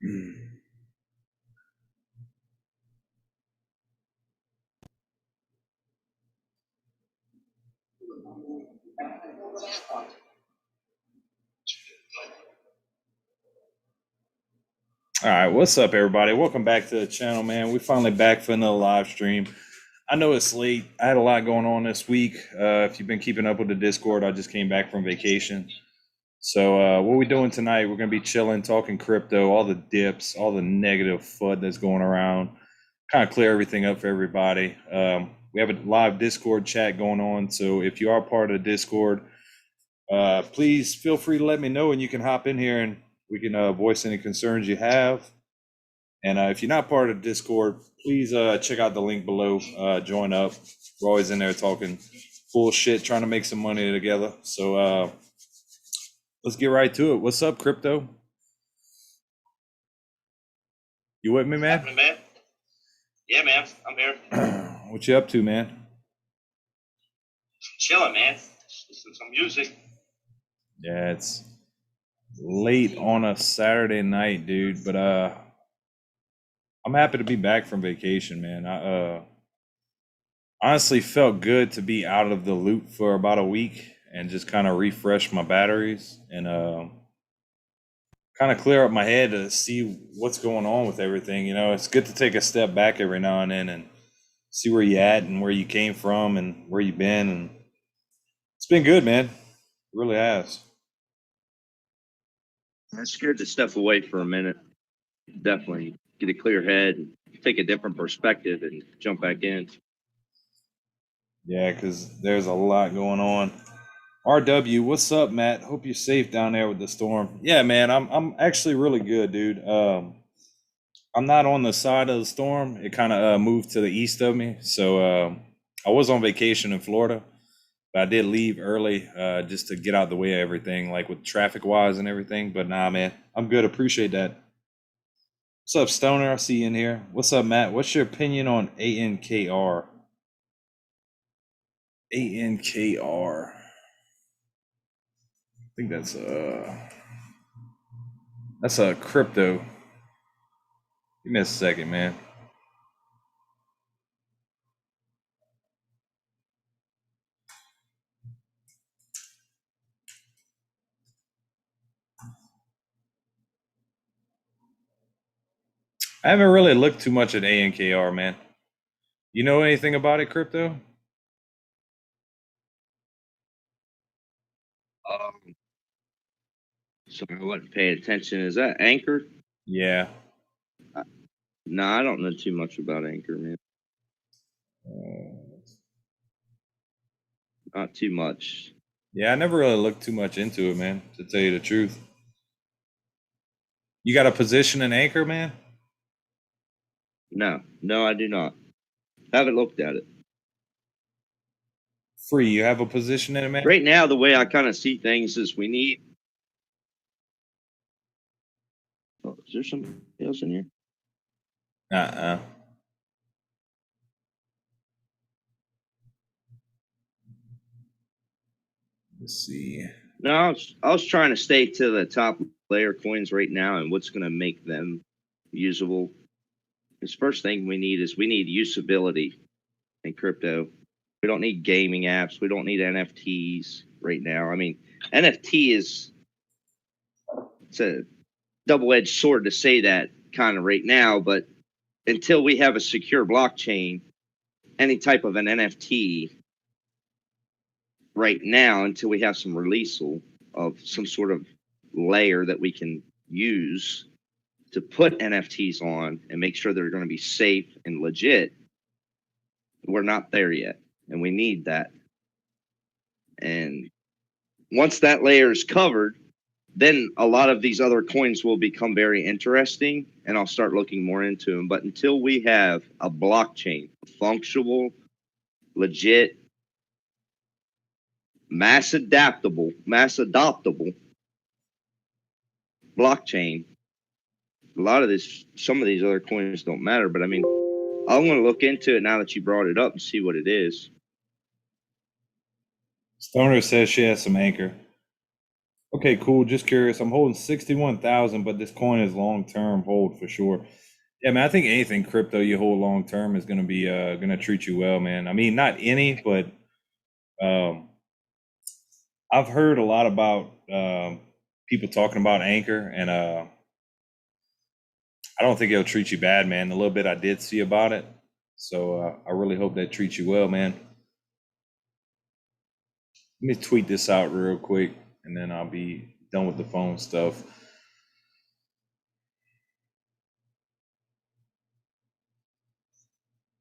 All right, what's up, everybody? Welcome back to the channel, man. We finally back for another live stream. I know it's late. I had a lot going on this week. If you've been keeping up with the Discord, I just came back from vacation. So what we doing tonight, we're going to be chilling, talking crypto, all the dips, all the negative FUD that's going around, kind of clear everything up for everybody. We have a live Discord chat going on, so if you are part of the Discord, please feel free to let me know, and you can hop in here and we can voice any concerns you have. And if you're not part of Discord, please check out the link below. Join up. We're always in there talking bullshit, trying to make some money together. So let's get right to it. What's up, crypto? You with me, man? Happening, man? Yeah, man. I'm here. What you up to, man? Chilling, man. Listening to some music. Yeah, it's late on a Saturday night, dude. But I'm happy to be back from vacation, man. I honestly felt good to be out of the loop for about a week and just kind of refresh my batteries and kind of clear up my head to see what's going on with everything. You know, it's good to take a step back every now and then and see where you at and where you came from and where you've been. And it's been good, man. It really has. I scared the stuff away for a minute. Definitely get a clear head, take a different perspective, and jump back in. Yeah, because there's a lot going on. RW, what's up, Matt? Hope you're safe down there with the storm. Yeah, man, I'm actually really good, dude. I'm not on the side of the storm. It kind of moved to the east of me. So I was on vacation in Florida, but I did leave early just to get out the way of everything, like with traffic wise and everything. But nah, man, I'm good. Appreciate that. What's up, Stoner? I see you in here. What's up, Matt? What's your opinion on ANKR? ANKR. I think that's a crypto. Give me a second, man. I haven't really looked too much at ANKR, man. You know anything about it, crypto? Sorry, I wasn't paying attention. Is that Anchor? Yeah. No, I don't know too much about Anchor, man. Not too much. Yeah, I never really looked too much into it, man, to tell you the truth. You got a position in Anchor, man? No, I do not. Haven't looked at it. Free, you have a position in it, man? Right now, the way I kind of see things is we need. Oh, is there somebody else in here? Let's see. No, I was trying to stay to the top layer coins right now and what's going to make them usable. This first thing we need usability in crypto. We don't need gaming apps. We don't need NFTs right now. I mean, NFT it's a double-edged sword to say that kind of right now, but until we have a secure blockchain, any type of an NFT right now, until we have some release of some sort of layer that we can use to put NFTs on and make sure they're going to be safe and legit, we're not there yet. And we need that. And once that layer is covered, then a lot of these other coins will become very interesting and I'll start looking more into them. But until we have a blockchain, functional, legit, mass adaptable blockchain, some of these other coins don't matter. But I mean, I'm going to look into it now that you brought it up and see what it is. Stoner says she has some Anchor. Okay, cool. Just curious. I'm holding 61,000, but this coin is long-term hold for sure. Yeah, man, I think anything crypto you hold long-term is gonna be gonna treat you well, man. I mean, not any, but um I've heard a lot about people talking about ANKR, and I don't think it'll treat you bad, man. The little bit I did see about it. So I really hope that treats you well, man. Let me tweet this out real quick, and then I'll be done with the phone stuff.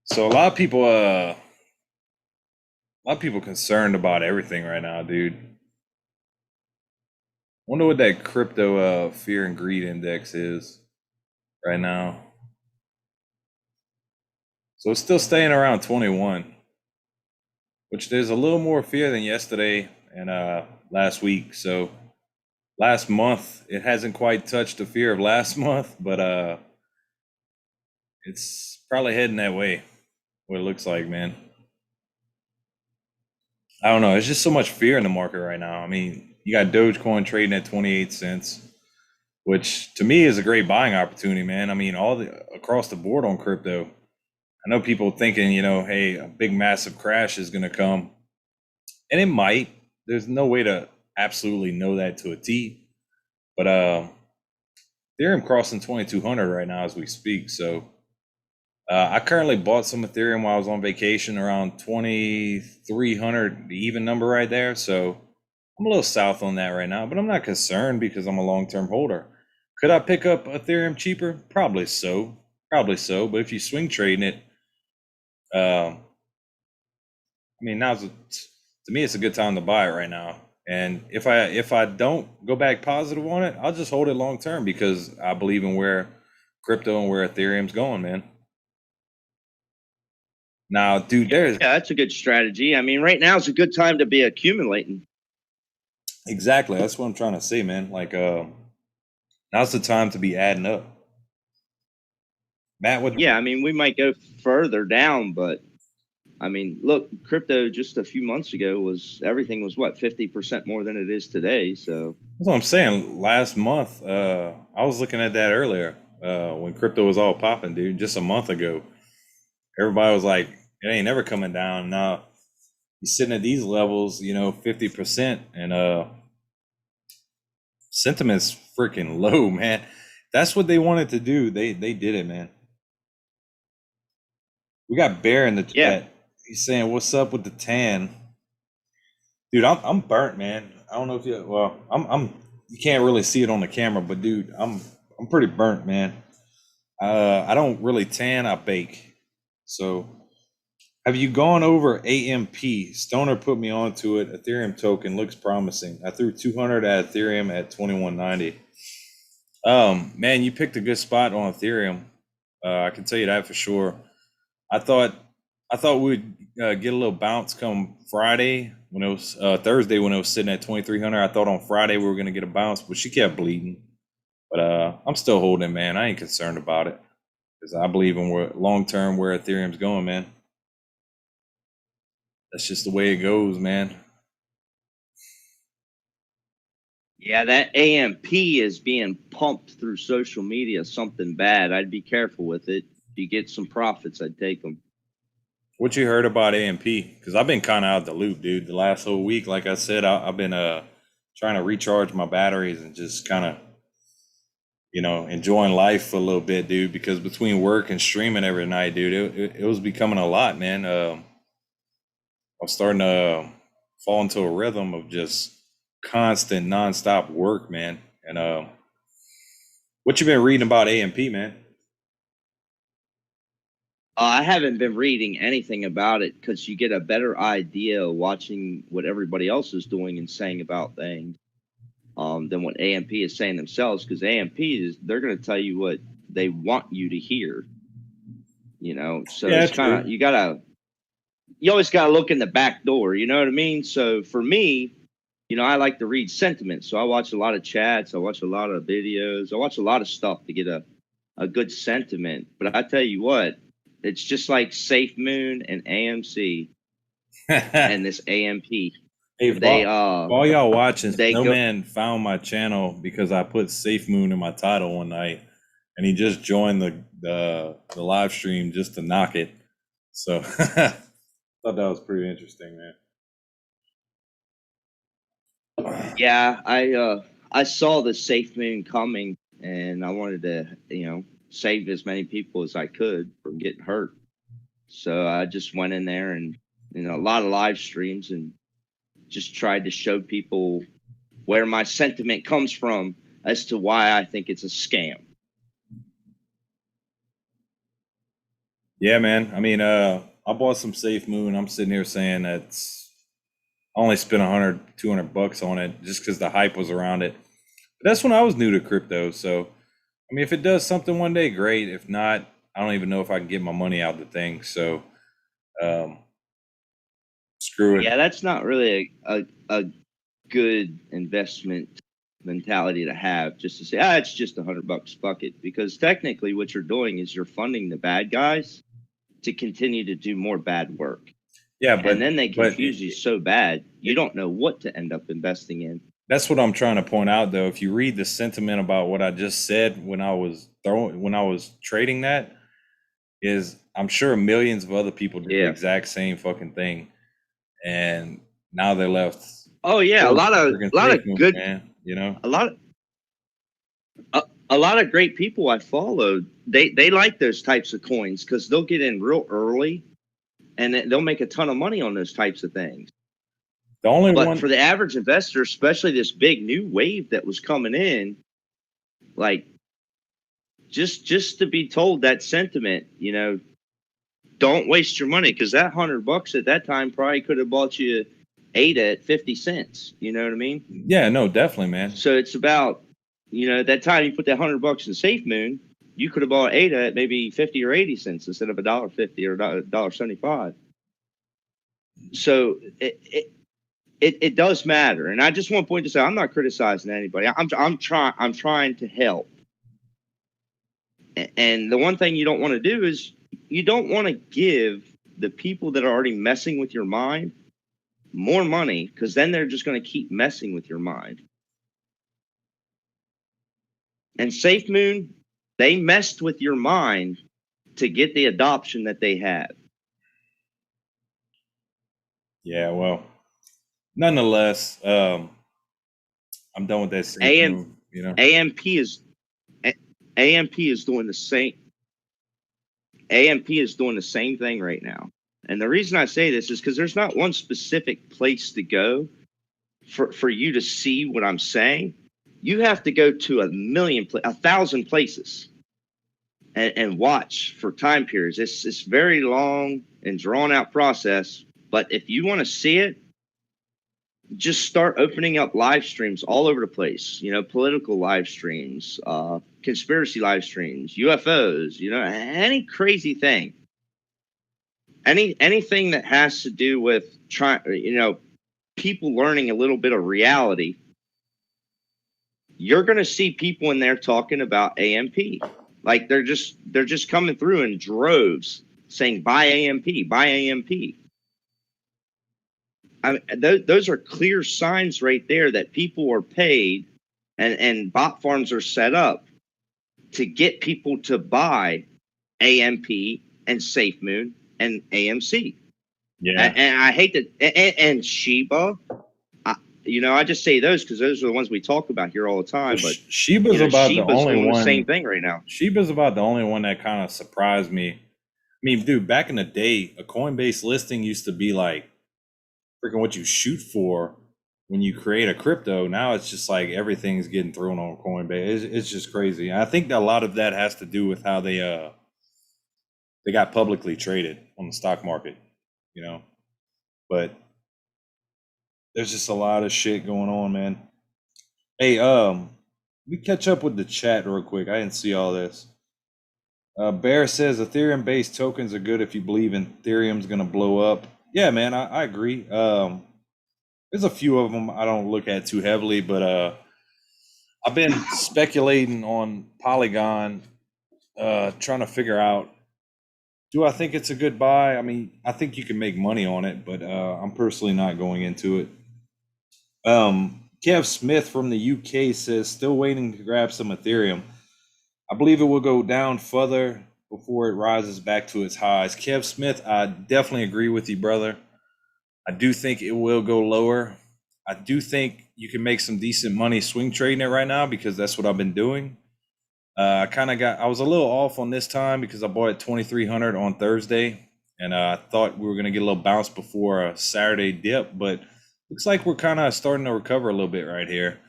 So a lot of people concerned about everything right now, dude. Wonder what that crypto fear and greed index is right now. So it's still staying around 21, which there's a little more fear than yesterday and last week. So last month it hasn't quite touched the fear of last month, but it's probably heading that way. What it looks like, man. I don't know. There's just so much fear in the market right now. I mean, you got Dogecoin trading at 28 cents, which to me is a great buying opportunity, man. I mean, all the across the board on crypto. I know people thinking, hey, a big massive crash is going to come, and it might. There's no way to absolutely know that to a T, but Ethereum crossing 2,200 right now as we speak. So I currently bought some Ethereum while I was on vacation around 2,300, the even number right there. So I'm a little south on that right now, but I'm not concerned because I'm a long-term holder. Could I pick up Ethereum cheaper? Probably so. Probably so. But if you swing trading it, I mean, to me, it's a good time to buy it right now. And if I don't go back positive on it, I'll just hold it long term because I believe in where crypto and where Ethereum's going, man. Now, dude, Yeah, that's a good strategy. I mean, right now is a good time to be accumulating. exactly, that's what I'm trying to say, man. Like, now's the time to be adding up. Matt, what? Yeah, I mean, we might go further down, but I mean, look, crypto just a few months ago was everything was what 50% more than it is today. So That's what I'm saying. Last month, I was looking at that earlier when crypto was all popping, dude. Just a month ago, everybody was like, "It ain't never coming down." Now you're sitting at these levels, 50%, and sentiment's freaking low, man. That's what they wanted to do. They did it, man. We got Bear in the yeah, chat. He's saying, "What's up with the tan, dude?" I'm burnt, man. I don't know if you I'm you can't really see it on the camera, but dude, I'm pretty burnt, man. I don't really tan, I bake. So have you gone over AMP? Stoner put me onto it. Ethereum token looks promising. I threw 200 at Ethereum at 2190. Man, you picked a good spot on Ethereum. I can tell you that for sure. I thought I thought we'd get a little bounce come Friday when it was Thursday when it was sitting at 2,300. I thought on Friday we were gonna get a bounce, but she kept bleeding. But I'm still holding, man. I ain't concerned about it because I believe in where long term where Ethereum's going, man. That's just the way it goes, man. yeah, that AMP is being pumped through social media. Something bad. I'd be careful with it. If you get some profits, I'd take them. What you heard about AMP? Because I've been kind of out the loop, dude. The last whole week, like I said, I've been trying to recharge my batteries and just kind of enjoying life for a little bit, dude. Because between work and streaming every night, dude, it was becoming a lot, man. I was starting to fall into a rhythm of just constant, nonstop work, man. And what you been reading about AMP, man? I haven't been reading anything about it because you get a better idea watching what everybody else is doing and saying about things than what AMP is saying themselves. Because AMP is they're going to tell you what they want you to hear. So Yeah, it's kind true. of you always got to look in the back door. You know what I mean? So for me, I like to read sentiment. So I watch a lot of chats. I watch a lot of videos. I watch a lot of stuff to get a good sentiment. But I tell you what, it's just like Safemoon and AMC and this AMP. Hey, They while y'all watching, they go. Snowman found my channel because I put Safemoon in my title one night, and he just joined the live stream just to knock it. So thought that was pretty interesting, man. Yeah, I saw the Safemoon coming, and I wanted to save as many people as I could from getting hurt. So I just went in there and a lot of live streams and just tried to show people where my sentiment comes from as to why I think it's a scam. Yeah, man. I mean, I bought some Safemoon. I'm sitting here saying I only spent 100, 200 bucks on it just because the hype was around it. But that's when I was new to crypto. So, I mean, if it does something one day, great. If not, I don't even know if I can get my money out of the thing. So, um, screw it. Yeah, that's not really a good investment mentality to have, just to say, it's just $100, fuck it. Because technically what you're doing is you're funding the bad guys to continue to do more bad work. Yeah, but and then they confuse you so bad, you don't know what to end up investing in. That's what I'm trying to point out, though. If you read the sentiment about what I just said when I was trading that, is I'm sure millions of other people did the exact same fucking thing, and now they're left. Oh yeah, a lot of good, man, a lot of great people I followed. They like those types of coins because they'll get in real early, and they'll make a ton of money on those types of things. But for the average investor, especially this big new wave that was coming in, like just to be told that sentiment, don't waste your money, because that $100 at that time probably could have bought you ADA at 50 cents. You know what I mean? Yeah, no, definitely, man. So it's about, that time you put that $100 in Safemoon, you could have bought ADA at maybe 50 or 80 cents instead of $1.50 or $1.75. So it does matter. And I just want to point this out. I'm not criticizing anybody. I'm trying to help. And the one thing you don't want to do is you don't want to give the people that are already messing with your mind more money, because then they're just going to keep messing with your mind. And Safemoon, they messed with your mind to get the adoption that they have. Yeah, well, nonetheless, I'm done with that Safemoon. AMP is doing the same. AMP is doing the same thing right now. And the reason I say this is because there's not one specific place to go for you to see what I'm saying. You have to go to 1,000 places and watch for time periods. It's very long and drawn out process. But if you want to see it, just start opening up live streams all over the place. Political live streams, conspiracy live streams, UFOs, any crazy thing. Anything that has to do with people learning a little bit of reality, you're going to see people in there talking about AMP. Like they're just coming through in droves saying buy AMP, buy AMP. I mean, those are clear signs right there that people are paid and bot farms are set up to get people to buy AMP and Safemoon and AMC. Yeah. And I hate that. And Shiba, I just say those because those are the ones we talk about here all the time. But Shiba's about the only one. The same thing right now. Shiba's about the only one that kind of surprised me. I mean, dude, back in the day, a Coinbase listing used to be like freaking what you shoot for when you create a crypto. Now it's just like everything's getting thrown on Coinbase. It's just crazy. And I think that a lot of that has to do with how they got publicly traded on the stock market, But there's just a lot of shit going on, man. Hey, we catch up with the chat real quick. I didn't see all this. Bear says Ethereum-based tokens are good if you believe in Ethereum's gonna blow up. Yeah, man, I agree. There's a few of them I don't look at too heavily, but I've been speculating on Polygon, trying to figure out, do I think it's a good buy? I mean, I think you can make money on it, but I'm personally not going into it. Kev Smith from the UK says, still waiting to grab some Ethereum. I believe it will go down further before it rises back to its highs. Kev Smith, I definitely agree with you, brother. I do think it will go lower. I do think you can make some decent money swing trading it right now because that's what I've been doing. I was a little off on this time because I bought at 2,300 on Thursday, and I thought we were going to get a little bounce before a Saturday dip, but looks like we're kind of starting to recover a little bit right here.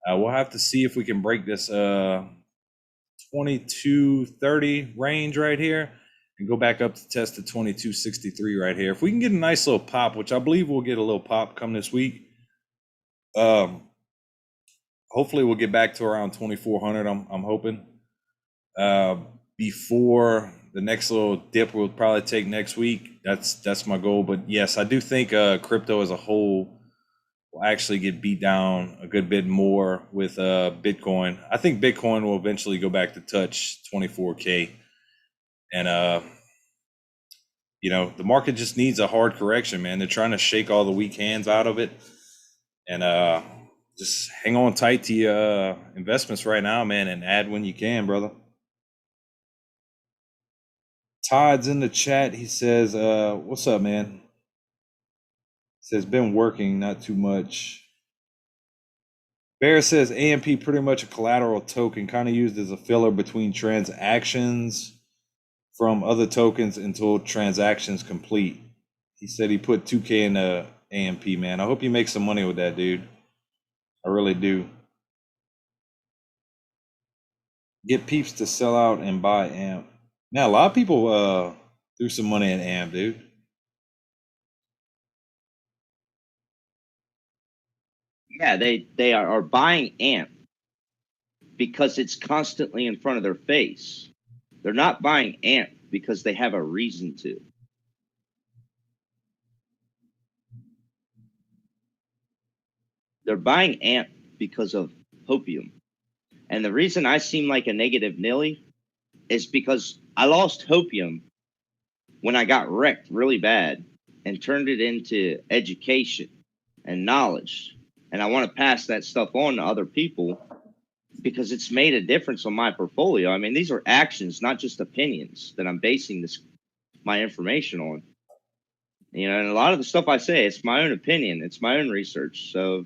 We'll have to see if we can break this 2230 range right here and go back up to test the 2263 right here. If we can get a nice little pop, which I believe we'll get a little pop come this week, hopefully we'll get back to around 2400. I'm hoping before the next little dip we'll probably take next week. That's my goal. But yes, I do think crypto as a whole will actually get beat down a good bit more with Bitcoin. I think Bitcoin will eventually go back to touch 24K. And the market just needs a hard correction, man. They're trying to shake all the weak hands out of it. And just hang on tight to your investments right now, man, and add when you can, brother. Todd's in the chat. He says, what's up, man? He says, been working, not too much. Bear says, AMP pretty much a collateral token, kind of used as a filler between transactions from other tokens until transactions complete. He said he put 2K in the AMP, man. I hope you make some money with that, dude. I really do. Get peeps to sell out and buy AMP. Now, a lot of people threw some money in AMP, dude. Yeah, they are buying AMP because it's constantly in front of their face. They're not buying AMP because they have a reason to. They're buying AMP because of hopium. And the reason I seem like a negative Nilly is because I lost hopium when I got wrecked really bad and turned it into education and knowledge. And I want to pass that stuff on to other people because it's made a difference on my portfolio. I mean, these are actions, not just opinions that I'm basing my information on. And a lot of the stuff I say, it's my own opinion. It's my own research. So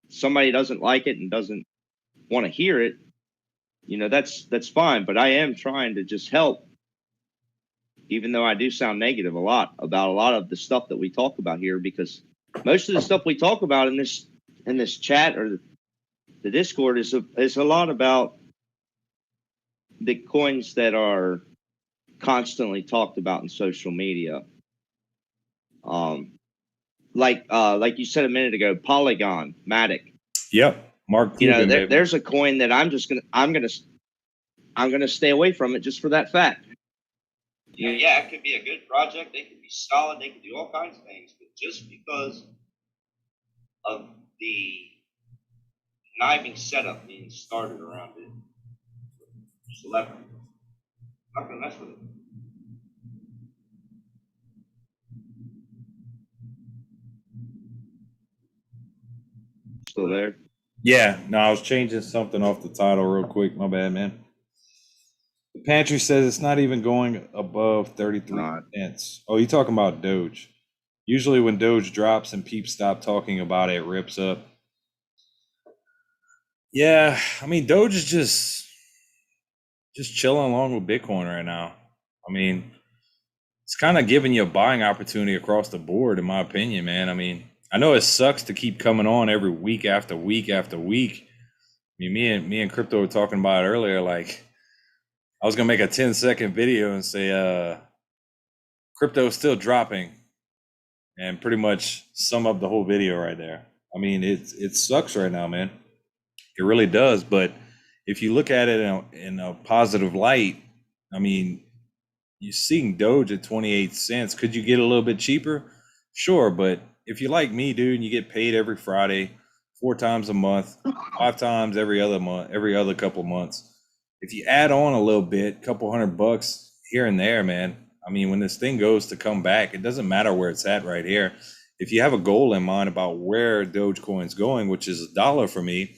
if somebody doesn't like it and doesn't want to hear it, that's fine. But I am trying to just help, even though I do sound negative a lot about a lot of the stuff that we talk about here, because most of the stuff we talk about in this chat or the Discord is a lot about the coins that are constantly talked about in social media. Like you said a minute ago, Polygon, Matic. Yep. Mark Cuban, there's a coin that I'm gonna stay away from it just for that fact. Yeah, it could be a good project. They could be solid. They could do all kinds of things, but just because of the conniving setup being started around it, just not gonna mess with it. Still there? Yeah, no, I was changing something off the title real quick. My bad, man. The pantry says it's not even going above 33 cents. Oh, you talking about Doge? Usually when Doge drops and peeps stop talking about it, it rips up. Yeah, I mean, Doge is just chilling along with Bitcoin right now. I mean, it's kind of giving you a buying opportunity across the board, in my opinion, man. I mean, I know it sucks to keep coming on every week after week after week. I mean, me and Crypto were talking about it earlier. Like, I was gonna make a 10-second video and say, crypto is still dropping, and pretty much sum up the whole video right there. I mean, it sucks right now, man. It really does. But if you look at it in a positive light, I mean, you're seeing Doge at 28 cents. Could you get a little bit cheaper? Sure, but if you're like me, dude, and you get paid every Friday, 4 times a month, 5 times every other month, every other couple months, if you add on a little bit, couple $100 here and there, man. I mean, when this thing goes to come back, it doesn't matter where it's at right here. if you have a goal in mind about where Dogecoin's going, which is $1 for me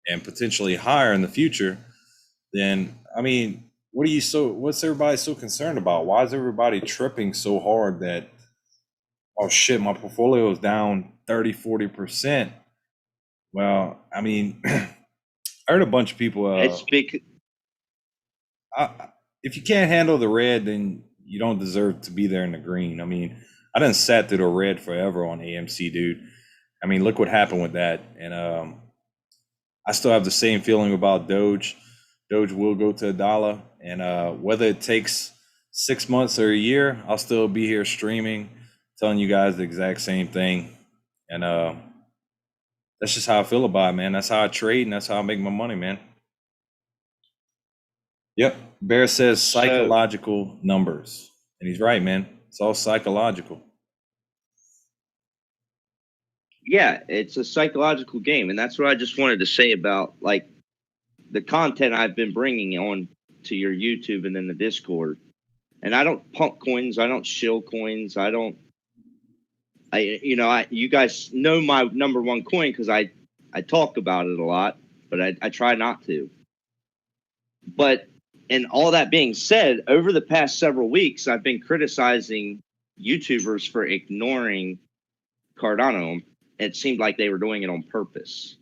and potentially higher in the future, then I mean, what's everybody so concerned about? Why is everybody tripping so hard that, oh shit, my portfolio is down 30-40%? Well, I mean, I heard a bunch of people It's big. if you can't handle the red, then you don't deserve to be there in the green. I mean, I done sat through the red forever on AMC, dude. I mean, look what happened with that. And I still have the same feeling about Doge. Doge will go to $1, and whether it takes 6 months or a year, I'll still be here streaming, telling you guys the exact same thing. And that's just how I feel about it, man. That's how I trade, and that's how I make my money, man. Yep. Bear says psychological numbers. And he's right, man. It's all psychological. Yeah, it's a psychological game. And that's what I just wanted to say about like the content I've been bringing on to your YouTube and then the Discord. And I don't pump coins. I don't shill coins. You guys know my number one coin because I talk about it a lot, but I try not to. But and all that being said, over the past several weeks, I've been criticizing YouTubers for ignoring Cardano. It seemed like they were doing it on purpose.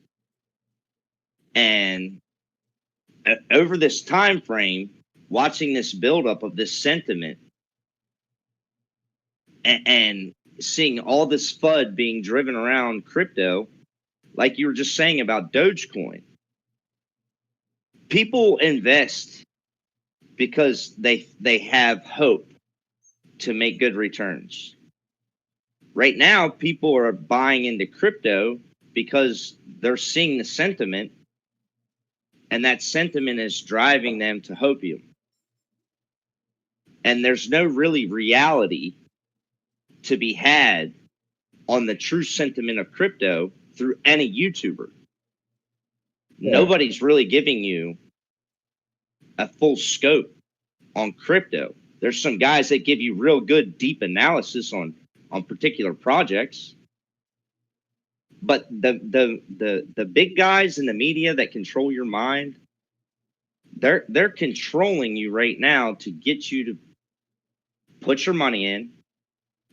And over this time frame, watching this buildup of this sentiment and seeing all this FUD being driven around crypto, like you were just saying about Dogecoin, people invest because they have hope to make good returns. Right now, people are buying into crypto because they're seeing the sentiment, and that sentiment is driving them to hopium. And there's no really reality to be had on the true sentiment of crypto through any YouTuber. Yeah. Nobody's really giving you a full scope on crypto. There's some guys that give you real good deep analysis on particular projects, but the big guys in the media that control your mind, they're controlling you right now to get you to put your money in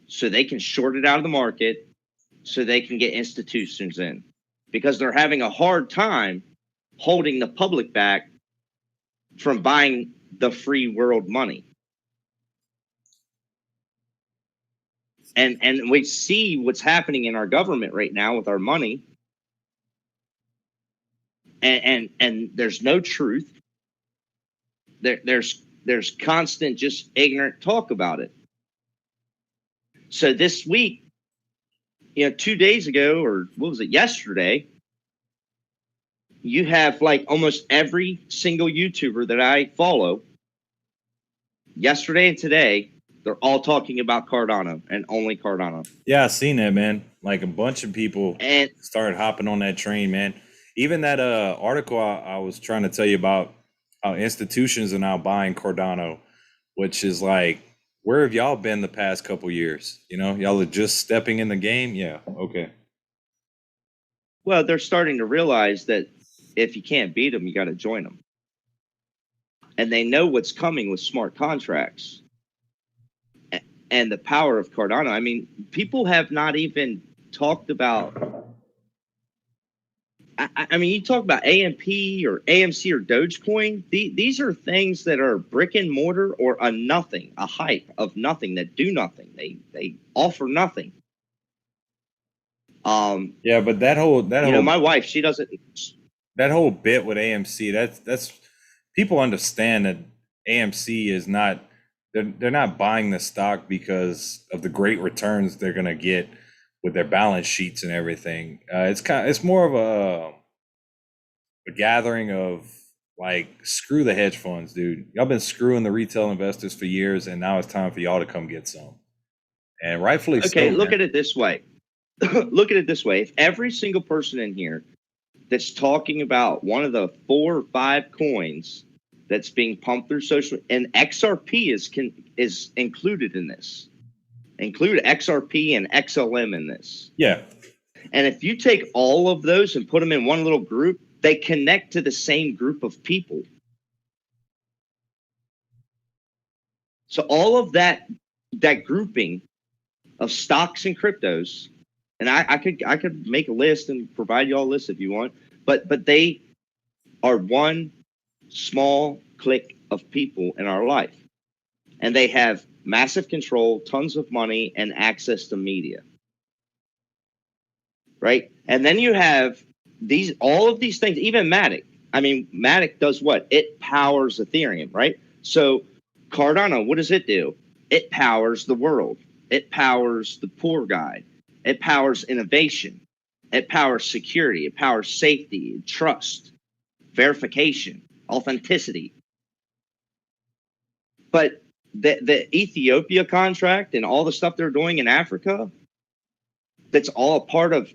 so they can short it out of the market so they can get institutions in, because they're having a hard time holding the public back from buying the free world money. And we see what's happening in our government right now with our money. And there's no truth. There's constant just ignorant talk about it. So this week, 2 days ago, or what was it, yesterday, you have like almost every single YouTuber that I follow, yesterday and today, they're all talking about Cardano and only Cardano. Yeah, I seen that, man. Like a bunch of people started hopping on that train, man. Even that article I was trying to tell you about, how institutions are now buying Cardano, which is like, where have y'all been the past couple years? Y'all are just stepping in the game. Yeah, okay. Well, they're starting to realize that if you can't beat them, you got to join them. And they know what's coming with smart contracts and the power of Cardano. I mean, people have not even talked about. I mean, you talk about AMP or AMC or Dogecoin. These are things that are brick and mortar or a hype of nothing that do nothing. They offer nothing. Yeah, but that whole my wife, she doesn't. That whole bit with AMC, that's people understand that AMC is not. They're not buying the stock because of the great returns they're gonna get with their balance sheets and everything. It's more of a gathering of like, screw the hedge funds, dude. Y'all been screwing the retail investors for years, and now it's time for y'all to come get some. And rightfully so. Okay, look at it this way. Look at it this way. If every single person in here that's talking about one of the 4 or 5 coins that's being pumped through social, and XRP is included in this. Include XRP and XLM in this. Yeah. And if you take all of those and put them in one little group, they connect to the same group of people. So all of that grouping of stocks and cryptos, and I could make a list and provide you all a list if you want, but they are one small clique of people in our life. And they have massive control, tons of money, and access to media. Right? And then you have all of these things, even Matic. I mean, Matic does what? It powers Ethereum, right? So Cardano, what does it do? It powers the world. It powers the poor guy. It powers innovation. It powers security. It powers safety, trust, verification, authenticity. But the Ethiopia contract and all the stuff they're doing in Africa, that's all a part of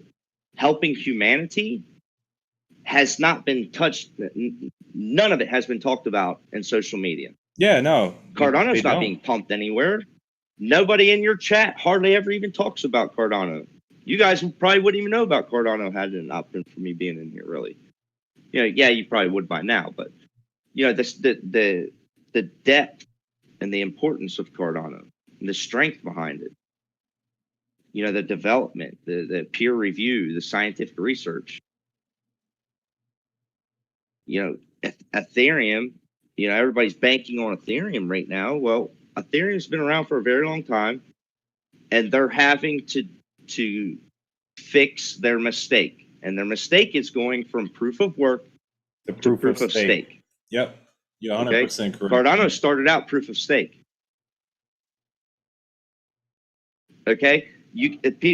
helping humanity, has not been touched. None of it has been talked about in social media. Yeah, no. Cardano's not being pumped anywhere. Nobody in your chat hardly ever even talks about Cardano. You guys probably wouldn't even know about Cardano had it not been for me being in here, really. You know, yeah, you probably would by now, but you know, the depth and the importance of Cardano and the strength behind it. You know, the development, the peer review, the scientific research. You know, Ethereum, you know, everybody's banking on Ethereum right now. Well, Ethereum's been around for a very long time, and they're having to fix their mistake. And their mistake is going from proof of work to proof of stake. Yep. You're 100% correct. Cardano started out proof of stake. Okay.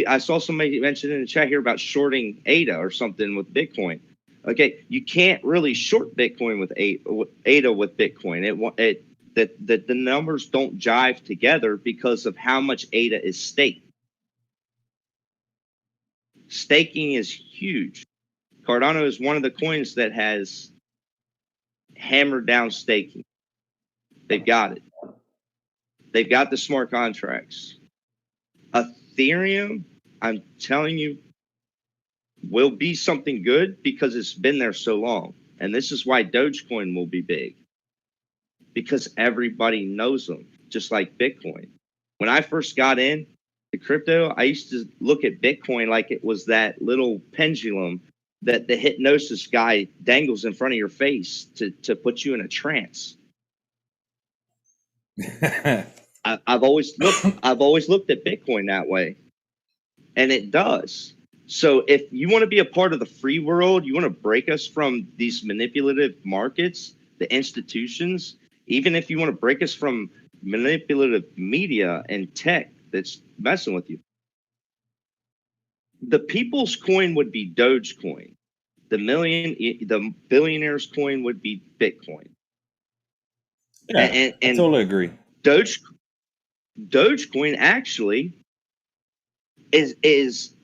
I saw somebody mention in the chat here about shorting ADA or something with Bitcoin. Okay, you can't really short Bitcoin with ADA with Bitcoin. The numbers don't jive together because of how much ADA is staked. Staking is huge. Cardano is one of the coins that has hammered down staking. They've got it. They've got the smart contracts. Ethereum, I'm telling you, will be something good because it's been there so long. And this is why Dogecoin will be big. Because everybody knows them, just like Bitcoin. When I first got in the crypto, I used to look at Bitcoin like it was that little pendulum that the hypnosis guy dangles in front of your face to put you in a trance. I've always looked at Bitcoin that way, and it does. So if you want to be a part of the free world, you want to break us from these manipulative markets, the institutions, even if you want to break us from manipulative media and tech that's messing with you. The people's coin would be Dogecoin. The billionaire's coin would be Bitcoin. Yeah, and I totally agree. Dogecoin actually is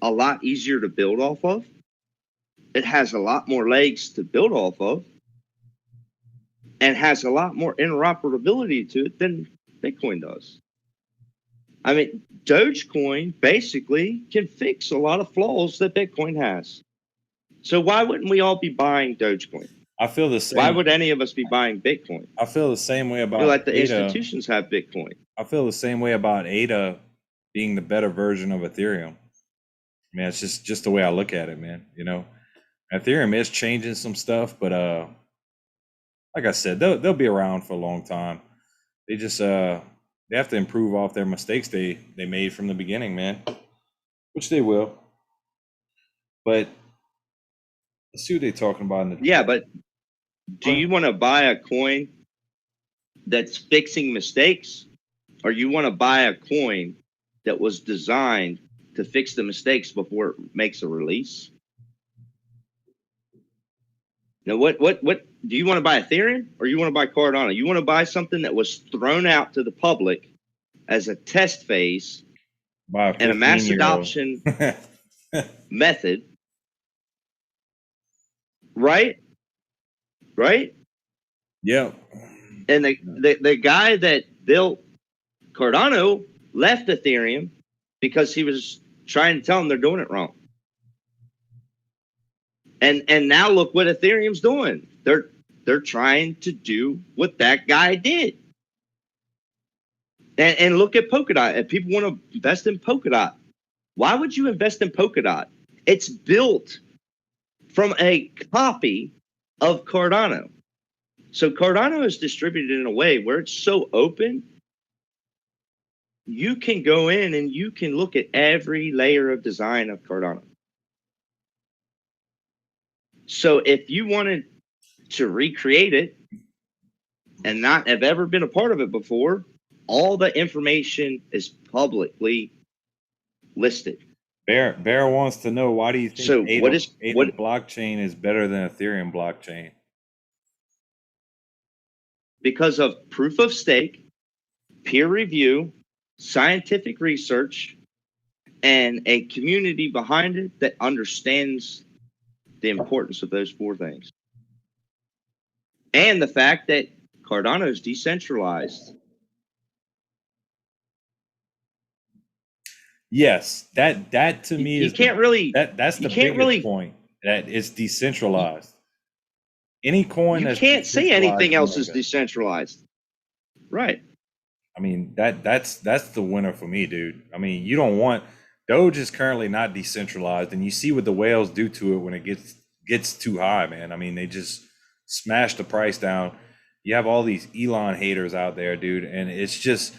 a lot easier to build off of. It has a lot more legs to build off of, and has a lot more interoperability to it than Bitcoin does. I mean, Dogecoin basically can fix a lot of flaws that Bitcoin has. So why wouldn't we all be buying Dogecoin? I feel the same. Why would any of us be buying Bitcoin? I feel the same way about like the ADA. Institutions have Bitcoin. I feel the same way about ADA being the better version of Ethereum. Man, it's just the way I look at it, man. You know, Ethereum is changing some stuff, but like I said, they'll be around for a long time. They just they have to improve off their mistakes they made from the beginning, man, which they will. But let's see what they're talking about in the yeah. But do you want to buy a coin that's fixing mistakes, or you want to buy a coin that was designed to fix the mistakes before it makes a release? Now, what do you want to buy, Ethereum, or you want to buy Cardano? You want to buy something that was thrown out to the public as a test phase and a mass adoption method, right? Right? Yeah. And the guy that built Cardano left Ethereum because he was trying to tell them they're doing it wrong. And now look what Ethereum's doing. They're trying to do what that guy did. And look at Polkadot. If people want to invest in Polkadot, why would you invest in Polkadot? It's built from a copy of Cardano. So Cardano is distributed in a way where it's so open, you can go in and you can look at every layer of design of Cardano. So if you wanted to recreate it and not have ever been a part of it before, all the information is publicly listed. Bear wants to know, why do you think So ADA blockchain is better than Ethereum blockchain? Because of proof of stake, peer review, scientific research, and a community behind it that understands the importance of those four things. And the fact that Cardano is decentralized. Yes, that to me is, can't really, that's the biggest point, that it's decentralized. Any coin, you can't say anything else is decentralized, right? I mean, that's the winner for me, dude. I mean, you don't want, Doge is currently not decentralized, and you see what the whales do to it when it gets too high, man. I mean, they just smash the price down. You have all these Elon haters out there, dude, and it's just,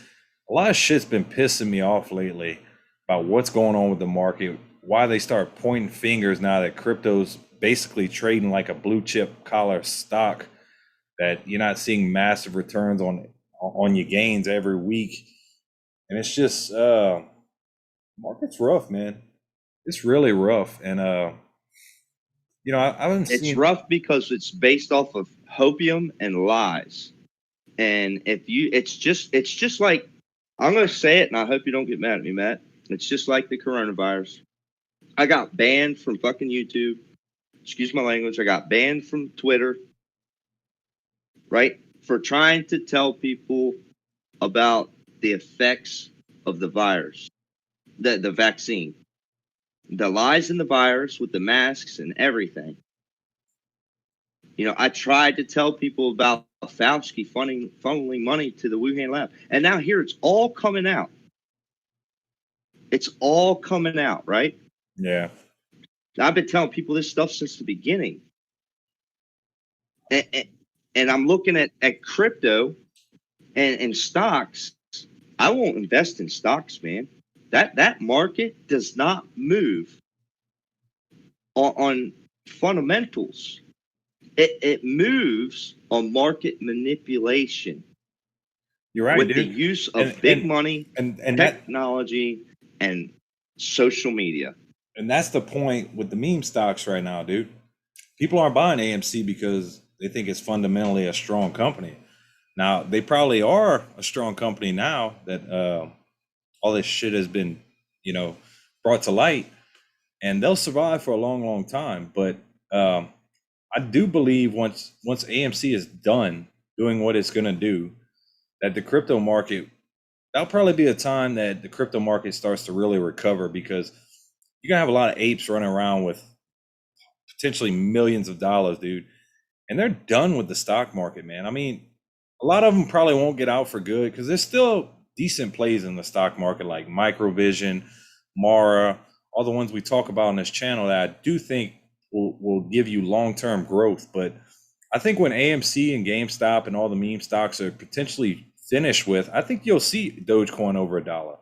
a lot of shit's been pissing me off lately about what's going on with the market, why they start pointing fingers now that crypto's basically trading like a blue chip collar stock, that you're not seeing massive returns on your gains every week. And it's just, market's rough, man. It's really rough. And you know, I haven't seen, it's rough because it's based off of hopium and lies. And if you, it's just like, I'm going to say it, and I hope you don't get mad at me, Matt. It's just like the coronavirus. I got banned from fucking YouTube. Excuse my language. I got banned from Twitter, right? For trying to tell people about the effects of the virus, the vaccine, the lies in the virus with the masks and everything. You know, I tried to tell people about Fauci funneling money to the Wuhan lab. And now here it's all coming out. It's all coming out, right? yeah. I've been telling people this stuff since the beginning. And I'm looking at crypto and stocks. I won't invest in stocks, man. That market does not move on fundamentals. It moves on market manipulation. You're right, with dude. the use of big money and technology and social media. And that's the point with the meme stocks right now, dude. People aren't buying AMC because they think it's fundamentally a strong company. Now, they probably are a strong company now that all this shit has been, you know, brought to light, and they'll survive for a long, long time. But I do believe once AMC is done doing what it's going to do, that the crypto market, that'll probably be a time that the crypto market starts to really recover, because you're going to have a lot of apes running around with potentially millions of dollars, dude. And they're done with the stock market, man. I mean, a lot of them probably won't get out for good, because there's still decent plays in the stock market like Microvision, Mara, all the ones we talk about on this channel that I do think will give you long-term growth. But I think when AMC and GameStop and all the meme stocks are potentially finished with, I think you'll see Dogecoin over $1.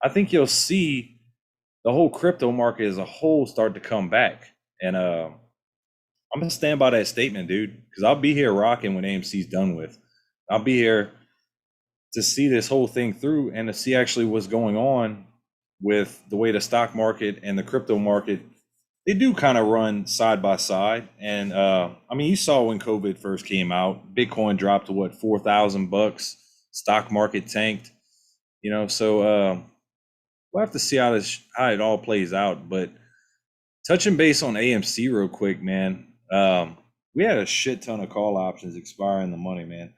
I think you'll see the whole crypto market as a whole start to come back. And I'm gonna stand by that statement, dude, because I'll be here rocking when AMC's done with. I'll be here to see this whole thing through and to see actually what's going on with the way the stock market and the crypto market, they do kind of run side by side. And I mean, you saw when COVID first came out, Bitcoin dropped to what, $4,000, stock market tanked, you know. So we'll have to see how it all plays out. But touching base on AMC real quick, man. We had a shit ton of call options expire in the money, man.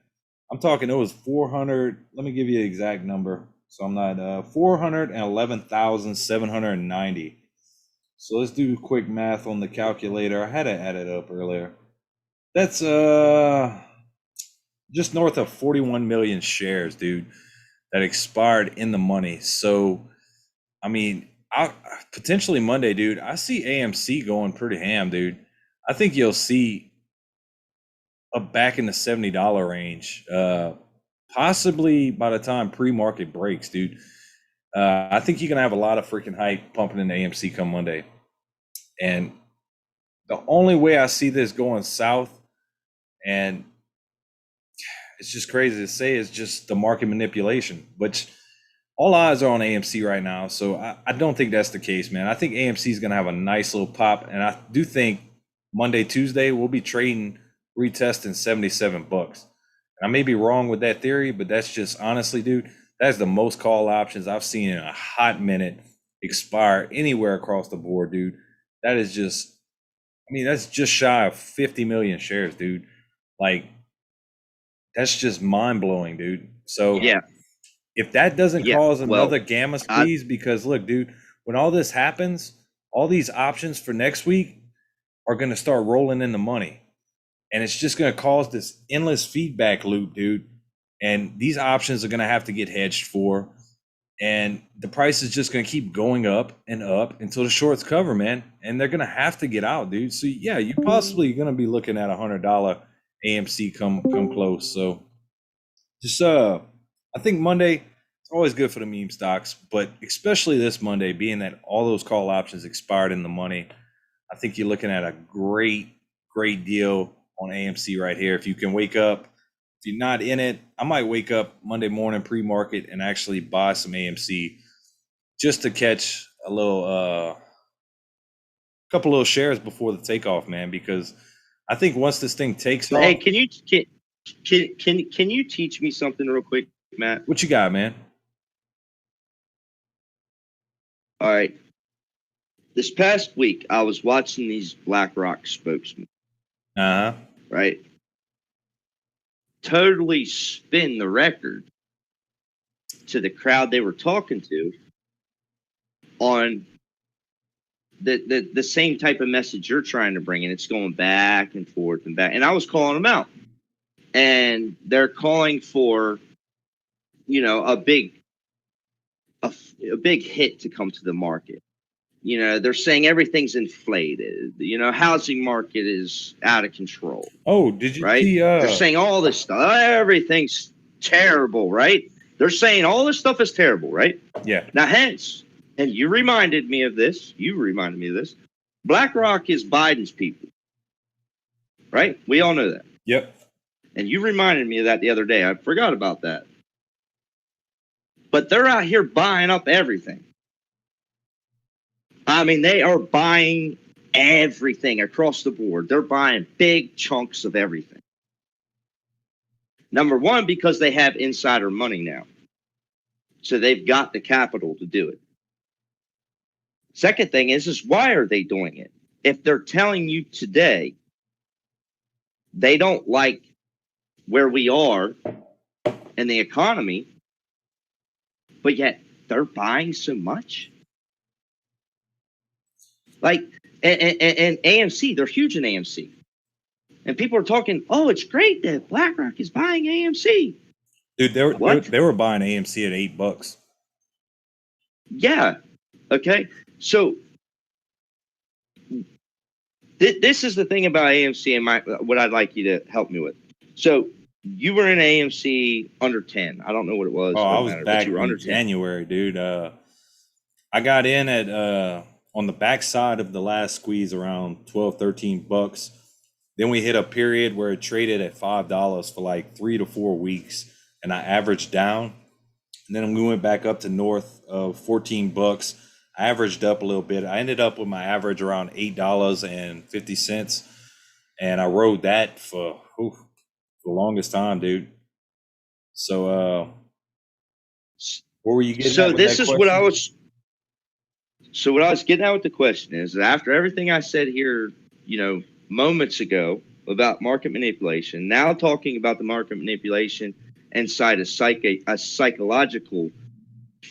I'm talking, it was 400. Let me give you the exact number. So I'm not 411,790. So let's do quick math on the calculator. I had to add it up earlier. That's just north of 41 million shares, dude, that expired in the money. So I mean, I potentially Monday, dude. I see AMC going pretty ham, dude. I think you'll see a back in the $70 range, possibly by the time pre-market breaks, dude. I think you're gonna have a lot of freaking hype pumping in AMC come Monday, and the only way I see this going south, and it's just crazy to say, is just the market manipulation, which all eyes are on AMC right now. So I don't think that's the case, man. I think AMC is going to have a nice little pop. And I do think Monday, Tuesday, we'll be trading, retesting 77 bucks. And I may be wrong with that theory, but that's just honestly, dude, that's the most call options I've seen in a hot minute expire anywhere across the board, dude. That is just, I mean, that's just shy of 50 million shares, dude. Like, that's just mind blowing, dude. So Yeah. if that doesn't Yeah, cause well, another gamma squeeze, because look, dude, when all this happens, all these options for next week are going to start rolling in the money. And it's just going to cause this endless feedback loop, dude. And these options are going to have to get hedged for. And the price is just going to keep going up and up until the shorts cover, man. And they're going to have to get out, dude. So yeah, you're possibly going to be looking at $100 AMC come close. So just I think Monday, it's always good for the meme stocks, but especially this Monday, being that all those call options expired in the money, I think you're looking at a great deal on AMC right here. If you can wake up, if you're not in it, I might wake up Monday morning pre-market and actually buy some AMC just to catch a little couple little shares before the takeoff, man, because I think once this thing takes off. Hey, can you teach me something real quick, Matt? What you got, man? All right. This past week, I was watching these Blackrock spokesmen. Right? Totally spin the record to the crowd they were talking to on the same type of message you're trying to bring, and it's going back and forth and back. And I was calling them out, and they're calling for, you know, a big hit to come to the market. You know, they're saying everything's inflated. You know, housing market is out of control. Oh, did you right? see? They're saying all this stuff. Everything's terrible, right? They're saying all this stuff is terrible, right? Yeah. Now, hence, and you reminded me of this. BlackRock is Biden's people, right? We all know that. Yep. And you reminded me of that the other day. I forgot about that. But they're out here buying up everything. I mean, they are buying everything across the board. They're buying big chunks of everything. Number one, because they have insider money now. So they've got the capital to do it. Second thing is why are they doing it? If they're telling you today they don't like where we are in the economy, but yet they're buying so much. Like, and AMC, they're huge in AMC. And people are talking, oh, it's great that BlackRock is buying AMC. Dude, they were buying AMC at $8. Yeah. Okay. So this is the thing about AMC and what I'd like you to help me with. So you were in AMC under 10. I don't know what it was. Oh, I was back in January, dude. I got in at on the backside of the last squeeze around 12, 13 bucks. Then we hit a period where it traded at $5 for like 3 to 4 weeks, and I averaged down. And then we went back up to north of 14 bucks. I averaged up a little bit. I ended up with my average around $8.50, and I rode that for the longest time, dude. So, where were you getting? So this is what I was. So what I was getting at with the question is that after everything I said here, you know, moments ago about market manipulation, now talking about the market manipulation inside a psychological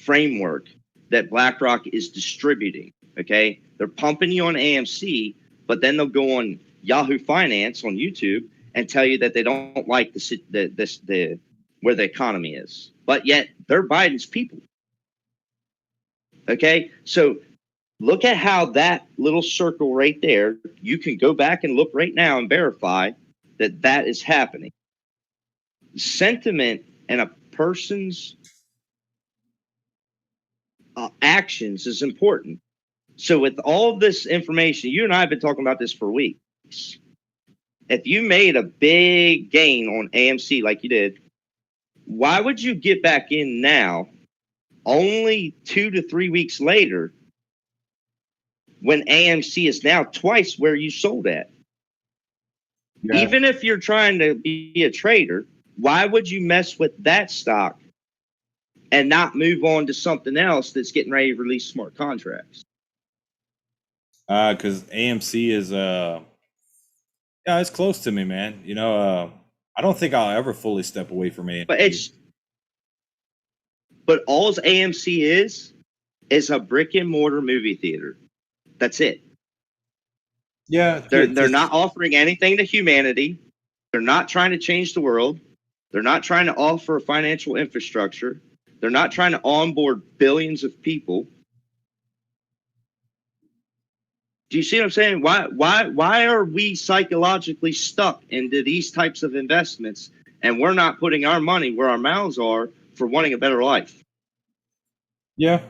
framework that BlackRock is distributing. Okay, they're pumping you on AMC, but then they'll go on Yahoo Finance on YouTube and tell you that they don't like the where the economy is, but yet they're Biden's people. Okay, so look at how that little circle right there, you can go back and look right now and verify that that is happening. Sentiment and a person's actions is important. So with all this information, you and I have been talking about this for weeks. If you made a big gain on AMC like you did, why would you get back in now only 2 to 3 weeks later when AMC is now twice where you sold at? Yeah. Even if you're trying to be a trader, why would you mess with that stock and not move on to something else that's getting ready to release smart contracts? Because AMC is yeah, it's close to me, man. You know, I don't think I'll ever fully step away from AMC. But all AMC is a brick and mortar movie theater. That's it. Yeah, they're not offering anything to humanity. They're not trying to change the world. They're not trying to offer a financial infrastructure. They're not trying to onboard billions of people. Do you see what I'm saying? Why are we psychologically stuck into these types of investments and we're not putting our money where our mouths are for wanting a better life? Yeah.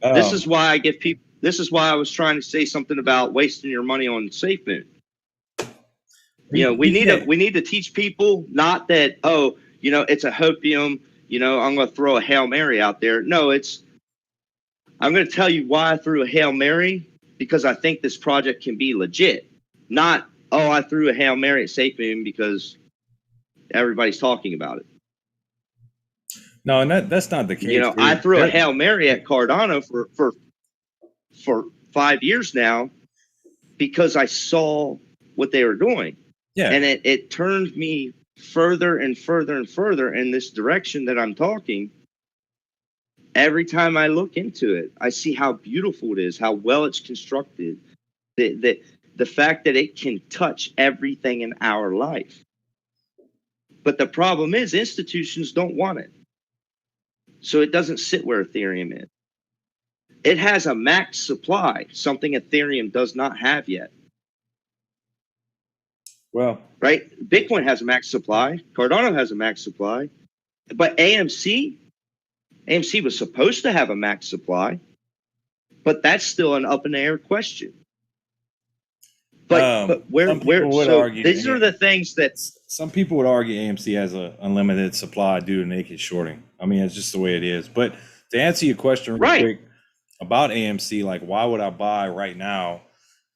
This is why I give people. This is why I was trying to say something about wasting your money on Safemoon. You know, we need to teach people not that, oh, you know, it's a hopium. You know, I'm going to throw a Hail Mary out there. No, I'm going to tell you why I threw a Hail Mary, because I think this project can be legit. Not, oh, I threw a Hail Mary at Safemoon because everybody's talking about it. No, and that's not the case. You know, I threw a Hail Mary at Cardano for 5 years now because I saw what they were doing. Yeah. And it turned me further and further and further in this direction that I'm talking. Every time I look into it, I see how beautiful it is, how well it's constructed, the fact that it can touch everything in our life. But the problem is institutions don't want it. So it doesn't sit where Ethereum is. It has a max supply, something Ethereum does not have yet. Well, right? Bitcoin has a max supply. Cardano has a max supply. But AMC was supposed to have a max supply, but that's still an up in the air question. But these are the things that some people would argue AMC has an unlimited supply due to naked shorting. I mean, it's just the way it is. But to answer your question real quick about AMC, like why would I buy right now,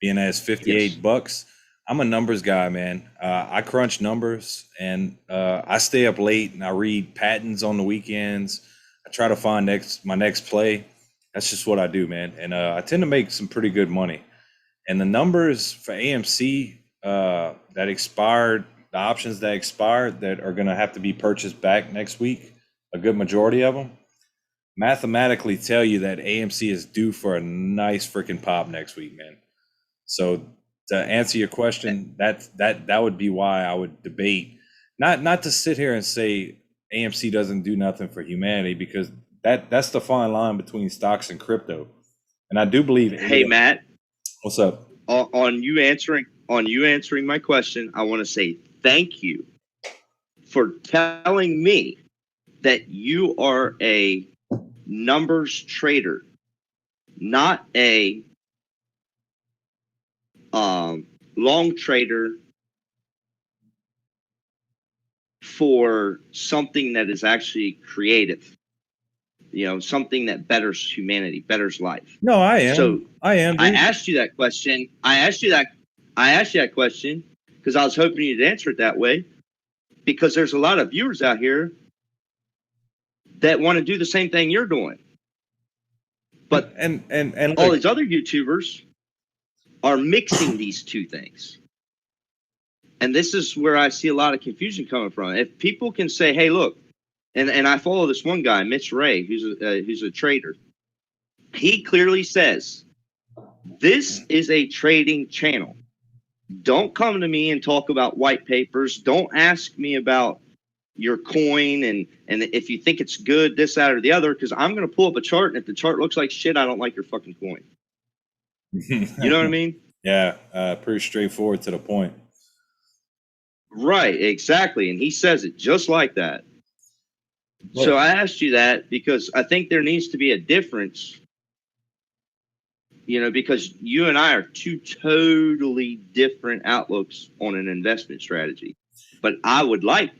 being as $58? I'm a numbers guy, man. I crunch numbers and I stay up late and I read patents on the weekends. I try to find my next play. That's just what I do, man. And I tend to make some pretty good money. And the numbers for AMC that expired, the options that expired that are going to have to be purchased back next week, a good majority of them, mathematically tell you that AMC is due for a nice freaking pop next week, man. So to answer your question, that would be why I would debate, not to sit here and say AMC doesn't do nothing for humanity, because that's the fine line between stocks and crypto. And I do believe. Hey, Matt. What's up? On you answering my question, I want to say thank you for telling me that you are a numbers trader, not a long trader for something that is actually creative. You know, something that betters humanity, betters life. No, I am. So I am. I asked you that question. I asked you that question because I was hoping you'd answer it that way. Because there's a lot of viewers out here that want to do the same thing you're doing. But and all these other YouTubers are mixing these two things. And this is where I see a lot of confusion coming from. If people can say, hey, look, and I follow this one guy, Mitch Ray, who's a trader. He clearly says, this is a trading channel. Don't come to me and talk about white papers. Don't ask me about your coin and if you think it's good, this, that, or the other, because I'm going to pull up a chart, and if the chart looks like shit, I don't like your fucking coin. You know what I mean? Yeah, pretty straightforward to the point. Right, exactly. And he says it just like that. Well, so I asked you that because I think there needs to be a difference, because you and I are two totally different outlooks on an investment strategy. But I would like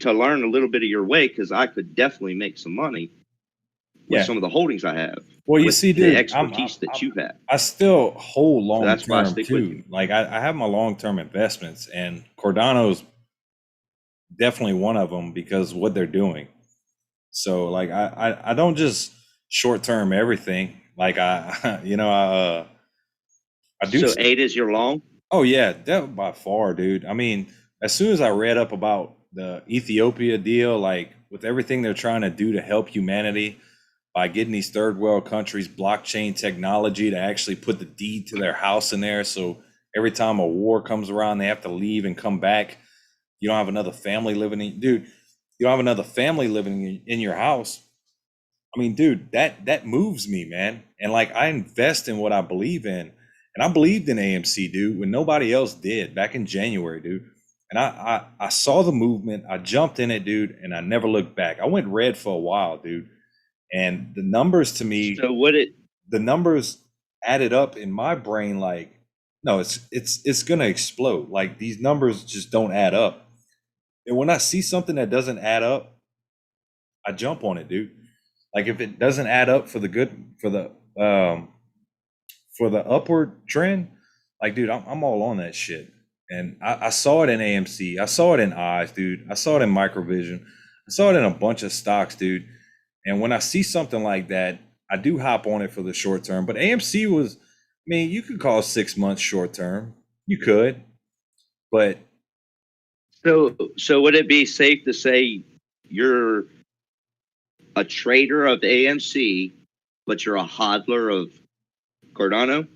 to learn a little bit of your way, because I could definitely make some money with some of the holdings I have. Well, you with see, dude, the expertise that you have. I still hold long That's why I term stick with too. you. Like I have my long term investments, and Cardano's definitely one of them because of what they're doing. So like I don't just short term everything. Like I do. So 8 is your long? Oh yeah, that by far, dude. I mean, as soon as I read up about the Ethiopia deal, like with everything they're trying to do to help humanity by getting these third world countries blockchain technology to actually put the deed to their house in there, so every time a war comes around, they have to leave and come back. You don't have another family living in, dude. You don't have another family living in your house. I mean, dude, that moves me, man. And like I invest in what I believe in. And I believed in AMC, dude, when nobody else did back in January, dude. And I saw the movement, I jumped in it, dude, and I never looked back. I went red for a while, dude. And the numbers to me, the numbers added up in my brain like, no, it's gonna explode. Like these numbers just don't add up. And when I see something that doesn't add up, I jump on it, dude. Like if it doesn't add up for the good, for the upward trend, like dude, I'm all on that shit. And I saw it in AMC, I saw it in eyes, dude. I saw it in Microvision, I saw it in a bunch of stocks, dude. And when I see something like that, I do hop on it for the short term. But AMC was, I mean, you could call 6 months short term. You could, but So would it be safe to say you're a trader of AMC, but you're a hodler of Cardano?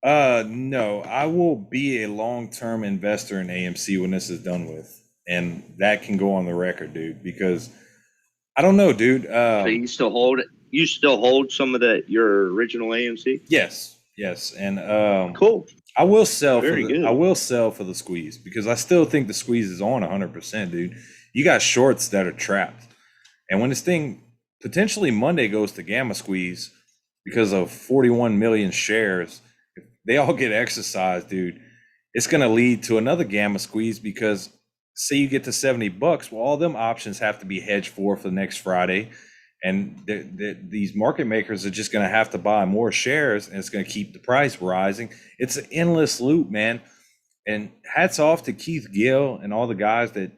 no, I will be a long-term investor in AMC when this is done with. And that can go on the record, dude, because I don't know, dude. So you still hold it? You still hold some of your original AMC? Yes, yes. And Cool. I will sell Very good. I will sell for the squeeze because I still think the squeeze is on 100%, dude. You got shorts that are trapped. And when this thing potentially Monday goes to gamma squeeze because of 41 million shares, if they all get exercised, dude, it's going to lead to another gamma squeeze because say you get to $70, well, all them options have to be hedged for the next Friday. And these market makers are just going to have to buy more shares, and it's going to keep the price rising. It's an endless loop, man. And hats off to Keith Gill and all the guys that,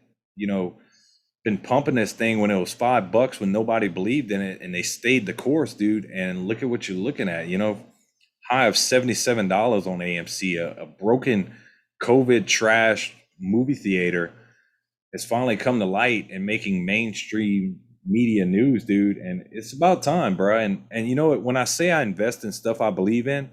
been pumping this thing when it was $5 when nobody believed in it, and they stayed the course, dude. And look at what you're looking at, high of $77 on AMC, a broken COVID trash movie theater has finally come to light and making mainstream media news, dude. And it's about time, bro. And you know what? When I say I invest in stuff I believe in,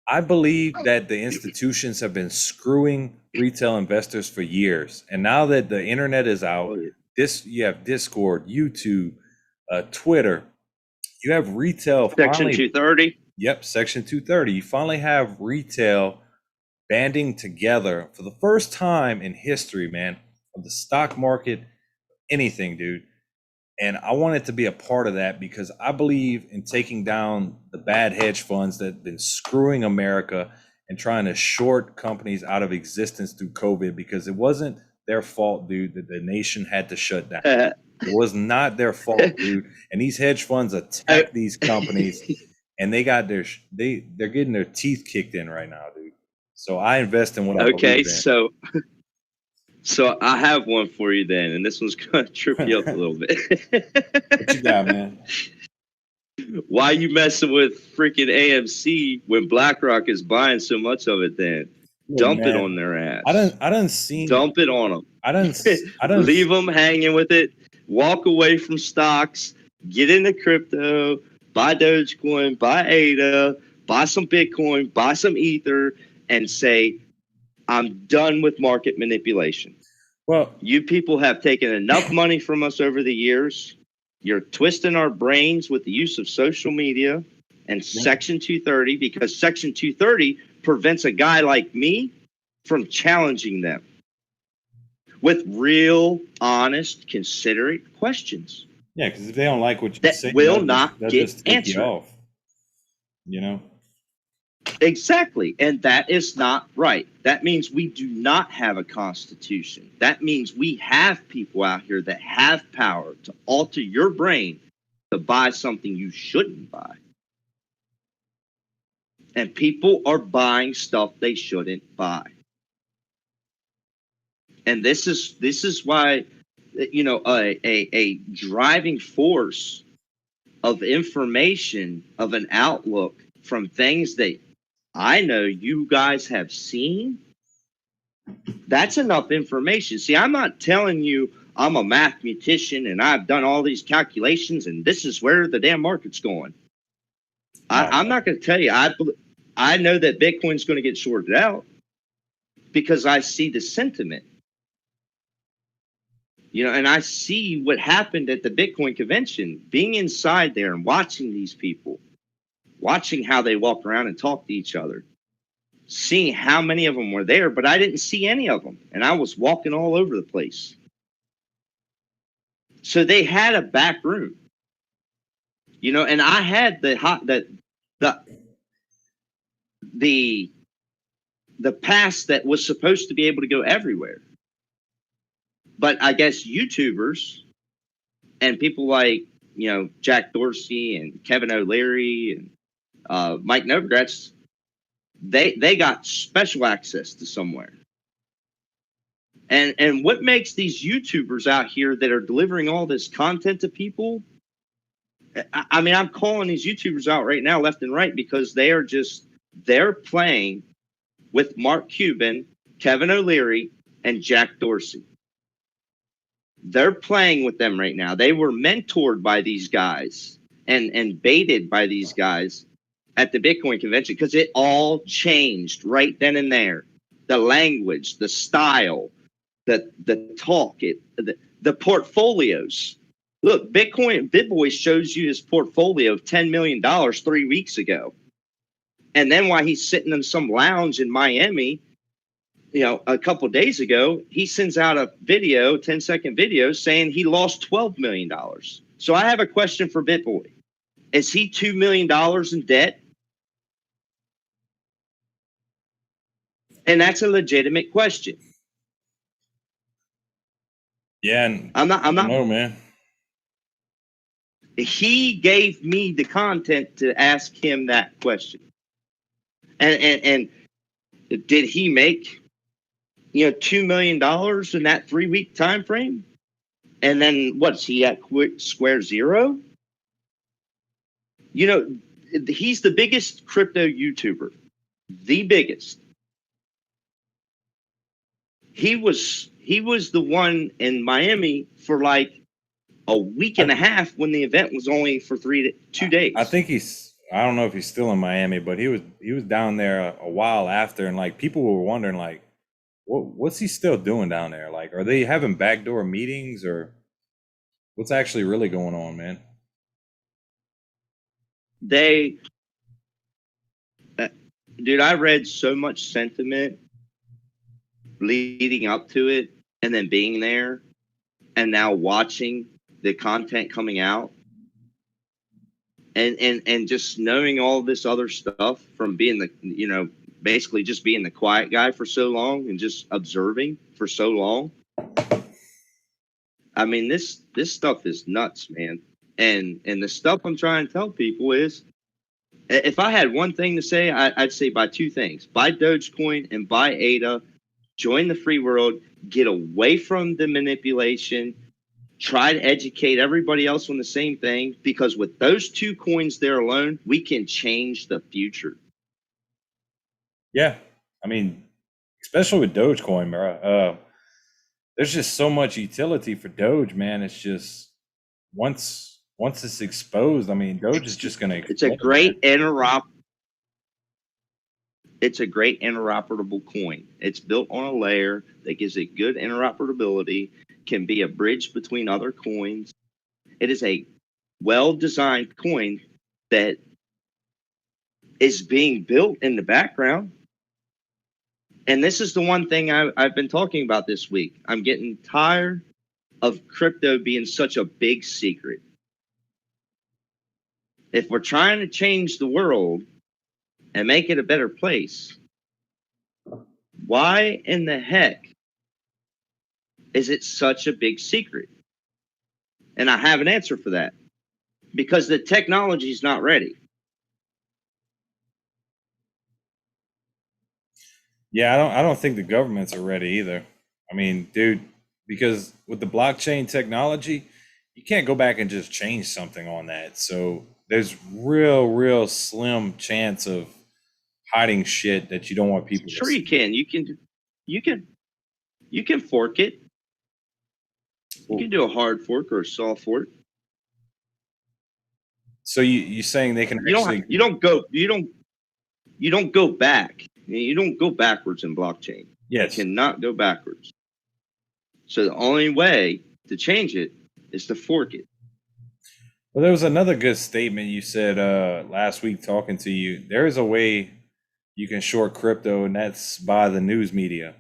I believe that the institutions have been screwing retail investors for years. And now that the internet is out, you have Discord, YouTube, Twitter, you have retail. Section 230. Yep, Section 230. You finally have retail banding together for the first time in history, man, of the stock market, anything, dude. And I wanted to be a part of that because I believe in taking down the bad hedge funds that have been screwing America and trying to short companies out of existence through COVID, because it wasn't their fault, dude, that the nation had to shut down. It was not their fault, dude. And these hedge funds attack these companies, and they got they're getting their teeth kicked in right now, dude. So I invest in what I believe in. So I have one for you then, and this one's gonna trip you up a little bit. What you got, man? Why you messing with freaking AMC when BlackRock is buying so much of it then? Look, Dump it on man, their ass. I done seen, Dump it on them. I done, Leave them hanging with it. Walk away from stocks. Get into crypto. Buy Dogecoin. Buy ADA. Buy some Bitcoin. Buy some Ether, and say, I'm done with market manipulation. well, You people have taken enough money from us over the years. You're twisting our brains with the use of social media and Section 230, because Section 230 prevents a guy like me from challenging them with real, honest, considerate questions yeah, because if they don't like what you that say, will not they'll get just take you answered. off. You know? Exactly. And that is not right. That means we do not have a constitution. That means we have people out here that have power to alter your brain to buy something you shouldn't buy. And people are buying stuff they shouldn't buy. And this is why, you know, a driving force of information, of an outlook from things that I know you guys have seen. That's enough information. See, I'm not telling you I'm a mathematician and I've done all these calculations and this is where the damn market's going. I'm not going to tell you. I know that Bitcoin's going to get sorted out because I see the sentiment. You know, and I see what happened at the Bitcoin convention, being inside there and watching these people, watching how they walk around and talk to each other, seeing how many of them were there, but I didn't see any of them. And I was walking all over the place. So they had a back room, you know, and I had the pass that was supposed to be able to go everywhere. But I guess YouTubers and people like, you know, Jack Dorsey and Kevin O'Leary and Mike Novogratz, they got special access to somewhere. And what makes these YouTubers out here that are delivering all this content to people? I mean, I'm calling these YouTubers out right now, left and right, because they're playing with Mark Cuban, Kevin O'Leary, and Jack Dorsey. They're playing with them right now. They were mentored by these guys and baited by these guys at the Bitcoin convention because it all changed right then and there. The language, the style, the talk, the portfolios. Look, BitBoy shows you his portfolio of $10 million 3 weeks ago. And then while he's sitting in some lounge in Miami, you know, a couple of days ago, he sends out a video, 10-second video, saying he lost $12 million. So I have a question for BitBoy. Is he $2 million in debt? And that's a legitimate question. Yeah, and I'm not. No, man. He gave me the content to ask him that question. And did he make, you know, $2 million in that 3 week time frame? And then what's he at square zero? You know, he's the biggest crypto YouTuber, the biggest. He was the one in Miami for like a week and a half when the event was only for 2 days. I think I don't know if he's still in Miami, but he was down there a while after, and like people were wondering like, what's he still doing down there? Like, are they having backdoor meetings or what's actually really going on, man? Dude, I read so much sentiment leading up to it and then being there and now watching the content coming out and just knowing all this other stuff from being the, you know, basically just being the quiet guy for so long and just observing for so long. I mean, this stuff is nuts, man. And the stuff I'm trying to tell people is, if I had one thing to say, I'd say buy two things: buy Dogecoin and buy ADA. Join the free world. Get away from the manipulation. Try to educate everybody else on the same thing, because with those two coins there alone, we can change the future. Yeah, I mean, especially with Dogecoin, bro. There's just so much utility for Doge, man. It's just once it's exposed, I mean, Doge is just going to It's a explode, great man. It's a great interoperable coin. It's built on a layer that gives it good interoperability, can be a bridge between other coins. It is a well-designed coin that is being built in the background. And this is the one thing I've been talking about this week. I'm getting tired of crypto being such a big secret. If we're trying to change the world and make it a better place, why in the heck is it such a big secret? And I have an answer for that. Because the technology is not ready. Yeah, I don't think the governments are ready either. I mean, dude, because with the blockchain technology, you can't go back and just change something on that. So there's real slim chance of hiding shit that you don't want people to Sure, you see. can. You can fork it. You can do a hard fork or a soft fork. So you saying they can actually You don't go back. You don't go backwards in blockchain. yes. You cannot go backwards. So the only way to change it is to fork it. Well, there was another good statement you said last week talking to you. There is a way you can short crypto, and that's by the news media.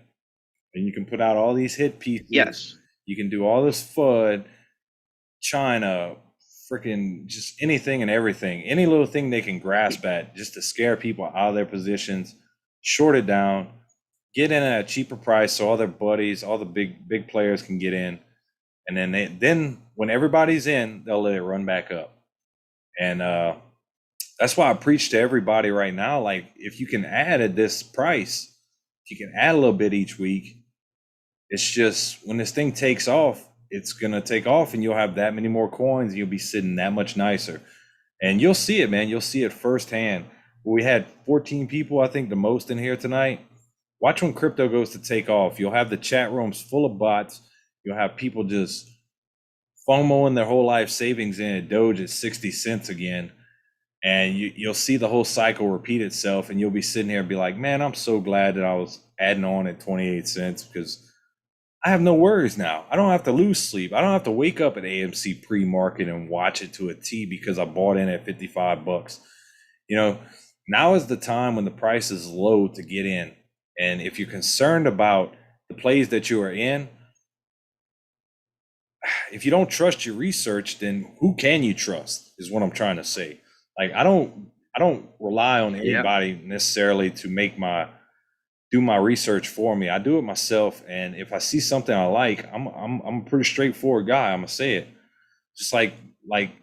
And you can put out all these hit pieces. Yes. You can do all this FUD, China, freaking just anything and everything. Any little thing they can grasp at just to scare people out of their positions, short it down, get in at a cheaper price so all their buddies, all the big players can get in. And then when everybody's in, they'll let it run back up. And that's why I preach to everybody right now. Like, if you can add at this price, if you can add a little bit each week, it's just when this thing takes off, it's gonna take off, and you'll have that many more coins, and you'll be sitting that much nicer. And you'll see it, man. You'll see it firsthand. We had 14 people, I think, the most in here tonight. Watch when crypto goes to take off. You'll have the chat rooms full of bots. You'll have people just FOMOing their whole life savings in at Doge at 60 cents again. And you'll see the whole cycle repeat itself, and you'll be sitting here and be like, man, I'm so glad that I was adding on at 28 cents because I have no worries now. I don't have to lose sleep. I don't have to wake up at AMC pre-market and watch it to a T because I bought in at 55 bucks. You know, now is the time when the price is low to get in. And if you're concerned about the plays that you are in, if you don't trust your research, then who can you trust is what I'm trying to say. Like, I don't rely on anybody necessarily to do my research for me. I do it myself, and if I see something I like, I'm a pretty straightforward guy. I'm gonna say it. Just like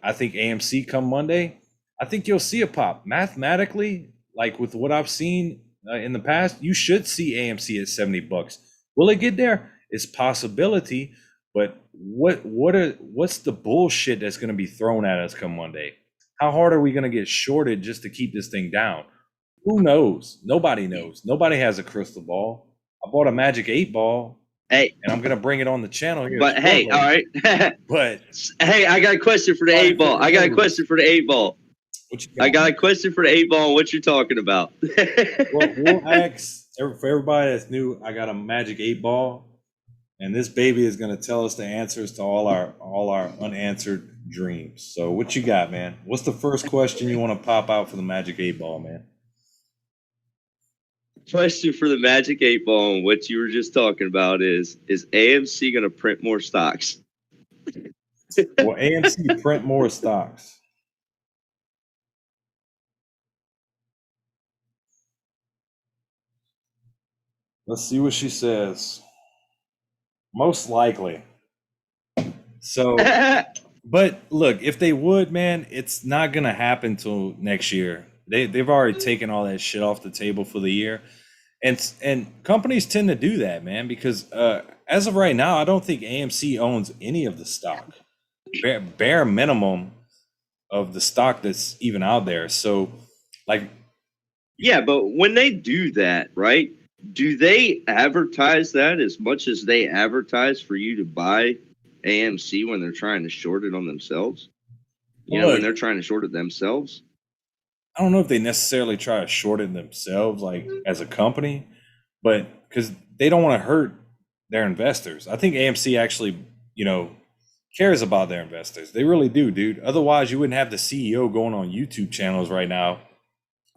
I think AMC come Monday, I think you'll see a pop mathematically. Like with what I've seen in the past, you should see AMC at 70 bucks. Will it get there? It's possibility, but what's the bullshit that's going to be thrown at us come Monday? How hard are we going to get shorted just to keep this thing down? Who knows? Nobody knows. Nobody has a crystal ball. I bought a magic 8-ball. Hey, and I'm going to bring it on the channel here. But hey, all right. But hey, I got a question for the 8-ball. I got a question for the 8-ball. I got a question for the 8-ball on what you're talking about. Well, we'll ask for everybody that's new. I got a magic 8-ball, and this baby is going to tell us the answers to all our unanswered dreams. So what you got, man? What's the first question you want to pop out for the magic 8-ball, man? Question for the magic 8-ball and what you were just talking about is AMC going to print more stocks? Will AMC print more stocks? Let's see what she says. Most likely. So, but look, if they would, man, it's not gonna happen till next year. They've already taken all that shit off the table for the year, and companies tend to do that, man, because as of right now, I don't think AMC owns any of the stock, bare minimum of the stock that's even out there. So, like, yeah, but when they do that, right? Do they advertise that as much as they advertise for you to buy AMC when they're trying to short it on themselves? You know, Look, when they're trying to short it themselves? I don't know if they necessarily try to short it themselves, like as a company, but because they don't want to hurt their investors. I think AMC actually, you know, cares about their investors. They really do, dude. Otherwise, you wouldn't have the CEO going on YouTube channels right now,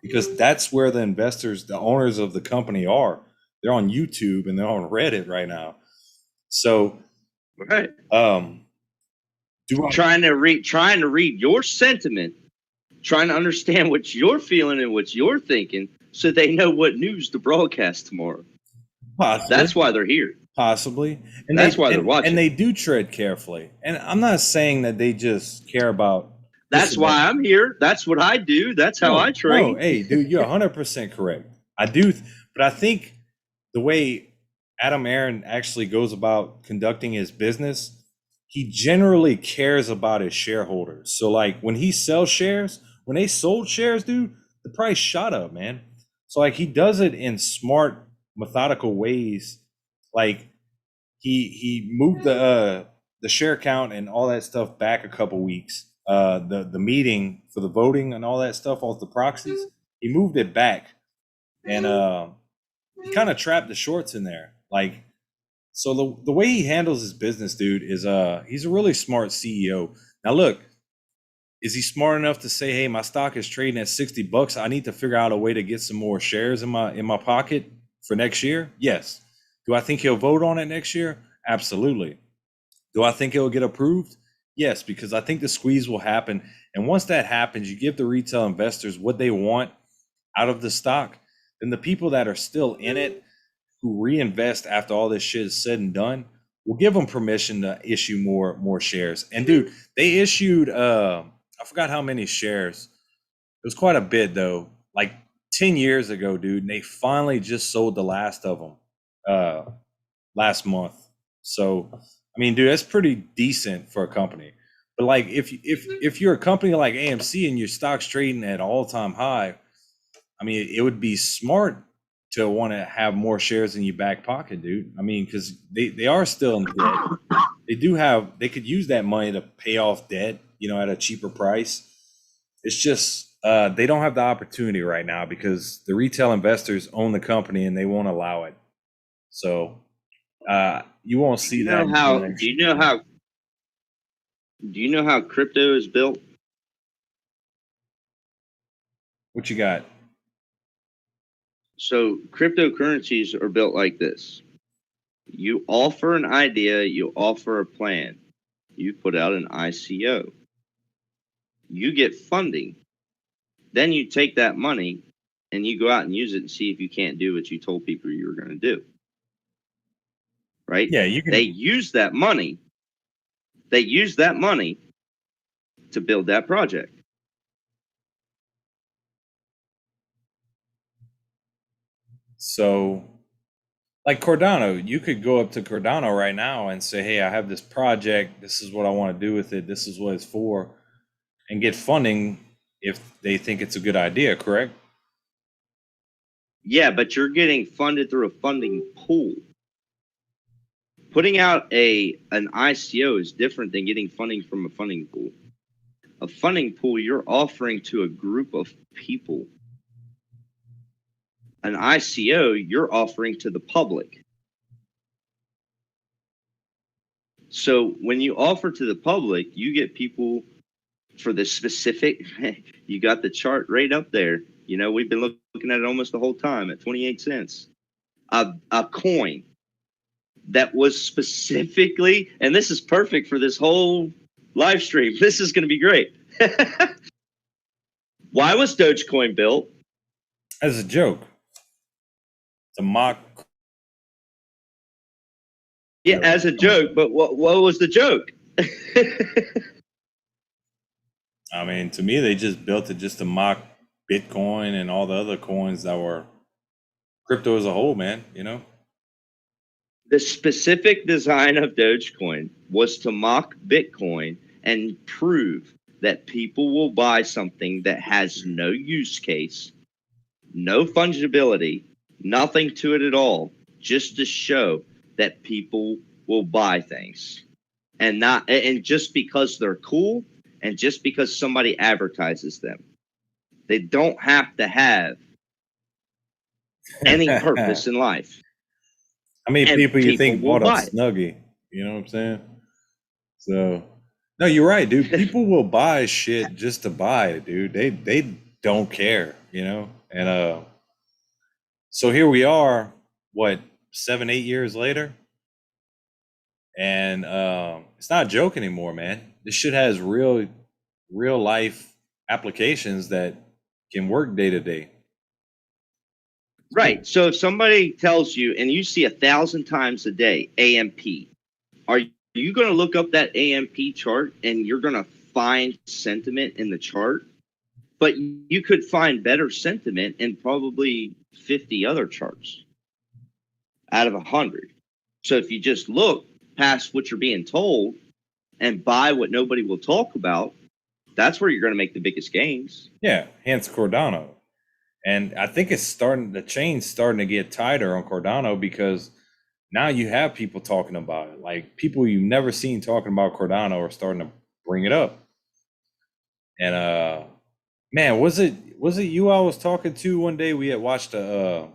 because that's where the investors, the owners of the company are. They're on YouTube and they're on Reddit right now. So, Right. do I? Trying to read your sentiment, trying to understand what you're feeling and what you're thinking, so they know what news to broadcast tomorrow. Possibly, That's why they're here. possibly, and That's why they're watching. And they do tread carefully. And I'm not saying that they just care about. That's why I'm here. That's what I do. That's how I train. No, hey, dude, you're 100% correct. I do, but I think the way Adam Aaron actually goes about conducting his business, he generally cares about his shareholders. So, like, when he sells shares, when they sold shares, dude, the price shot up, man. So, like, he does it in smart, methodical ways. Like, he moved the share count and all that stuff back a couple weeks. The meeting for the voting and all that stuff off the proxies, he moved it back, and he kind of trapped the shorts in there. Like, so the way he handles his business, dude, is he's a really smart CEO. Now look, is he smart enough to say, hey, my stock is trading at $60, I need to figure out a way to get some more shares in my pocket for next year? Yes. Do I think he'll vote on it next year? Absolutely. Do I think it'll get approved? Yes, because I think the squeeze will happen. And once that happens, you give the retail investors what they want out of the stock, then the people that are still in it, who reinvest after all this shit is said and done, will give them permission to issue more shares. And dude, they issued I forgot how many shares. It was quite a bit though. Like 10 years ago, dude, and they finally just sold the last of them last month. So, I mean, dude, that's pretty decent for a company. But like, if you're a company like AMC and your stock's trading at all-time high, I mean, it would be smart to want to have more shares in your back pocket, dude. I mean, because they are still in debt. They could use that money to pay off debt, you know, at a cheaper price. It's just they don't have the opportunity right now because the retail investors own the company and they won't allow it. So you won't see that. Do you know how crypto is built? What you got? So cryptocurrencies are built like this. You offer an idea, you offer a plan, you put out an ICO, you get funding, then you take that money and you go out and use it and see if you can't do what you told people you were going to do. Right? Yeah, you can. They use that money. They use that money to build that project. So, like Cardano, you could go up to Cardano right now and say, hey, I have this project. This is what I want to do with it. This is what it's for, and get funding if they think it's a good idea, correct? Yeah, but you're getting funded through a funding pool. Putting out an ICO is different than getting funding from a funding pool. A funding pool, you're offering to a group of people. An ICO, you're offering to the public. So when you offer to the public, you get people for the specific, you got the chart right up there. You know, we've been looking at it almost the whole time at 28 cents. A coin that was specifically, and this is perfect for this whole live stream. This is going to be great. Why was Dogecoin built? As a joke. It's a mock. Yeah, as a joke, but what was the joke? I mean, to me, they just built it just to mock Bitcoin and all the other coins that were crypto as a whole, man, you know? The specific design of Dogecoin was to mock Bitcoin and prove that people will buy something that has no use case, no fungibility, Nothing to it at all. Just to show that people will buy things. And just because they're cool and just because somebody advertises them. They don't have to have any purpose in life. How many And people you think will bought a buy it. Snuggie? You know what I'm saying? So, no, you're right, dude. People will buy shit just to buy it, dude. They don't care, you know? And so here we are, what, 7, 8 years later? And it's not a joke anymore, man. This shit has real life applications that can work day to day. Right. So if somebody tells you, and you see 1,000 times a day, AMP, are you going to look up that AMP chart and you're going to find sentiment in the chart? But you could find better sentiment in probably 50 other charts out of 100. So if you just look past what you're being told and buy what nobody will talk about, that's where you're going to make the biggest gains. Yeah, hence Cardano. And I think the chain's starting to get tighter on Cardano because now you have people talking about it. Like people you've never seen talking about Cardano are starting to bring it up. And man, was it you I was talking to one day? We had watched Around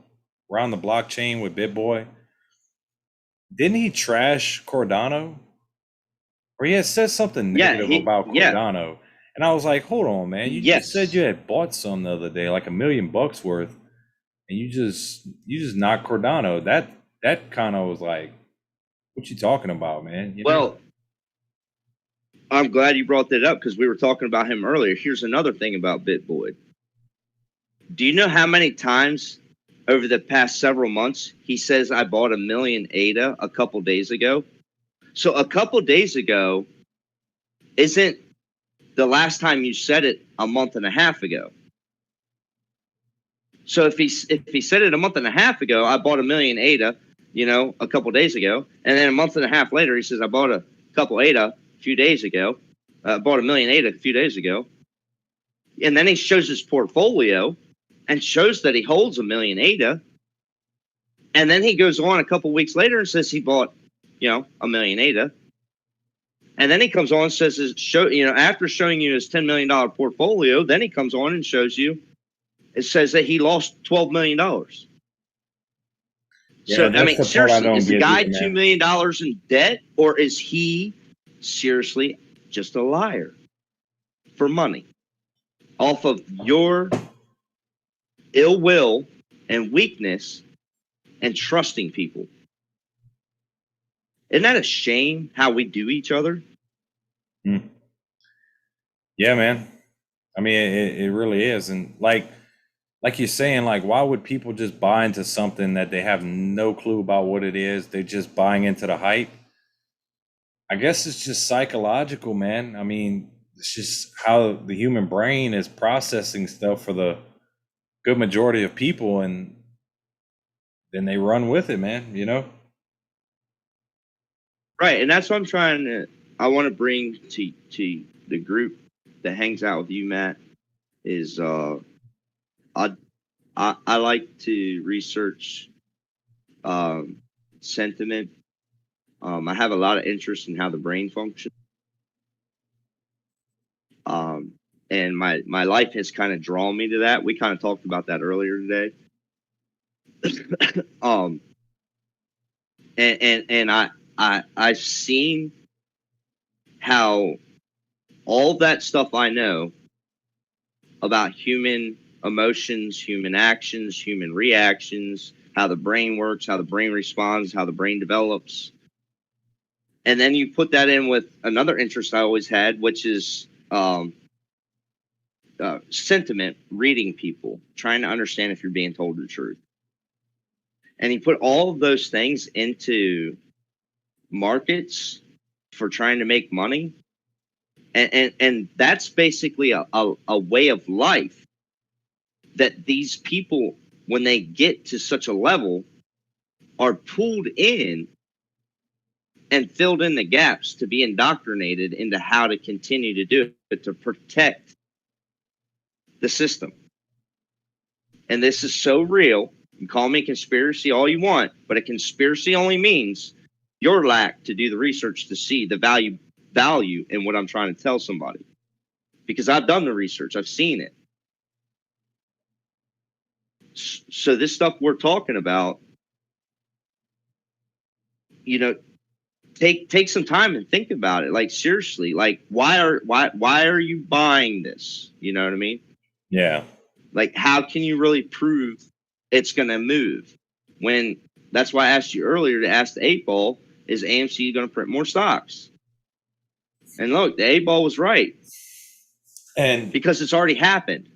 the Blockchain with BitBoy. Didn't he trash Cardano? Or he had said something negative about Cardano. And I was like, hold on, man. You just said you had bought some the other day, like $1 million worth, and you just knocked Cardano. That kind of was like, what you talking about, man? You know? I'm glad you brought that up because we were talking about him earlier. Here's another thing about BitBoy. Do you know how many times over the past several months he says I bought 1 million ADA a couple days ago? So a couple days ago isn't the last time you said it a month and a half ago. So if he said it a month and a half ago, I bought 1 million ADA, a couple days ago, and then a month and a half later he says I bought a couple ADA a few days ago, bought 1 million ADA a few days ago, and then he shows his portfolio and shows that he holds 1 million ADA, and then he goes on a couple weeks later and says he bought, 1 million ADA. And then he comes on and says, after showing you his $10 million portfolio, then he comes on and shows you, it says that he lost $12 million. Yeah, so, I mean, seriously, is the guy $2 million in debt, or is he seriously just a liar for money off of your ill will and weakness and trusting people? Isn't that a shame how we do each other? Yeah, man. I mean, it really is. And like you're saying, like, why would people just buy into something that they have no clue about what it is? They're just buying into the hype. I guess it's just psychological, man. I mean, it's just how the human brain is processing stuff for the good majority of people, and then they run with it, man, Right. And that's what I want to bring to the group that hangs out with you, Matt, is I like to research sentiment. I have a lot of interest in how the brain functions. And my life has kind of drawn me to that. We kind of talked about that earlier today. And I've seen how all that stuff I know about human emotions, human actions, human reactions, how the brain works, how the brain responds, how the brain develops. And then you put that in with another interest I always had, which is sentiment, reading people, trying to understand if you're being told the truth. And you put all of those things into markets for trying to make money. And that's basically a way of life that these people, when they get to such a level, are pulled in and filled in the gaps to be indoctrinated into how to continue to do it, to protect the system. And this is so real You call me conspiracy all you want, but a conspiracy only means your lack to do the research to see the value in what I'm trying to tell somebody. Because I've done the research, I've seen it. So this stuff we're talking about, you know, take some time and think about it. Like seriously, like why are you buying this? You know what I mean? Yeah. Like how can you really prove it's going to move when that's why I asked you earlier to ask the 8-ball, is AMC going to print more stocks? And look, the 8-ball was right. And because it's already happened.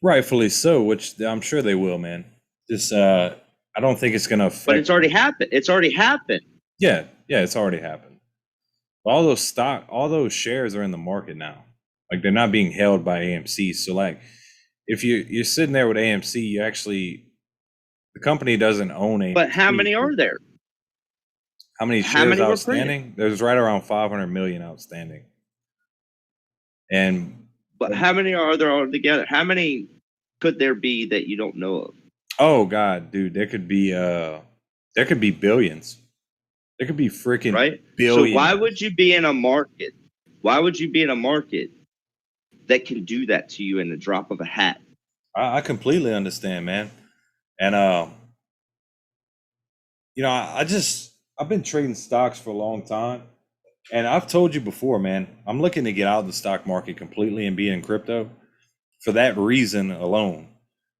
Rightfully so, which I'm sure they will, man. Just I don't think it's going to affect. But it's already happened. It's already happened. Yeah, it's already happened. All those shares are in the market now. Like they're not being held by AMC. So like if you're sitting there with AMC, you actually, the company doesn't own AMC. But how many are there? How many shares outstanding? There's right around 500 million outstanding. But how many are there altogether? How many could there be that you don't know of? Oh God, dude, there could be billions. There could be freaking billions. So why would you be in a market? Why would you be in a market that can do that to you in the drop of a hat? I completely understand, man. And I've been trading stocks for a long time. And I've told you before, man, I'm looking to get out of the stock market completely and be in crypto for that reason alone.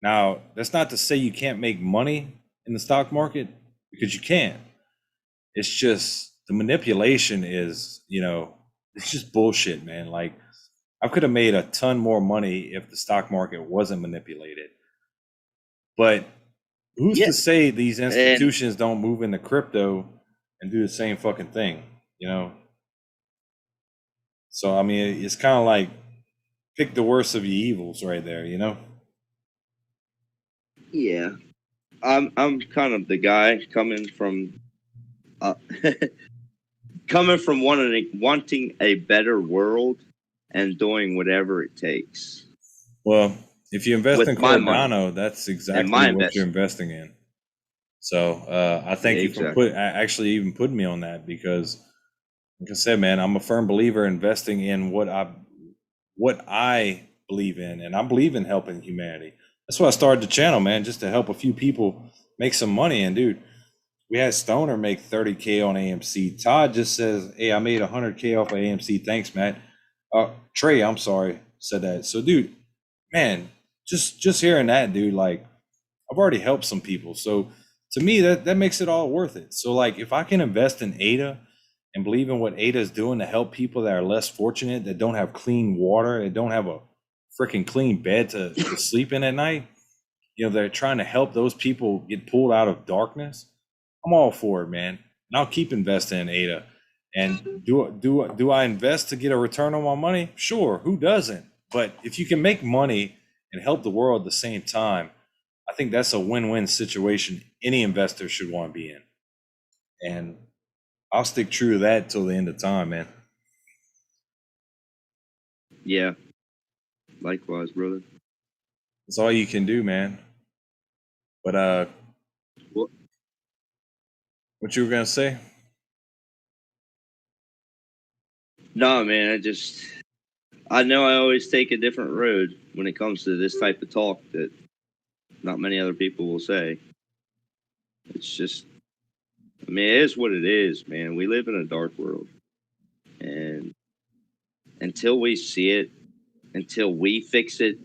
Now, that's not to say you can't make money in the stock market, because you can. It's just the manipulation is, it's just bullshit, man. Like I could have made a ton more money if the stock market wasn't manipulated. But who's to say these institutions don't move into crypto and do the same fucking thing, So, I mean, it's kind of like pick the worst of your evils right there, Yeah. I'm kind of the guy coming from wanting a better world and doing whatever it takes. Well, if you invest in Cardano, that's exactly what you're investing in. So I thank you for actually even putting me on that, because like I said, man, I'm a firm believer investing in what I believe in, and I believe in helping humanity. That's why I started the channel, man, just to help a few people make some money. And dude, we had Stoner make 30K on AMC. Todd just says, "Hey, I made 100K off of AMC. Thanks, Matt." Trey, I'm sorry, said that. So, dude, man, just hearing that, dude, like I've already helped some people. So to me, that makes it all worth it. So like if I can invest in ADA and believe in what ADA is doing to help people that are less fortunate, that don't have clean water, that don't have a freaking clean bed to sleep in at night, they're trying to help those people get pulled out of darkness. I'm all for it, man. And I'll keep investing in ADA. And do I invest to get a return on my money? Sure, who doesn't? But if you can make money and help the world at the same time, I think that's a win-win situation any investor should want to be in. And I'll stick true to that till the end of time, man. Yeah. Likewise, brother. That's all you can do, man. But what you were gonna say? No, man, I know I always take a different road when it comes to this type of talk that not many other people will say. It's just, I mean, it is what it is, man. We live in a dark world. And until we see it, until we fix it,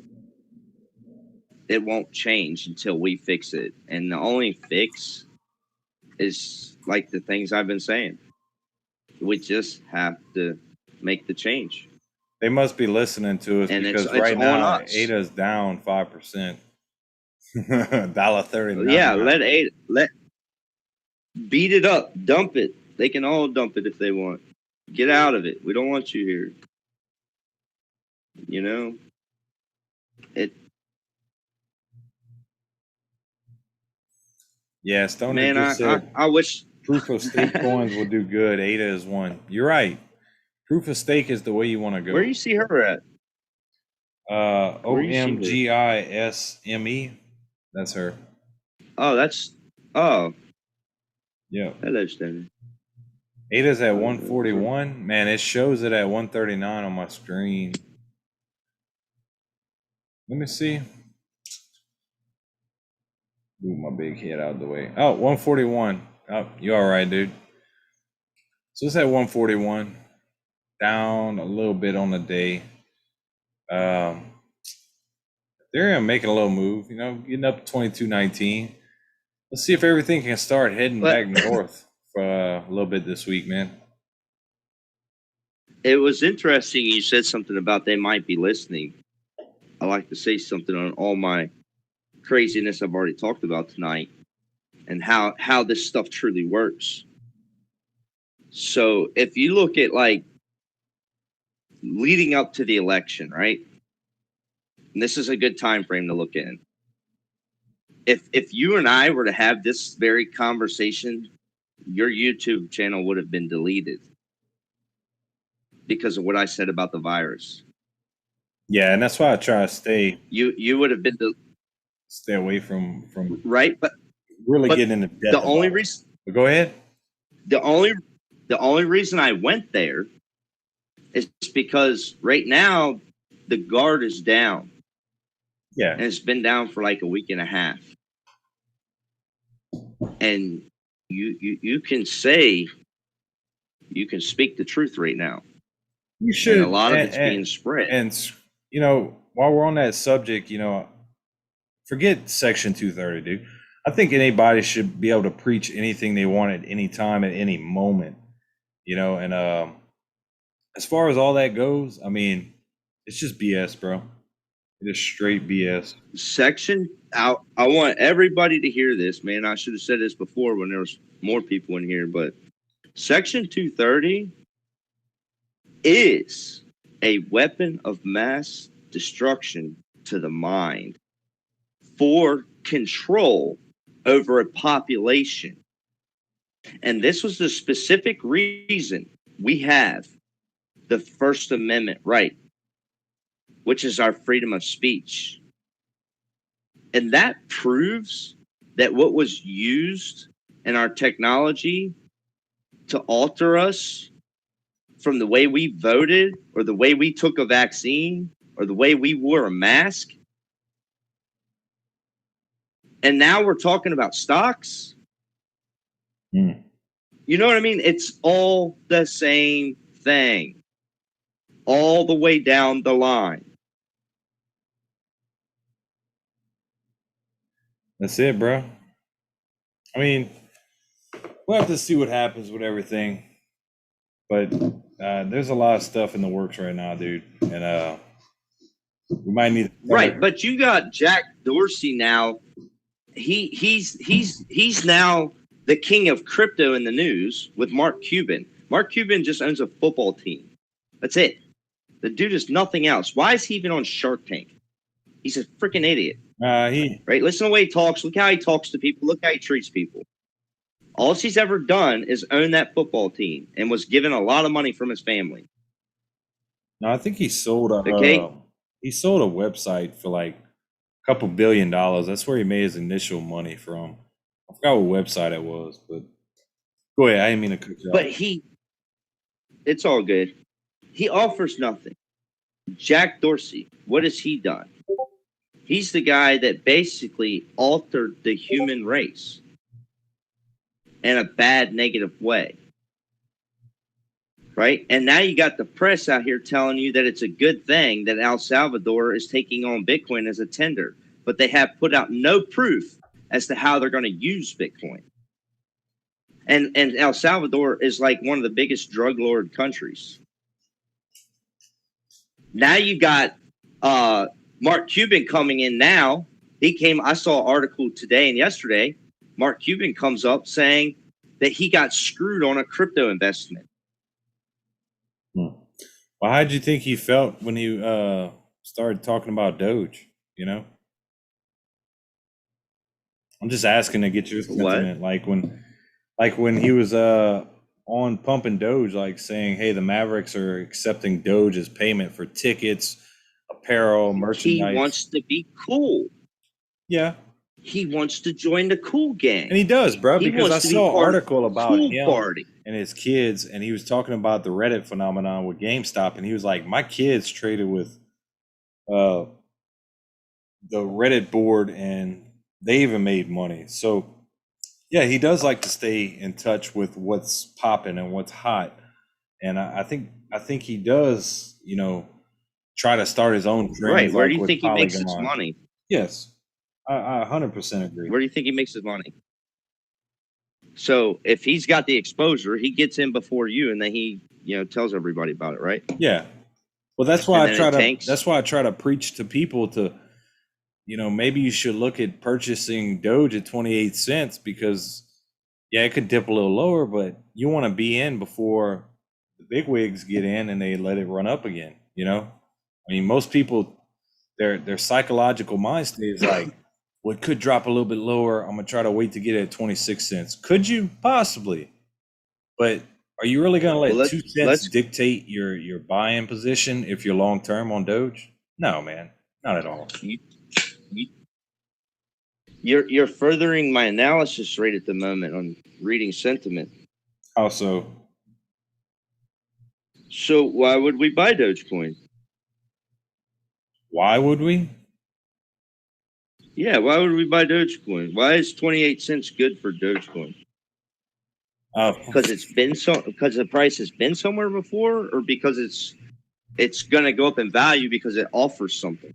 it won't change until we fix it. And the only fix is like the things I've been saying. We just have to make the change. They must be listening to us, and because it's right now ADA is down 5%. $1.39. Yeah, let beat it up, dump it. They can all dump it if they want. Get out of it. We don't want you here. Yeah, Stoner just said, I wish proof of stake coins will do good. ADA is one. You're right. Proof of stake is the way you want to go. Where do you see her at? OMGISME. That's her. Oh, that's oh, Yeah. hello, Stanley. ADA's at 141. Man, it shows it at 139 on my screen. Let me see. Move my big head out of the way. Oh, 141. Oh, you all right, dude? So it's at 141. Down a little bit on the day. Ethereum making a little move, getting up to 22.19. Let's see if everything can start heading But back north for a little bit this week, man. it was interesting. You said something about they might be listening. I like to say something on all my craziness I've already talked about tonight, and how this stuff truly works. So if you look at like leading up to the election, right? And this is a good time frame to look in. If you and I were to have this very conversation, your YouTube channel would have been deleted because of what I said about the virus. Yeah, and that's why I try to stay You would have been stay away from right, but really getting into depth. The only reason. Go ahead. The only reason I went there is because right now the guard is down. Yeah, and it's been down for like a week and a half. And you can say, you can speak the truth right now. You should. And a lot of it's being spread. And while we're on that subject, forget Section 230, dude. I think anybody should be able to preach anything they want at any time, at any moment. And as far as all that goes, I mean, it's just BS, bro. It is straight BS. I want everybody to hear this, man. I should have said this before when there was more people in here, but Section 230 is a weapon of mass destruction to the mind for control over a population. And this was the specific reason we have the First Amendment right, which is our freedom of speech. And that proves that what was used in our technology to alter us from the way we voted or the way we took a vaccine or the way we wore a mask. And now we're talking about stocks. Mm. You know what I mean? It's all the same thing, all the way down the line. That's it, bro. I mean, we'll have to see what happens with everything. But there's a lot of stuff in the works right now, dude. And we might need right. But you got Jack Dorsey now. He's now the king of crypto in the news with Mark Cuban. Mark Cuban just owns a football team. That's it. The dude is nothing else. Why is he even on Shark Tank? He's a freaking idiot. Right? Listen to the way he talks. Look how he talks to people. Look how he treats people. All he's ever done is own that football team and was given a lot of money from his family. No, I think he sold a website for like a couple $1 billion. That's where he made his initial money from. I forgot what website it was, but go ahead. I didn't mean to cut you off. But it's all good. He offers nothing. Jack Dorsey, what has he done? He's the guy that basically altered the human race in a bad, negative way. Right? And now you got the press out here telling you that it's a good thing that El Salvador is taking on Bitcoin as a tender, but they have put out no proof as to how they're going to use Bitcoin. And El Salvador is like one of the biggest drug lord countries. Now you got Mark Cuban coming in now. I saw an article today and yesterday. Mark Cuban comes up saying that he got screwed on a crypto investment. Well, how did you think he felt when he started talking about Doge? I'm just asking to get your sentiment. Like when he was on pumping Doge, like saying, "Hey, the Mavericks are accepting Doge as payment for tickets, apparel, merchandise." He wants to be cool. Yeah, He wants to join the cool gang. And he does, bro, He because I wants to be saw an part of article the about cool him party. and his kids, and he was talking about the Reddit phenomenon with GameStop, and he was like, my kids traded with the Reddit board, and they even made money. So yeah, he does like to stay in touch with what's popping and what's hot, and I think he does, try to start his own Right. trends, Where do like you with think he makes his Polygon. money? Yes, I 100% agree. Where do you think he makes his money? So if he's got the exposure, he gets in before you, and then he, tells everybody about it, right? Yeah, well, that's why And then it tanks. that's why I try to preach to people to, maybe you should look at purchasing Doge at 28 cents, because yeah, it could dip a little lower, but you want to be in before the big wigs get in and they let it run up again. I mean, most people, their psychological mind state is like, well, it could drop a little bit lower. I'm gonna try to wait to get it at 26 cents. Could you? Possibly. But are you really gonna let Well, 2 cents dictate your buy-in position if you're long term on Doge? No, man, not at all. You're furthering my analysis right at the moment on reading sentiment. How so? So why would we buy Dogecoin? Why would we? Yeah, why would we buy Dogecoin? Why is 28 cents good for Dogecoin? Because because the price has been somewhere before, or because it's gonna go up in value because it offers something.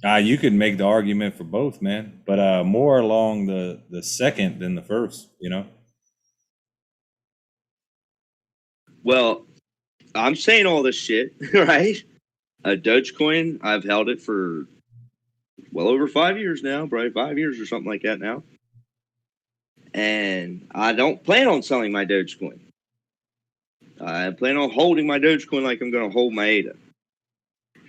You could make the argument for both, man, but more along the second than the first. Well, I'm saying all this shit, right? Dogecoin, I've held it for well over 5 years now, probably 5 years or something like that now. And I don't plan on selling my Dogecoin. I plan on holding my Dogecoin like I'm going to hold my ADA.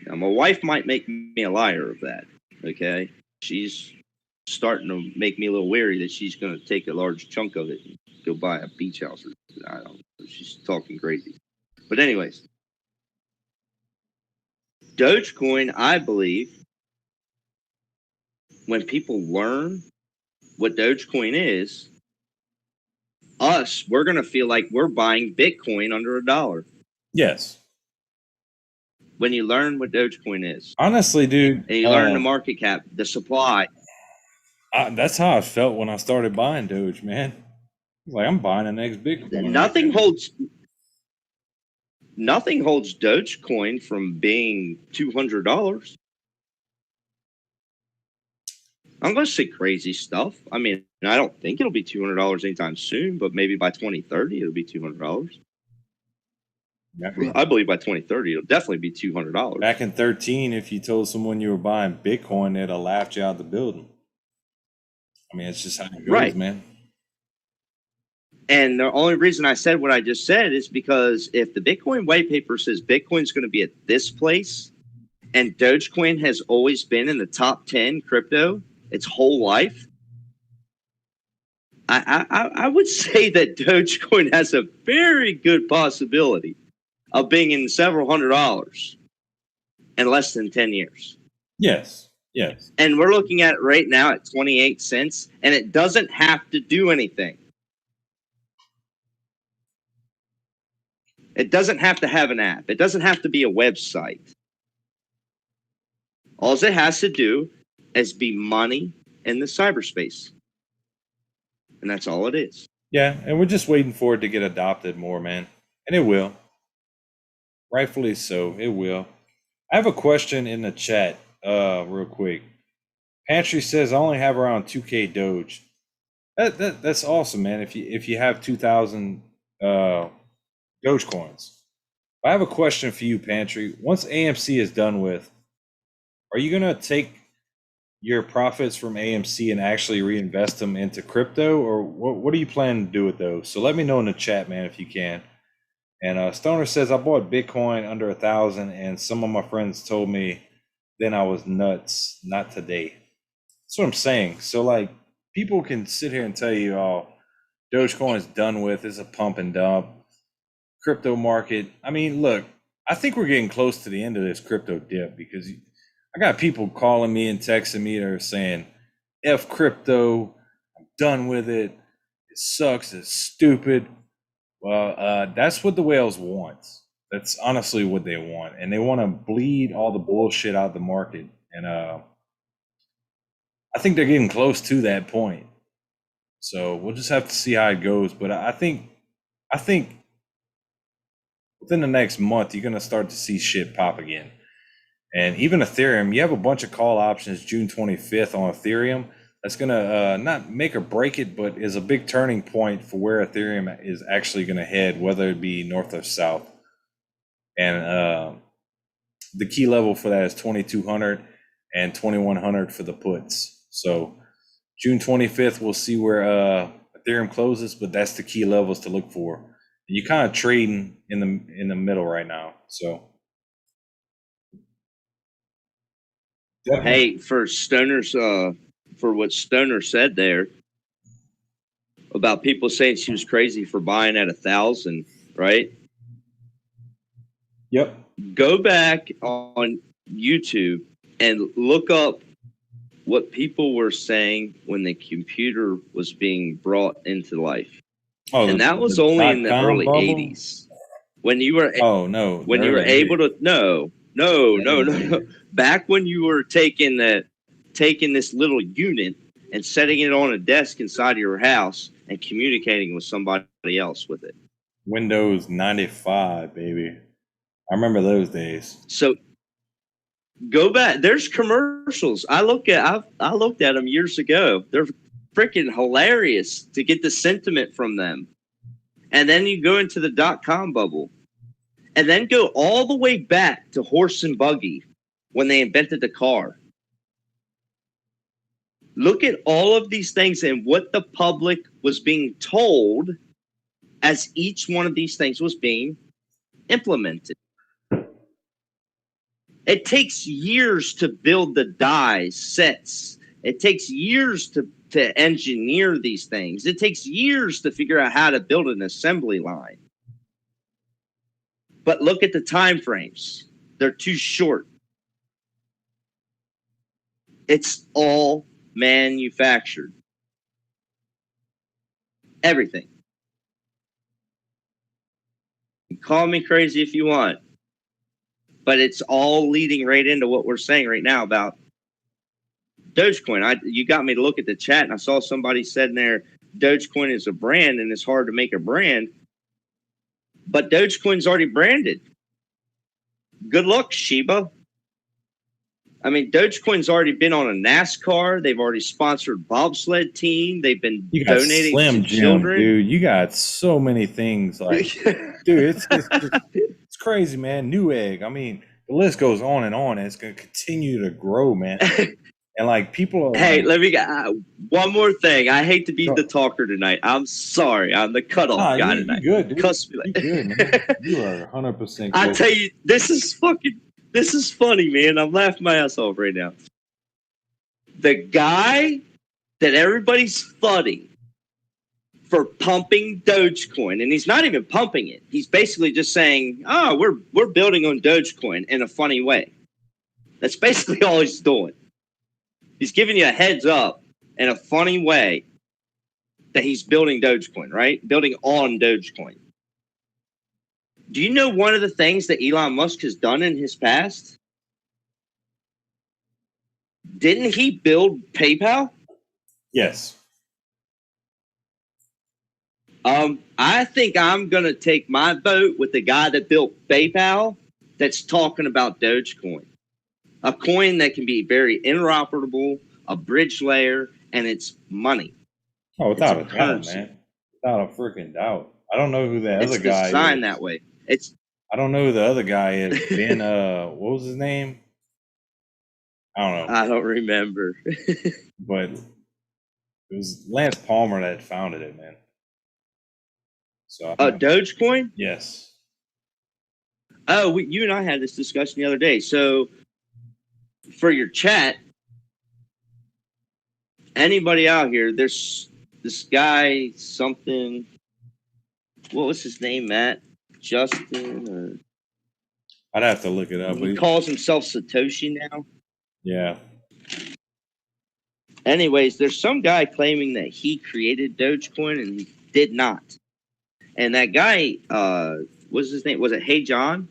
Now, my wife might make me a liar of that, okay? She's starting to make me a little wary that she's going to take a large chunk of it and go buy a beach house. I don't know. She's talking crazy. But anyways, Dogecoin, I believe, when people learn what Dogecoin is, we're going to feel like we're buying Bitcoin under $1. Yes. When you learn what Dogecoin is. Honestly, dude. And you learn the market cap, the supply. That's how I felt when I started buying Doge, man. Like, I'm buying the next Bitcoin. Nothing holds Dogecoin from being $200. I'm going to say crazy stuff. I mean, I don't think it'll be $200 anytime soon, but maybe by 2030 it'll be $200. I believe by 2030 it'll definitely be $200. Back in 2013, if you told someone you were buying Bitcoin, they'd have laughed you out the building. I mean, it's just how it goes, right, man. And the only reason I said what I just said is because if the Bitcoin white paper says Bitcoin's going to be at this place, and Dogecoin has always been in the top 10 crypto its whole life, I would say that Dogecoin has a very good possibility of being in several $100s in less than 10 years. Yes. Yes. And we're looking at it right now at 28 cents, and it doesn't have to do anything. It doesn't have to have an app. It doesn't have to be a website. All it has to do is be money in the cyberspace. And that's all it is. Yeah, and we're just waiting for it to get adopted more, man. And it will. Rightfully so, it will. I have a question in the chat, real quick. Pantry says I only have around 2K Doge. That's awesome, man. If you have 2,000 Dogecoins. I have a question for you, Pantry. Once AMC is done with, are you gonna take your profits from AMC and actually reinvest them into crypto, or what do you plan to do with those? So let me know in the chat, man, if you can. And Stoner says I bought Bitcoin under 1,000, and some of my friends told me then I was nuts. Not today. That's what I'm saying. So like, people can sit here and tell you, oh, Dogecoin is done with. It's a pump and dump. Crypto market. I mean, look, I think we're getting close to the end of this crypto dip, because I got people calling me and texting me that are saying, F crypto. I'm done with it. It sucks. It's stupid. Well, that's what the whales want. That's honestly what they want, and they want to bleed all the bullshit out of the market. And I think they're getting close to that point. So we'll just have to see how it goes. But I think within the next month, you're gonna start to see shit pop again. And even Ethereum, you have a bunch of call options June 25th on Ethereum. That's gonna not make or break it, but is a big turning point for where Ethereum is actually gonna head, whether it be north or south. And the key level for that is 2200 and 2100 for the puts. So June 25th, we'll see where Ethereum closes, but that's the key levels to look for. And you're kind of trading in the middle right now. So definitely. Hey, for Stoner's, for what Stoner said there about people saying she was crazy for buying at 1,000, right? Yep. Go back on YouTube and look up what people were saying when the computer was being brought into life. Oh, And that was only in the early bubble? 80s. When you were no, when you were able to no. Back when you were taking this little unit and setting it on a desk inside of your house and communicating with somebody else with it. Windows 95, baby. I remember those days. So go back. There's commercials. I looked at them years ago. They're freaking hilarious to get the sentiment from them. And then you go into the .com bubble. And then go all the way back to horse and buggy when they invented the car. Look at all of these things and what the public was being told as each one of these things was being implemented. It takes years to build the die sets. It takes years to engineer these things. It takes years to figure out how to build an assembly line. But look at the time frames. They're too short. It's all manufactured. Everything. Call me crazy if you want. But it's all leading right into what we're saying right now about Dogecoin. You got me to look at the chat, and I saw somebody said in there, Dogecoin is a brand, and it's hard to make a brand. But Dogecoin's already branded. Good luck, Shiba. I mean, Dogecoin's already been on a NASCAR. They've already sponsored bobsled team. They've been donating Slim to Jim, children. dude. You got so many things. Like, dude, it's crazy, man. Newegg. I mean, the list goes on, and it's going to continue to grow, man. And like people are. Hey, let me get one more thing. I hate to be the talker tonight. I'm sorry. I'm the cutoff guy tonight. You good, dude. Cuss me. You good, man. You are 100%. I tell you, this is funny, man. I'm laughing my ass off right now. The guy that everybody's flooding for pumping Dogecoin, and he's not even pumping it. He's basically just saying, we're building on Dogecoin in a funny way. That's basically all he's doing. He's giving you a heads up in a funny way that he's building Dogecoin, right? Building on Dogecoin. Do you know one of the things that Elon Musk has done in his past? Didn't he build PayPal? Yes. I think I'm going to take my vote with the guy that built PayPal that's talking about Dogecoin. A coin that can be very interoperable, a bridge layer, and it's money. Oh, without a doubt, man. Without a freaking doubt. I don't know who that other guy is. It's designed that way. I don't know who the other guy is. Ben, what was his name? I don't know. I don't remember. But it was Lance Palmer that founded it, man. So Dogecoin? Yes. Oh, you and I had this discussion the other day. So for your chat, anybody out here, there's this guy, something. What was his name, Matt? Justin? Or I'd have to look it up. He calls himself Satoshi now. Yeah. Anyways, there's some guy claiming that he created Dogecoin and he did not. And that guy, what's his name? Was it Hey John?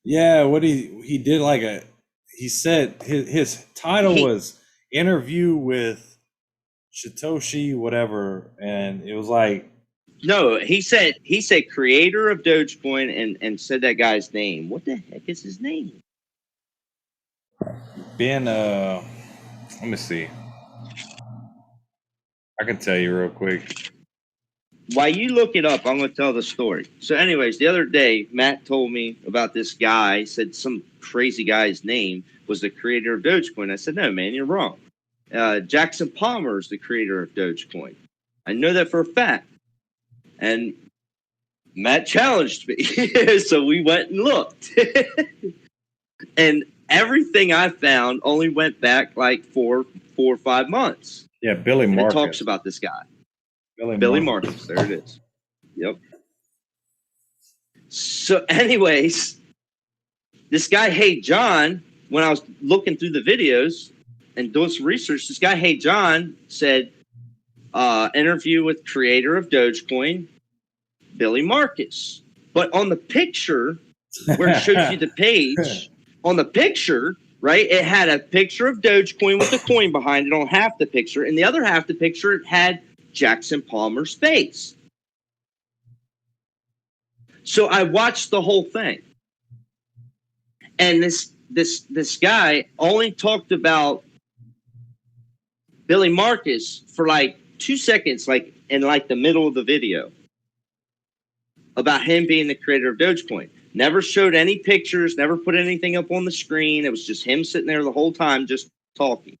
Yeah, what he did he said his title was interview with Satoshi whatever, and it was like, no, he said creator of Dogecoin and said that guy's name. What the heck is his name? Ben let me see. I can tell you real quick. While you look it up, I'm going to tell the story. So, anyways, the other day, Matt told me about this guy. Said some crazy guy's name was the creator of Dogecoin. I said, no, man, you're wrong. Jackson Palmer is the creator of Dogecoin. I know that for a fact. And Matt challenged me. So we went and looked. And everything I found only went back like four or 5 months. Yeah, Billy and Marcus. It talks about this guy. Billy Marcus. There it is. Yep. So, anyways, this guy, Hey John, when I was looking through the videos and doing some research, this guy, Hey John, said, interview with creator of Dogecoin, Billy Marcus. But on the picture, where it shows you the page, on the picture, right, it had a picture of Dogecoin with the coin behind it on half the picture, and the other half the picture it had Jackson Palmer's face. So I watched the whole thing. And this guy only talked about Billy Marcus for like 2 seconds, like in like the middle of the video, about him being the creator of Dogecoin. Never showed any pictures, never put anything up on the screen. It was just him sitting there the whole time just talking.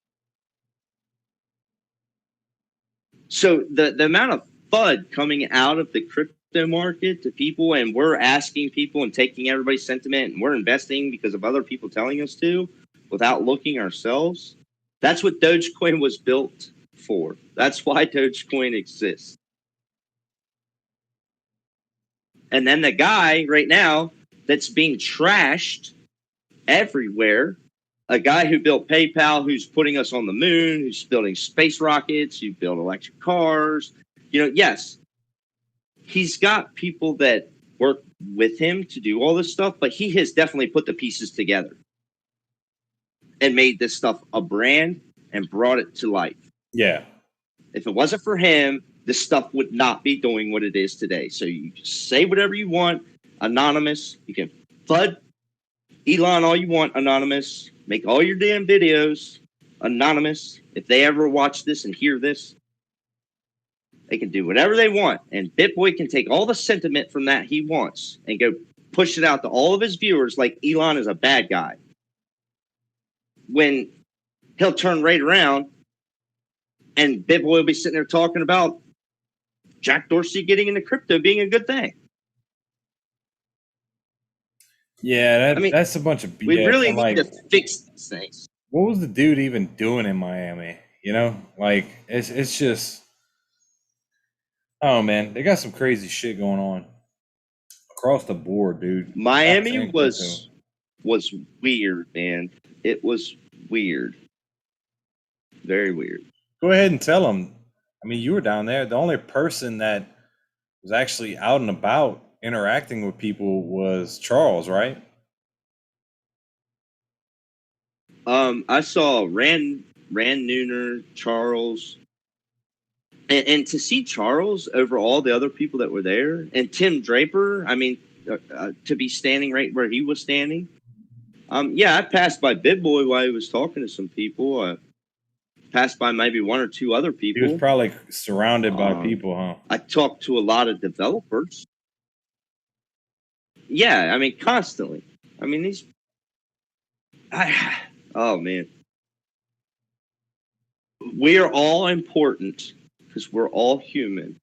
So the amount of FUD coming out of the crypto market to people, and we're asking people and taking everybody's sentiment, and we're investing because of other people telling us to without looking ourselves. That's what Dogecoin was built for. That's why Dogecoin exists. And then the guy right now that's being trashed everywhere, a guy who built PayPal, who's putting us on the moon, who's building space rockets, who built electric cars. You know, yes, he's got people that work with him to do all this stuff, but he has definitely put the pieces together and made this stuff a brand and brought it to life. Yeah. If it wasn't for him, this stuff would not be doing what it is today. So you say whatever you want, anonymous. You can FUD Elon all you want, anonymous. Make all your damn videos anonymous. If they ever watch this and hear this, they can do whatever they want. And BitBoy can take all the sentiment from that he wants and go push it out to all of his viewers like Elon is a bad guy. When he'll turn right around and BitBoy will be sitting there talking about Jack Dorsey getting into crypto being a good thing. Yeah, that's a bunch of BS. We really need to fix these things. What was the dude even doing in Miami? You know, like it's just, oh man, they got some crazy shit going on across the board, dude. Miami was weird, man. It was weird. Very weird. Go ahead and tell them. I mean, you were down there. The only person that was actually out and about interacting with people was Charles, right? I saw Rand Nooner, Charles, and to see Charles over all the other people that were there, and Tim Draper. I mean, to be standing right where he was standing. Yeah, I passed by BitBoy while he was talking to some people. Passed by maybe one or two other people. He was probably surrounded by people, huh? I talked to a lot of developers. Yeah, I mean, constantly. I mean, oh man. We are all important because we're all human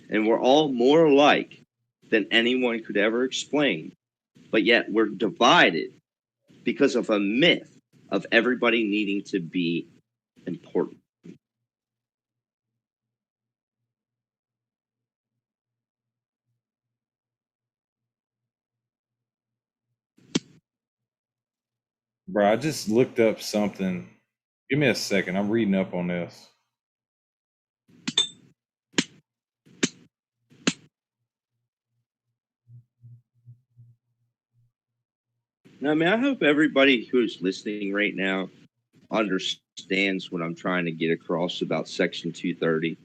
and we're all more alike than anyone could ever explain. But yet we're divided because of a myth of everybody needing to be important. Bro, I just looked up something Give me a second. I'm reading up on this. I mean, I hope everybody who's listening right now understands what I'm trying to get across about Section 230.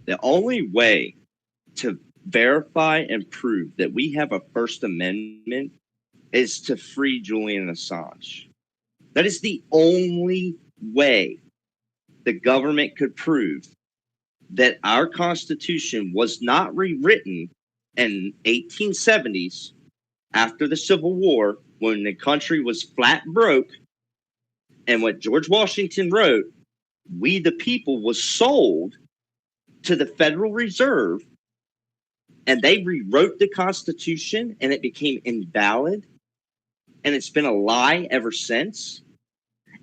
The only way to verify and prove that we have a First Amendment is to free Julian Assange. That is the only way the government could prove that our Constitution was not rewritten in 1870s after the Civil War when the country was flat broke. And what George Washington wrote, we the people, was sold to the Federal Reserve, and they rewrote the Constitution and it became invalid. And it's been a lie ever since.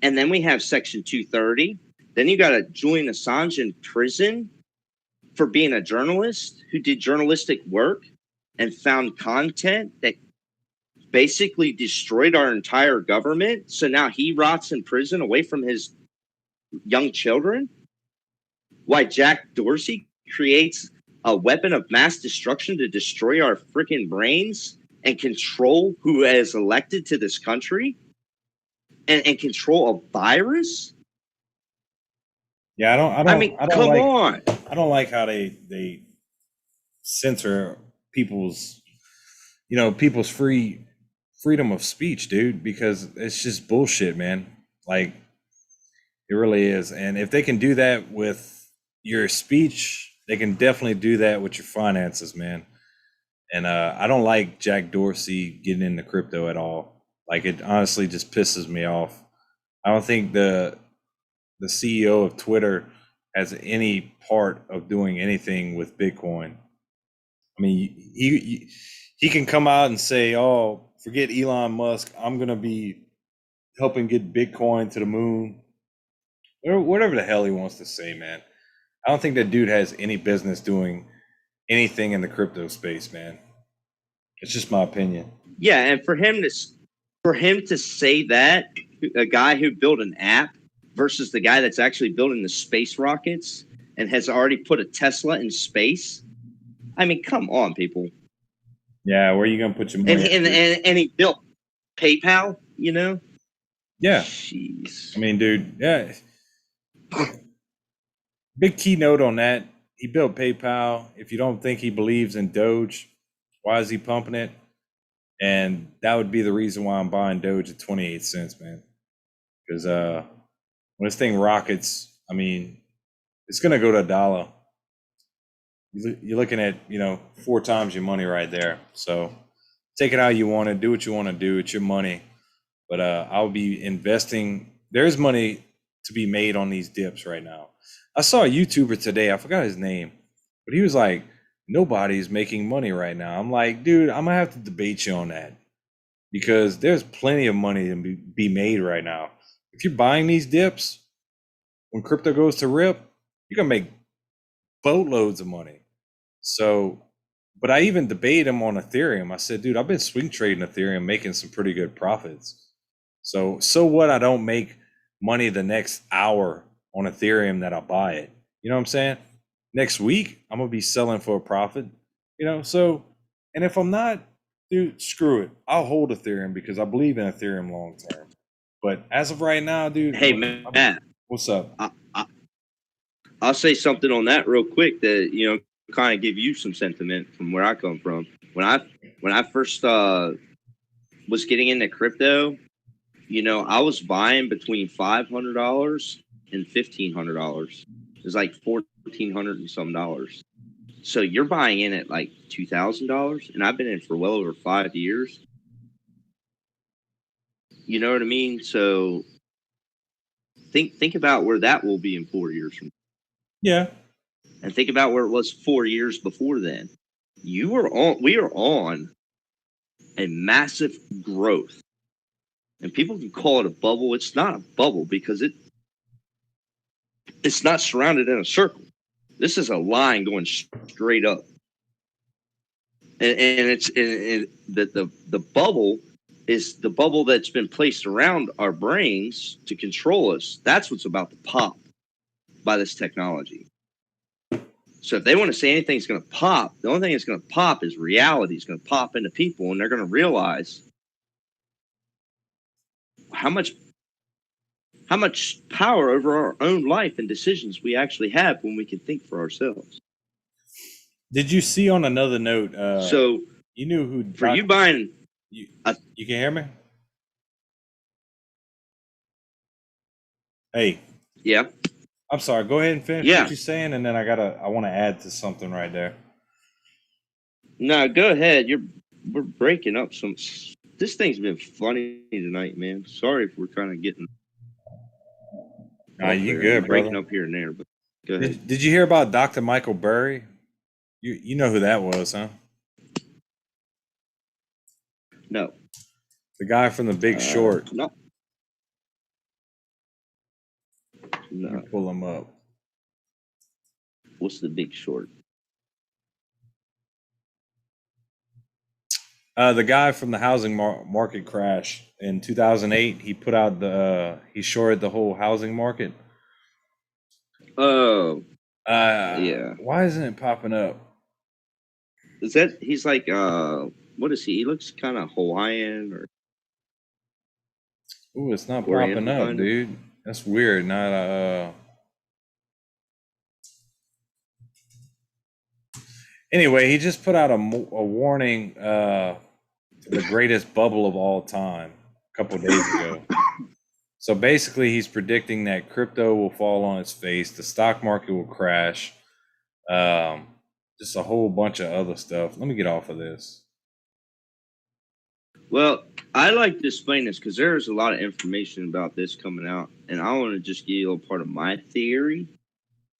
And then we have Section 230. Then you got a Julian Assange in prison for being a journalist who did journalistic work and found content that basically destroyed our entire government. So now he rots in prison away from his young children. Why Jack Dorsey creates a weapon of mass destruction to destroy our freaking brains and control who is elected to this country and control a virus. Yeah, I don't On. I don't like how they censor people's people's freedom of speech, dude, because it's just bullshit, man. Like, it really is. And if they can do that with your speech, they can definitely do that with your finances, man. And I don't like Jack Dorsey getting into crypto at all. Like, it honestly just pisses me off. I don't think the CEO of Twitter has any part of doing anything with Bitcoin. I mean, he can come out and say, "Oh, forget Elon Musk. I'm going to be helping get Bitcoin to the moon," or whatever the hell he wants to say, man. I don't think that dude has any business doing anything in the crypto space, man. It's just my opinion. Yeah, and for him to say that, a guy who built an app versus the guy that's actually building the space rockets and has already put a Tesla in space. I mean, come on, people. Yeah, where are you gonna put your money? And he built PayPal, you know? Yeah. Jeez. I mean, dude, yeah. Big keynote on that. He built PayPal. If you don't think he believes in Doge, why is he pumping it? And that would be the reason why I'm buying Doge at 28 cents, man. Because when this thing rockets, I mean, it's gonna go to $1. You're looking at 4 times your money right there. So take it how you want to do what you want to do. It's your money. But I'll be investing. There's money to be made on these dips right now. I saw a YouTuber today. I forgot his name, but he was like, nobody's making money right now. I'm like, dude, I'm gonna have to debate you on that, because there's plenty of money to be made right now. If you're buying these dips when crypto goes to rip, you're gonna make boatloads of money. So, but I even debated him on Ethereum. I said, dude, I've been swing trading Ethereum, making some pretty good profits. So what? I don't make money the next hour on Ethereum that I buy it. You know what I'm saying? Next week, I'm gonna be selling for a profit. So, and if I'm not, dude, screw it. I'll hold Ethereum because I believe in Ethereum long term. But as of right now, dude. Hey, Matt. What's up? I'll say something on that real quick that, kind of give you some sentiment from where I come from. When I first was getting into crypto, I was buying between $500 and $1,500. It was like $1,400 and some dollars. So you're buying in at like $2,000, and I've been in for well over 5 years. You know what I mean? So think about where that will be in 4 years from now. Yeah. And think about where it was 4 years before then. We are on a massive growth. And people can call it a bubble. It's not a bubble because it's not surrounded in a circle. This is a line going straight up. And it's the bubble is the bubble that's been placed around our brains to control us. That's what's about to pop by this technology. So if they want to say anything's going to pop, the only thing that's going to pop is reality. It's going to pop into people, and they're going to realize how much power over our own life and decisions we actually have when we can think for ourselves. Did you see on another note? So you knew who for you buying. You can hear me? Hey. Yeah. I'm sorry. Go ahead and finish what you're saying, and then I want to add to something right there. No, go ahead. We're breaking up some. This thing's been funny tonight, man. Sorry if we're kind of getting. Nah, you good, breaking brother. up here and there, but go ahead. Did you hear about Dr. Michael Burry? You know who that was, huh? No. The guy from The Big Short. No. No. Pull him up. What's The Big Short? The guy from the housing market crash in 2008. He put out he shorted the whole housing market. Oh. Yeah. Why isn't it popping up? Is that he's like what is he? He looks kind of Hawaiian or. Ooh, it's not popping up, dude. That's weird. Not Anyway, he just put out a warning. The greatest bubble of all time a couple of days ago. So basically, he's predicting that crypto will fall on its face, the stock market will crash, just a whole bunch of other stuff. Let me get off of this. Well, I like to explain this because there's a lot of information about this coming out, and I want to just give you a little part of my theory.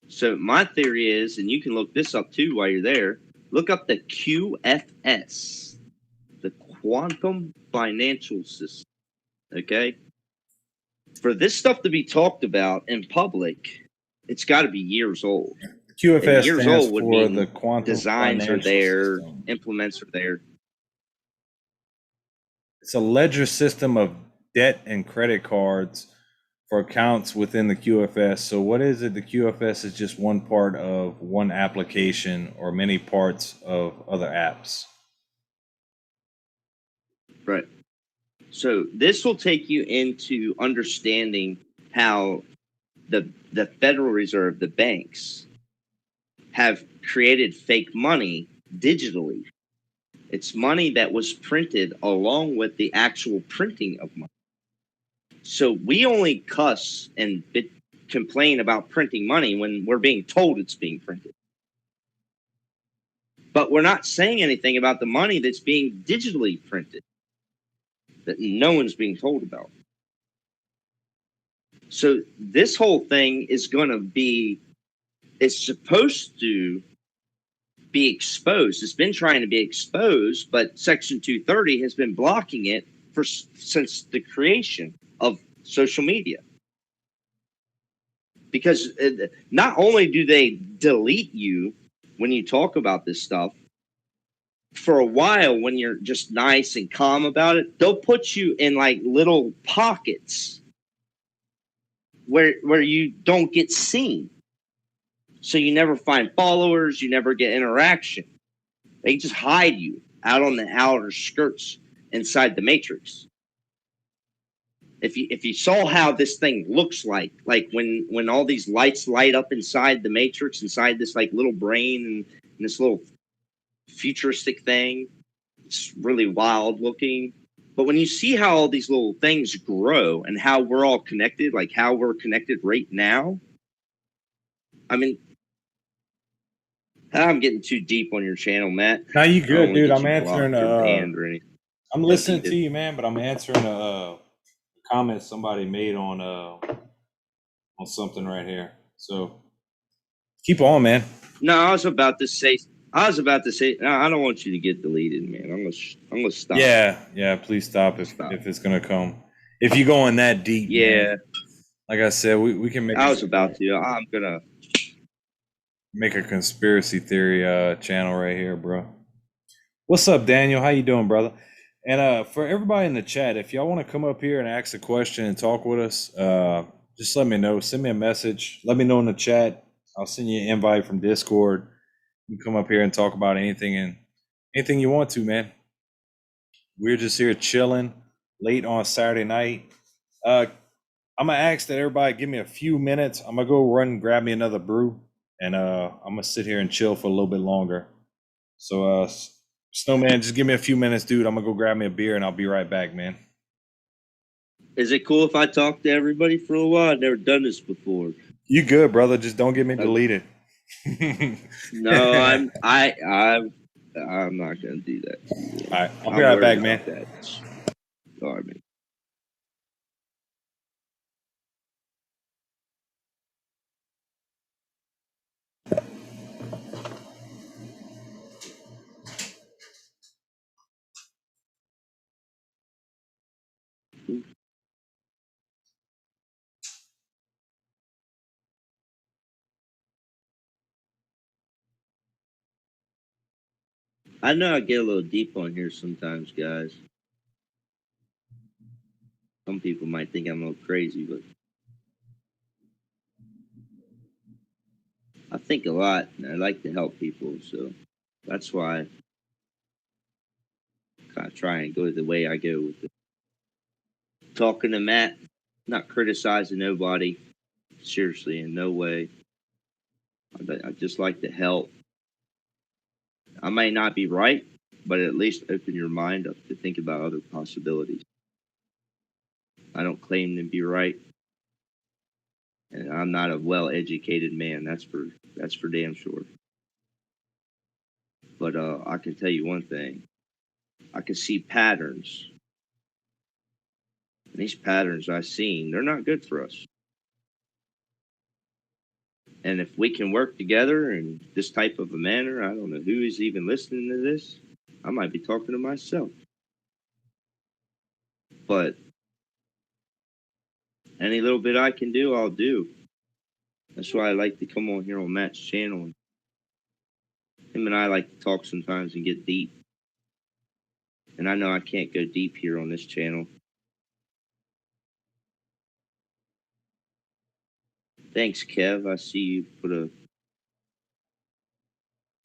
So my theory is, and you can look this up too while you're there, look up the QFS, the Quantum Financial System, okay? For this stuff to be talked about in public, it's got to be years old. QFS years stands old would for the Quantum designs Financial are there, System. Implements are there. It's a ledger system of debt and credit cards for accounts within the QFS. So what is it? The QFS is just one part of one application or many parts of other apps. Right. So this will take you into understanding how the Federal Reserve, the banks, have created fake money digitally. It's money that was printed along with the actual printing of money. So we only cuss and complain about printing money when we're being told it's being printed. But we're not saying anything about the money that's being digitally printed that no one's being told about. So this whole thing is going to be, it's supposed to be exposed. It's been trying to be exposed, but Section 230 has been blocking it since the creation of social media. Because not only do they delete you when you talk about this stuff, for a while when you're just nice and calm about it, they'll put you in like little pockets where you don't get seen. So you never find followers, you never get interaction. They just hide you out on the outer skirts inside the matrix. If you saw how this thing looks like when all these lights light up inside the matrix, inside this like little brain and this little futuristic thing, it's really wild looking. But when you see how all these little things grow and how we're all connected, like how we're connected right now, I mean, I'm getting too deep on your channel, Matt. No, you good, dude. I'm answering. I'm listening to you, man, but I'm answering a comment somebody made on something right here. So keep on, man. No, I was about to say. No, I don't want you to get deleted, man. I'm gonna stop. Yeah. Please stop if it's gonna come. If you're going that deep, man, like I said, we can make. I was about to. I'm gonna make a conspiracy theory channel right here, bro. What's up, Daniel? How you doing, brother? And for everybody in the chat, if y'all want to come up here and ask a question and talk with us, just let me know. Send me a message. Let me know in the chat. I'll send you an invite from Discord. You can come up here and talk about anything you want to, man. We're just here chilling late on Saturday night. I'm gonna ask that everybody give me a few minutes. I'm gonna go run and grab me another brew, and I'm gonna sit here and chill for a little bit longer. So, Snowman, just give me a few minutes, dude. I'm gonna go grab me a beer, and I'll be right back, man. Is it cool if I talk to everybody for a while? I've never done this before. You good, brother? Just don't get me deleted. No, I'm not gonna do that. All right, I'll be right back, man. All right, man. I know I get a little deep on here sometimes, guys. Some people might think I'm a little crazy, but I think a lot, and I like to help people, so that's why I kind of try and go the way I go with it. Talking to Matt, not criticizing nobody, seriously, in no way. I just like to help. I may not be right, but at least open your mind up to think about other possibilities. I don't claim to be right, and I'm not a well-educated man. That's for damn sure. But I can tell you one thing: I can see patterns, and these patterns I've seen, they're not good for us. And if we can work together in this type of a manner, I don't know who is even listening to this. I might be talking to myself. But any little bit I can do, I'll do. That's why I like to come on here on Matt's channel. Him and I like to talk sometimes and get deep. And I know I can't go deep here on this channel. Thanks, Kev. I see you put a...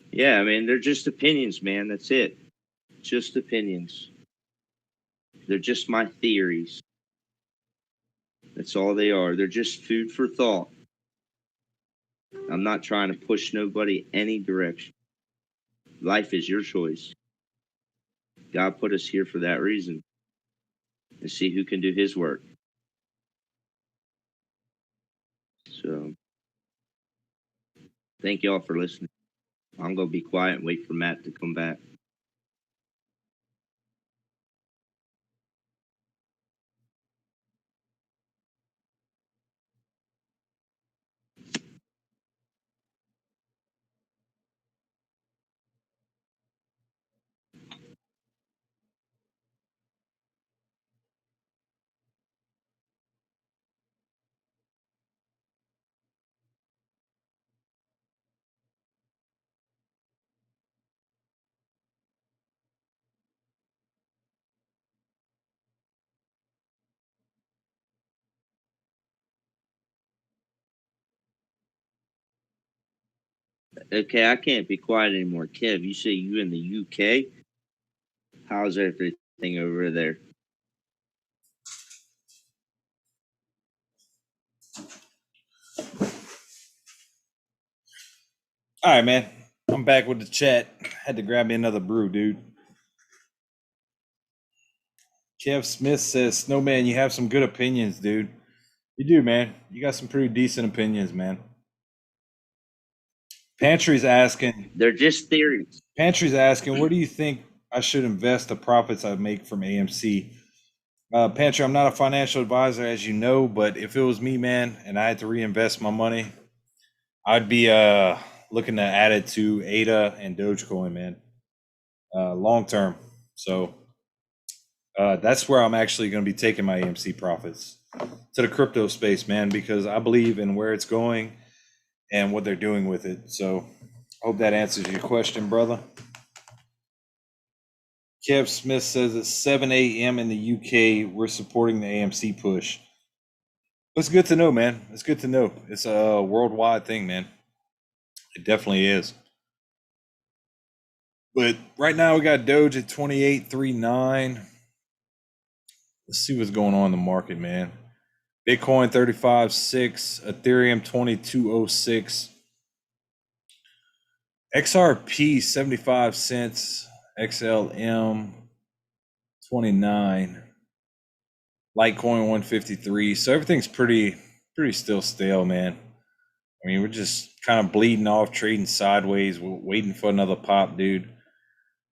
Yeah, I mean, they're just opinions, man. That's it. Just opinions. They're just my theories. That's all they are. They're just food for thought. I'm not trying to push nobody any direction. Life is your choice. God put us here for that reason. To see who can do his work. So, thank y'all for listening. I'm going to be quiet and wait for Matt to come back. Okay, I can't be quiet anymore. Kev, you say you in the UK? How's everything over there? All right, man. I'm back with the chat. Had to grab me another brew, dude. Kev Smith says, Snowman, you have some good opinions, dude. You do, man. You got some pretty decent opinions, man. Pantry's asking. They're just theories. Pantry's asking, where do you think I should invest the profits I make from AMC? Pantry, I'm not a financial advisor, as you know, but if it was me, man, and I had to reinvest my money, I'd be looking to add it to ADA and Dogecoin, man, long term. So that's where I'm actually going to be taking my AMC profits, to the crypto space, man, because I believe in where it's going and what they're doing with it. So I hope that answers your question, brother. Kev Smith says it's 7 a.m. in the UK. We're supporting the AMC push. It's good to know, man. It's good to know. It's a worldwide thing, man. It definitely is. But right now we got Doge at 28.39. Let's see what's going on in the market, man. Bitcoin 35.6, Ethereum 22.06, XRP 75 cents, XLM 29, Litecoin 153. So everything's pretty still stale, man. I mean, we're just kind of bleeding off, trading sideways, waiting for another pop, dude.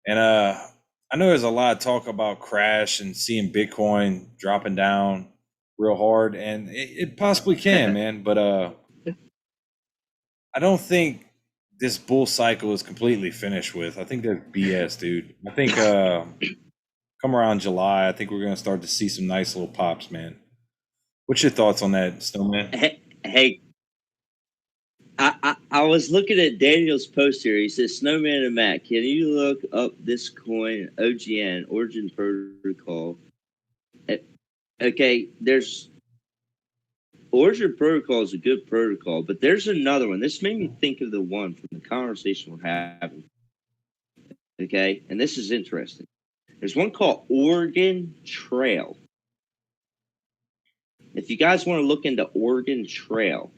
And I know there's a lot of talk about crash and seeing Bitcoin dropping down real hard, and it possibly can, man. But I don't think this bull cycle is completely finished with. I think that's BS, dude. I think come around July, I think we're gonna start to see some nice little pops, man. What's your thoughts on that, Snowman? Hey, I was looking at Daniel's post here. He says, Snowman and Matt, can you look up this coin, OGN, Origin Protocol? Okay, there's Origin Protocol is a good protocol, but there's another one. This made me think of the one from the conversation we're having. Okay, and this is interesting. There's one called Oregon Trail. If you guys want to look into Oregon Trail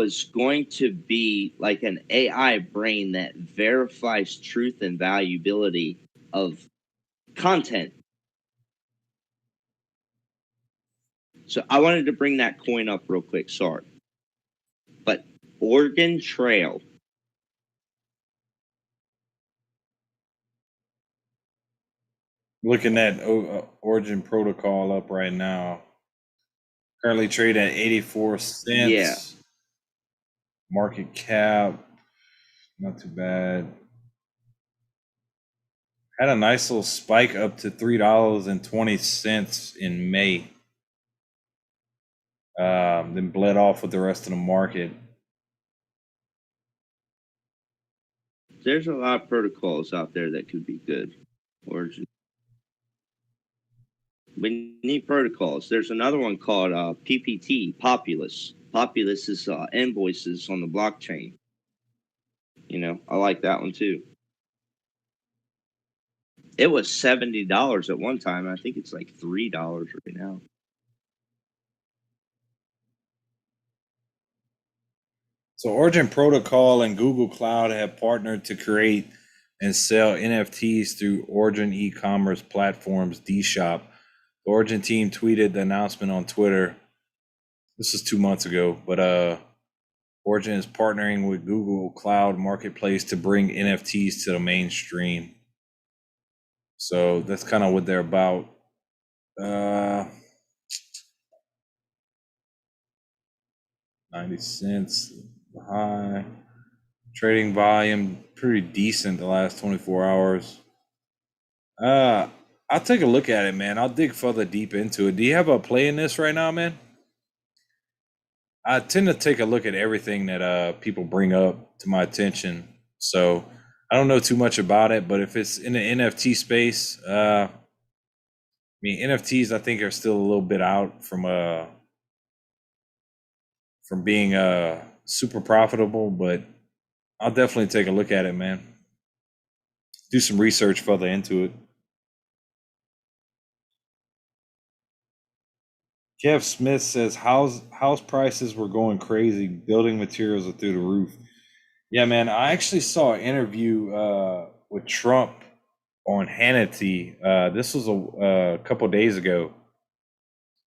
is going to be like an AI brain that verifies truth and valuability of content. So I wanted to bring that coin up real quick. Sorry. But Oregon Trail. Looking at Origin Protocol up right now. Currently trading at 84 cents. Yeah. Market cap, not too bad. Had a nice little spike up to $3.20 in May. Then bled off with the rest of the market. There's a lot of protocols out there that could be good. Origin. We need protocols. There's another one called PPT, Populous. Populous is invoices on the blockchain. You know, I like that one too. It was $70 at one time. I think it's like $3 right now. So Origin Protocol and Google Cloud have partnered to create and sell NFTs through Origin e-commerce platforms dShop. The Origin team tweeted the announcement on Twitter. This is 2 months ago, but Origin is partnering with Google Cloud Marketplace to bring NFTs to the mainstream. So that's kind of what they're about. 90 cents high. Trading volume pretty decent the last 24 hours. I'll take a look at it, man. I'll dig further deep into it. Do you have a play in this right now, man? I tend to take a look at everything that people bring up to my attention. So I don't know too much about it, but if it's in the NFT space, I mean NFTs I think are still a little bit out from being super profitable, but I'll definitely take a look at it, man. Do some research further into it. Kev Smith says house prices were going crazy. Building materials are through the roof. Yeah, man. I actually saw an interview with Trump on Hannity. This was a couple days ago,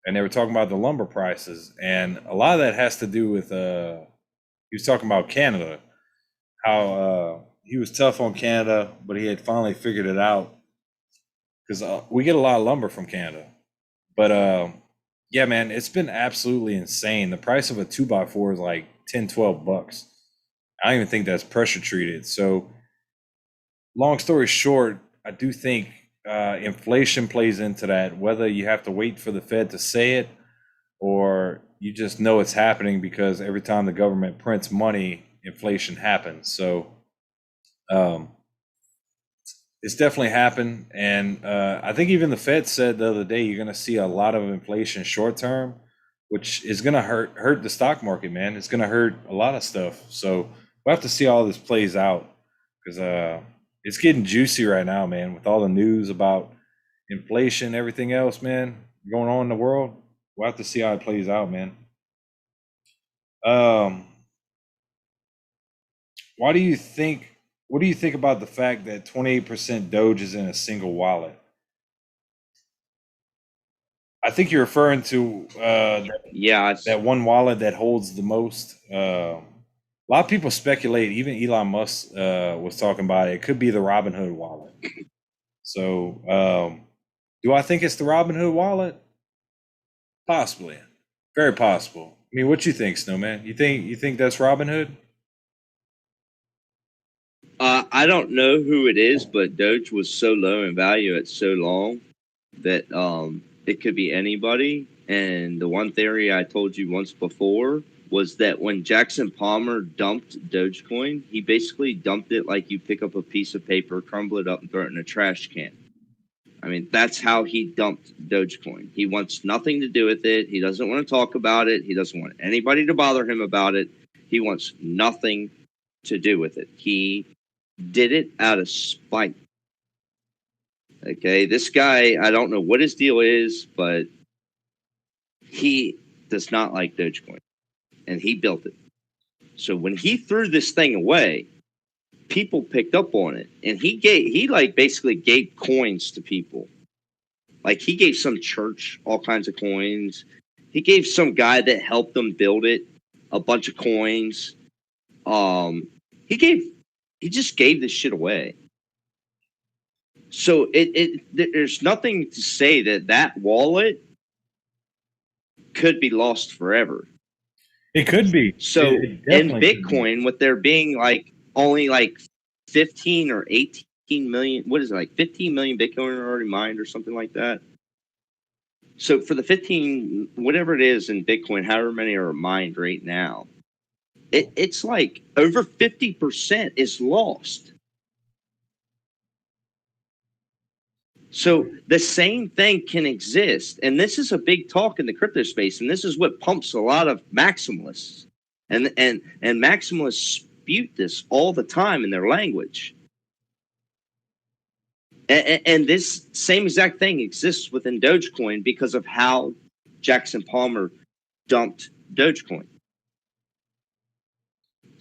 and they were talking about the lumber prices, and a lot of that has to do with he was talking about Canada, how he was tough on Canada, but he had finally figured it out because we get a lot of lumber from Canada, but yeah, man, it's been absolutely insane. The price of a 2x4 is like 10, 12 bucks. I don't even think that's pressure treated. So long story short, I do think inflation plays into that, whether you have to wait for the Fed to say it or you just know it's happening because every time the government prints money, inflation happens. So it's definitely happened. And I think even the Fed said the other day, you're going to see a lot of inflation short term, which is going to hurt the stock market, man. It's going to hurt a lot of stuff. So we'll have to see how this plays out, because it's getting juicy right now, man, with all the news about inflation, everything else, man, going on in the world. We'll have to see how it plays out, man. Why do you think? What do you think about the fact that 28% Doge is in a single wallet? I think you're referring to Yeah, that one wallet that holds the most. A lot of people speculate. Even Elon Musk was talking about it. It could be the Robinhood wallet. So, do I think it's the Robinhood wallet? Possibly, very possible. I mean, what you think, Snowman? You think that's Robinhood? I don't know who it is, but Doge was so low in value at so long that it could be anybody. And the one theory I told you once before was that when Jackson Palmer dumped Dogecoin, he basically dumped it like you pick up a piece of paper, crumble it up, and throw it in a trash can. I mean, that's how he dumped Dogecoin. He wants nothing to do with it. He doesn't want to talk about it. He doesn't want anybody to bother him about it. He wants nothing to do with it. He did it out of spite. Okay, this guy, I don't know what his deal is, but he does not like Dogecoin, and he built it. So when he threw this thing away, people picked up on it, and he like basically gave coins to people. Like he gave some church all kinds of coins. He gave some guy that helped them build it a bunch of coins. He just gave this shit away. So there's nothing to say that wallet could be lost forever. It could be. So It in definitely could be. Bitcoin, with there being like only like 15 or 18 million, what is it, like 15 million Bitcoin are already mined or something like that? So for the 15, whatever it is in Bitcoin, however many are mined right now, it's like over 50% is lost. So the same thing can exist. And this is a big talk in the crypto space. And this is what pumps a lot of maximalists. And maximalists spew this all the time in their language. And this same exact thing exists within Dogecoin because of how Jackson Palmer dumped Dogecoin.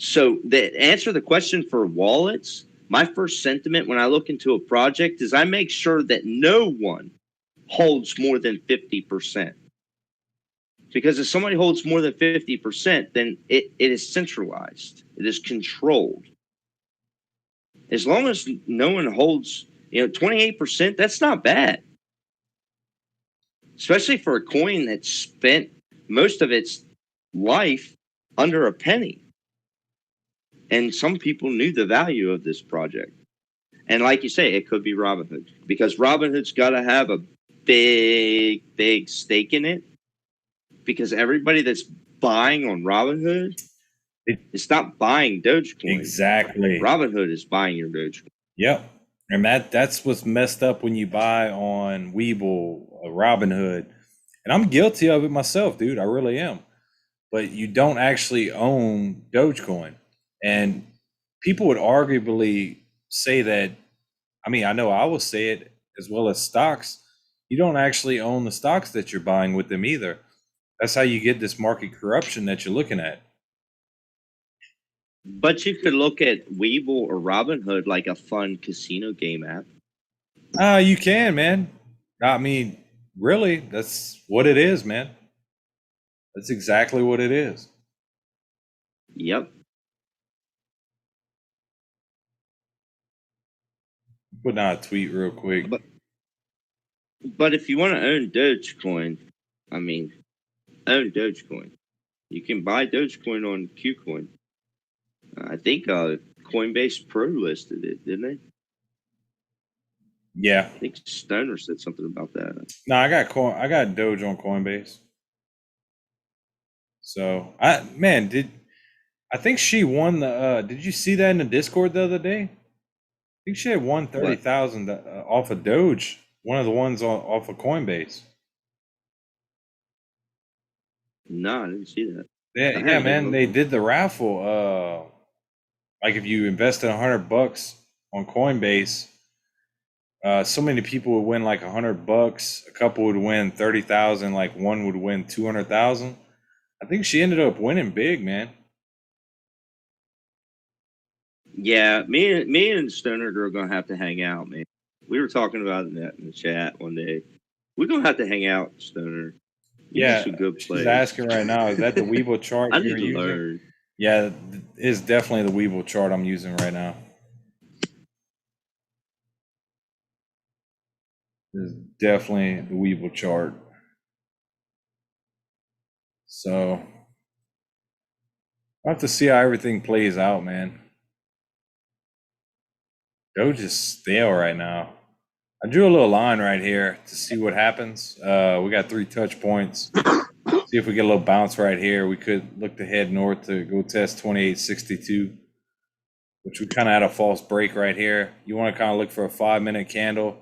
So the answer to the question for wallets, my first sentiment when I look into a project is I make sure that no one holds more than 50%. Because if somebody holds more than 50%, then it is centralized. It is controlled. As long as no one holds, 28%, that's not bad. Especially for a coin that spent most of its life under a penny. And some people knew the value of this project. And like you say, it could be Robinhood. Because Robinhood's got to have a big, big stake in it. Because everybody that's buying on Robinhood, it's not buying Dogecoin. Exactly. Robinhood is buying your Dogecoin. Yep. And that's what's messed up when you buy on Webull, Robinhood. And I'm guilty of it myself, dude. I really am. But you don't actually own Dogecoin. And people would arguably say that, I mean, I know I will say it as well as stocks. You don't actually own the stocks that you're buying with them either. That's how you get this market corruption that you're looking at. But you could look at Webull or Robinhood like a fun casino game app. You can, man. I mean, really, that's what it is, man. That's exactly what it is. Yep. Putting out a tweet real quick. But if you want to own Dogecoin, I mean, own Dogecoin. You can buy Dogecoin on KuCoin. I think Coinbase Pro listed it, didn't they? Yeah. I think Stoner said something about that. No, I got Doge on Coinbase. So I think she won the did you see that in the Discord the other day? think she had won 30,000 off of Doge, one of the ones off of Coinbase. No, I didn't see that. Yeah, man, they did the raffle. Like if you invested $100 on Coinbase, so many people would win like $100. A couple would win 30,000. Like one would win 200,000. I think she ended up winning big, man. Yeah, me and Stoner are gonna have to hang out, man. We were talking about that in the chat one day. We're gonna have to hang out, Stoner. You Yeah, some good she's plays. asking right now, is that the Webull chart I you're need to using? learn. Yeah, it's definitely the Webull chart I'm using right now. It's definitely the Webull chart. So I'll have to see how everything plays out, man. Doge is stale right now. I drew a little line right here to see what happens. We got 3 touch points. See if we get a little bounce right here. We could look to head north to go test 2862, which we kind of had a false break right here. You want to kind of look for a 5-minute candle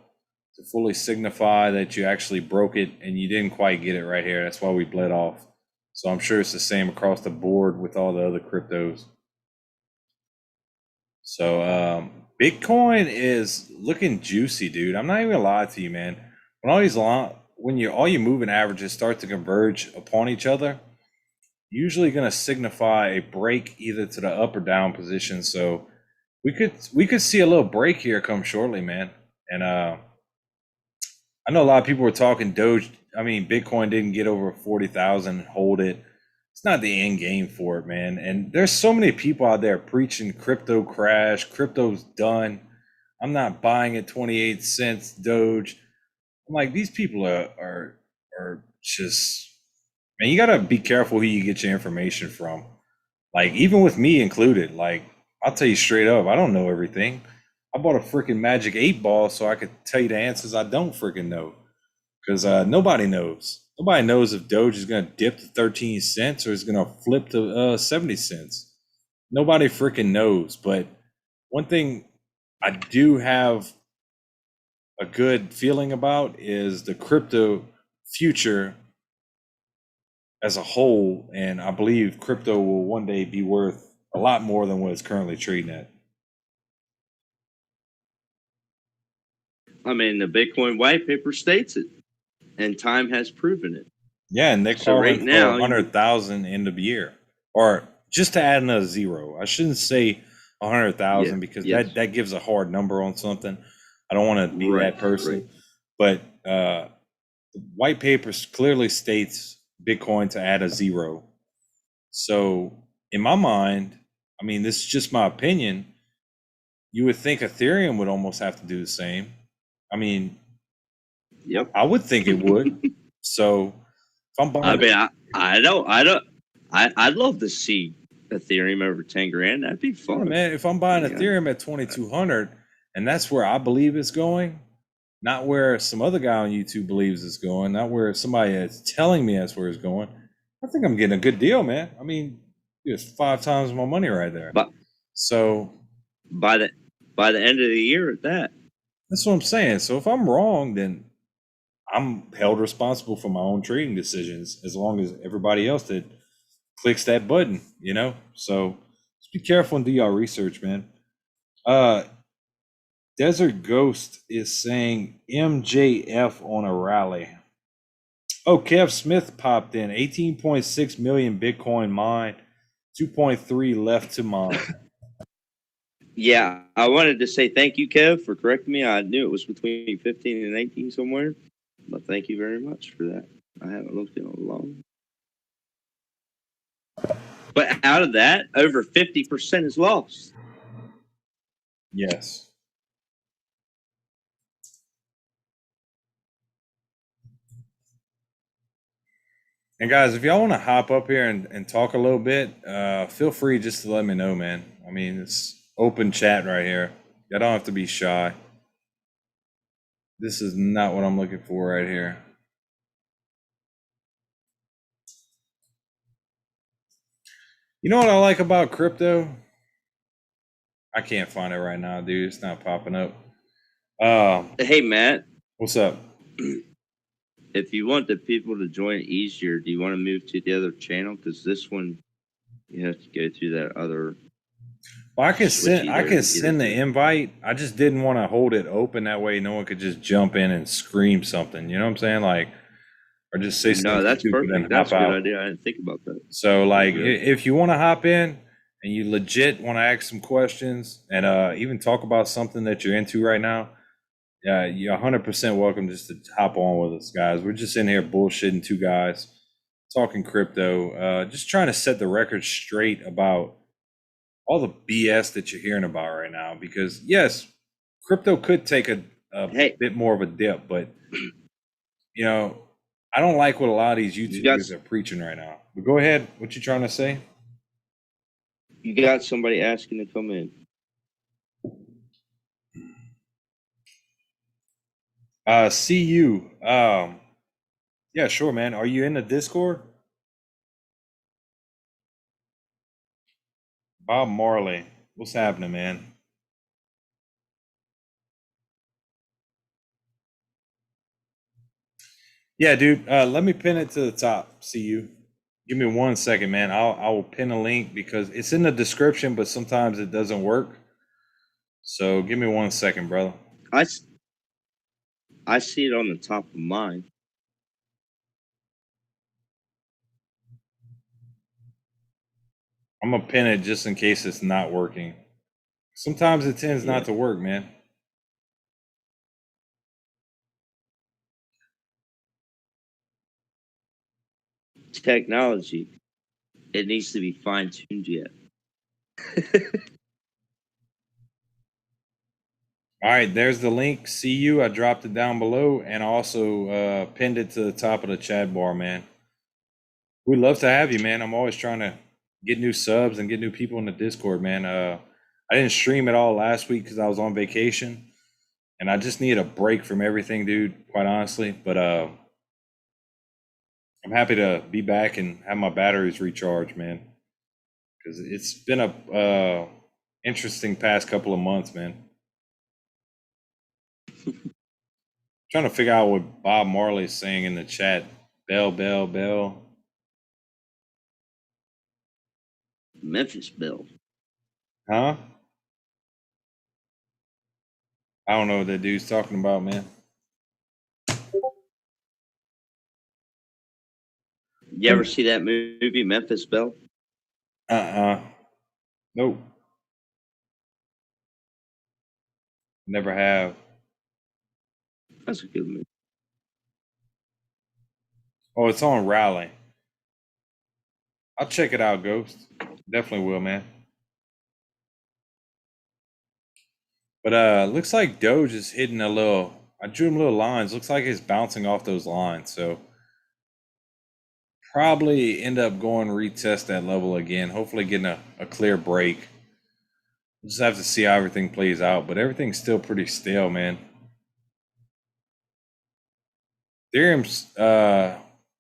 to fully signify that you actually broke it and you didn't quite get it right here. That's why we bled off. So I'm sure it's the same across the board with all the other cryptos. So Bitcoin is looking juicy, dude. I'm not even gonna lie to you, man. When all your moving averages start to converge upon each other, usually going to signify a break either to the up or down position. So we could see a little break here come shortly, man. And I know a lot of people were talking Bitcoin didn't get over 40,000 and hold it. It's not the end game for it, man. And there's so many people out there preaching crypto crash, crypto's done. I'm not buying at 28 cents Doge. I'm like, these people are just, man, you gotta be careful who you get your information from. Like, even with me included, like, I'll tell you straight up, I don't know everything. I bought a freaking Magic 8 Ball so I could tell you the answers I don't freaking know. Because nobody knows. Nobody knows if Doge is going to dip to 13 cents or is going to flip to 70 cents. Nobody freaking knows. But one thing I do have a good feeling about is the crypto future as a whole. And I believe crypto will one day be worth a lot more than what it's currently trading at. I mean, the Bitcoin white paper states it, and time has proven it. Yeah, and they're So calling right for now, 100,000 end of year, or just to add another zero. I shouldn't say 100,000 because that gives a hard number on something. I don't want to be that person, but the white paper clearly states Bitcoin to add a zero. So in my mind, I mean, this is just my opinion. You would think Ethereum would almost have to do the same. I mean, yep. I would think it would. So if I'm buying, I'd love to see Ethereum over 10 grand. That'd be fun, man. If I'm buying Ethereum at 2,200, and that's where I believe it's going, not where some other guy on YouTube believes it's going, not where somebody is telling me that's where it's going, I think I'm getting a good deal, man. I mean, it's 5 times my money right there. But so by the end of the year, at that, that's what I'm saying. So if I'm wrong, then I'm held responsible for my own trading decisions, as long as everybody else that clicks that button, you know. So just be careful and do your research, man. Desert Ghost is saying MJF on a rally. Oh, Kev Smith popped in. 18.6 million Bitcoin mined, 2.3 left to mine. Yeah, I wanted to say thank you, Kev, for correcting me. I knew it was between 15 and 18 somewhere, but thank you very much for that. I haven't looked in a long. But out of that, over 50% is lost. Yes. And guys, if y'all want to hop up here and talk a little bit, feel free just to let me know, man. I mean, it's open chat right here. Y'all don't have to be shy. This is not what I'm looking for right here. You know what I like about crypto? I can't find it right now, dude. It's not popping up. Hey, Matt, What's up? if you want the people to join easier, do you want to move to the other channel? Because this one, you have to go through that other. Well, I can switchy send there to get the it to- invite. I just didn't want to hold it open that way no one could just jump in and scream something. You know what I'm saying? Like, or just say something No, that's stupid perfect. and hop That's a good out. idea. I didn't think about that. So, like, good. if you want to hop in and you legit want to ask some questions and even talk about something that you're into right now, yeah, you're 100% welcome just to hop on with us, guys. We're just in here bullshitting two guys, talking crypto, just trying to set the record straight about all the BS that you're hearing about right now. Because, yes, crypto could take a Hey. bit more of a dip, but, you know, I don't like what a lot of these YouTubers are preaching right now. But go ahead. What you trying to say? You got somebody asking to come in. See you. Yeah, sure, man. Are you in the Discord? Bob Marley. What's happening, man? Yeah, dude. Let me pin it to the top. See you. Give me 1 second, man. I will pin a link because it's in the description, but sometimes it doesn't work. So give me 1 second, brother. I see it on the top of mine. I'm gonna pin it just in case it's not working. Sometimes it tends not to work, man. Technology. It needs to be fine tuned yet. All right, there's the link. See you. I dropped it down below and also pinned it to the top of the chat bar, man. We'd love to have you, man. I'm always trying to get new subs and get new people in the Discord, man. I didn't stream at all last week because I was on vacation, and I just need a break from everything, dude. Quite honestly, but I'm happy to be back and have my batteries recharged, man. Because it's been a interesting past couple of months, man. Trying to figure out what Bob Marley's saying in the chat. Bell, bell, bell. Memphis Belle. Huh? I don't know what that dude's talking about, man. You ever see that movie, Memphis Belle? Nope. Never have. That's a good movie. Oh, it's on Rally. I'll check it out, Ghost. Definitely will, man. But looks like Doge is hitting a little. I drew him little lines. Looks like he's bouncing off those lines. So probably end up going retest that level again. Hopefully getting a clear break. We'll just have to see how everything plays out. But everything's still pretty stale, man. Ethereum's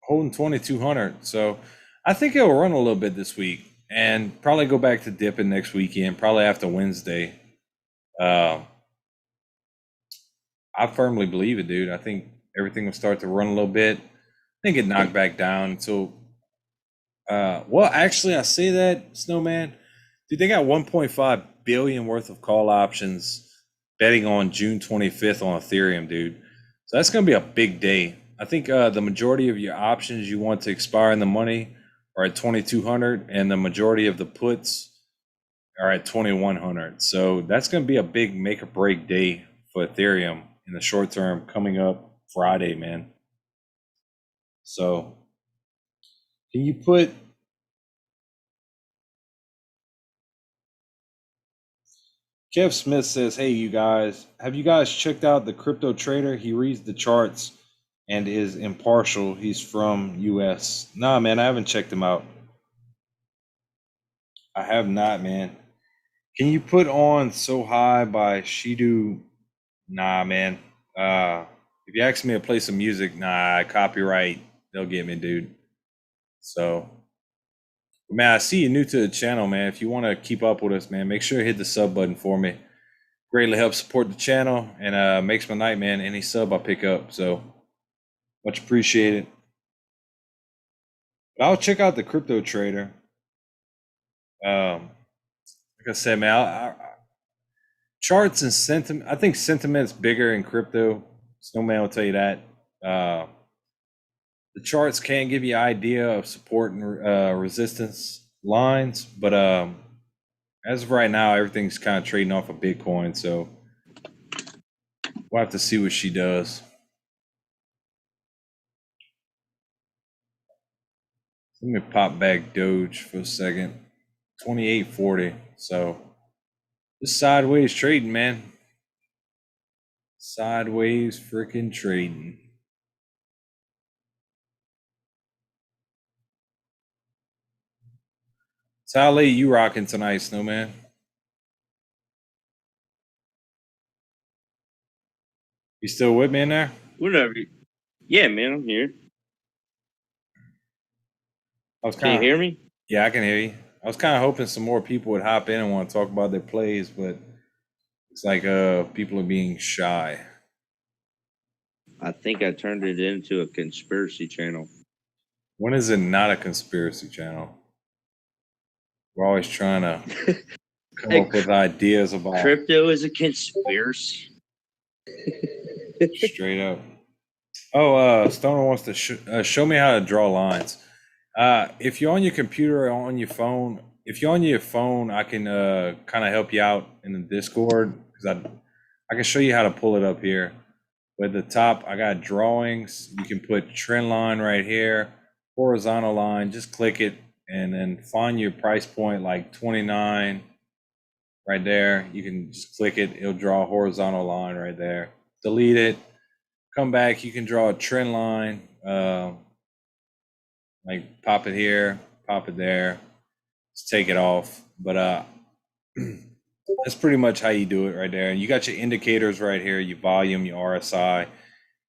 holding 2,200. So I think it'll run a little bit this week and probably go back to dipping next weekend, probably after Wednesday. I firmely believe it, dude. I think everything will start to run a little bit. I think it knocked back down until. Well, actually, I say that, Snowman. Dude, they got 1.5 billion worth of call options betting on June 25th on Ethereum, dude. So that's going to be a big day. I think the majority of your options you want to expire in the money are at 2,200, and the majority of the puts are at 2,100. So that's going to be a big make or break day for Ethereum in the short term coming up Friday, man. So can you put Jeff Smith says, hey, you guys, have you guys checked out the crypto trader? He reads the charts and is impartial. He's from US. Nah, man, I haven't checked him out. I have not, man. Can you put on So High by Shidu? Nah, man. If you ask me to play some music, nah, copyright, they'll get me, dude. So Man, I see you new to the channel, man. If you want to keep up with us, man, make sure you hit the sub button for me. Greatly helps support the channel and makes my night, man. Any sub I pick up, so much appreciated. But I'll check out the crypto trader. Like I said, man, charts and sentiment. I think sentiment's bigger in crypto. Snowman will tell you that. The charts can give you an idea of support and resistance lines, but as of right now, everything's kind of trading off of Bitcoin, so we'll have to see what she does. Let me pop back Doge for a second. 28.40. So just sideways trading, man. Sideways freaking trading. So how late you rocking tonight, Snowman? You still with me in there? Whatever. Yeah, man, I'm here. I was Can you kind of, hear me? yeah, I can hear you. I was kind of hoping some more people would hop in and want to talk about their plays, but it's like people are being shy. I think I turned it into a conspiracy channel. When is it not a conspiracy channel? We're always trying to come Hey, up with ideas about crypto is a conspiracy. straight up. Oh, Stoner wants to show me how to draw lines. If you're on your computer or on your phone, if you're on your phone, I can kind of help you out in the Discord because I can show you how to pull it up here. But at the top, I got drawings. You can put trend line right here, horizontal line. Just click it and then find your price point like 29 right there. You can just click it. It'll draw a horizontal line right there. Delete it. Come back. You can draw a trend line. Like pop it here, pop it there. Just take it off. But that's pretty much how you do it right there. And you got your indicators right here, your volume, your RSI,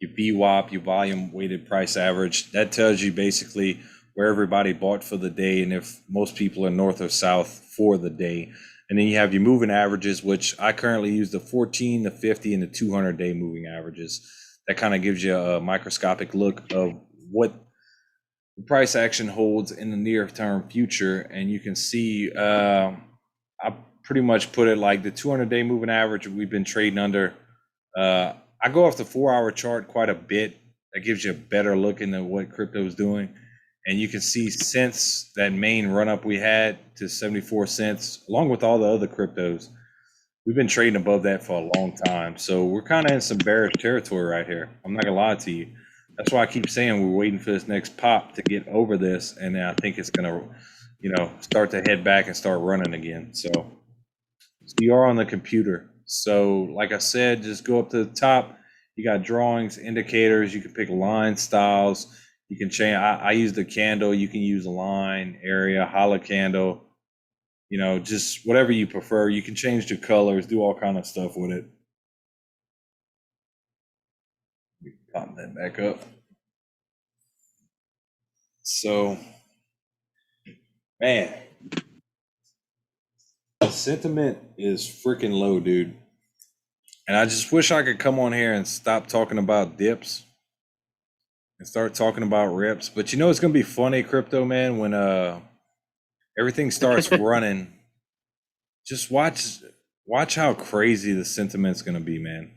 your VWAP, your volume weighted price average. That tells you basically where everybody bought for the day and if most people are north or south for the day. And then you have your moving averages, which I currently use the 14, the 50, and the 200-day moving averages. That kind of gives you a microscopic look of what the price action holds in the near term future. And you can see I pretty much put it like the 200-day moving average we've been trading under. I go off the 4-hour chart quite a bit. That gives you a better look into what crypto is doing. And you can see since that main run up we had to 74 cents, along with all the other cryptos, we've been trading above that for a long time. So we're kind of in some bearish territory right here. I'm not gonna lie to you. That's why I keep saying we're waiting for this next pop to get over this, and then I think it's gonna, start to head back and start running again. So you are on the computer. So like I said, just go up to the top. You got drawings, indicators. You can pick line styles. You can change. I use the candle. You can use a line, area, hollow candle. Just whatever you prefer. You can change the colors, do all kind of stuff with it. Pop that back up. So, man, the sentiment is freaking low, dude. And I just wish I could come on here and stop talking about dips and start talking about rips. But it's gonna be funny, crypto man, when everything starts running. Just watch how crazy the sentiment's gonna be, man.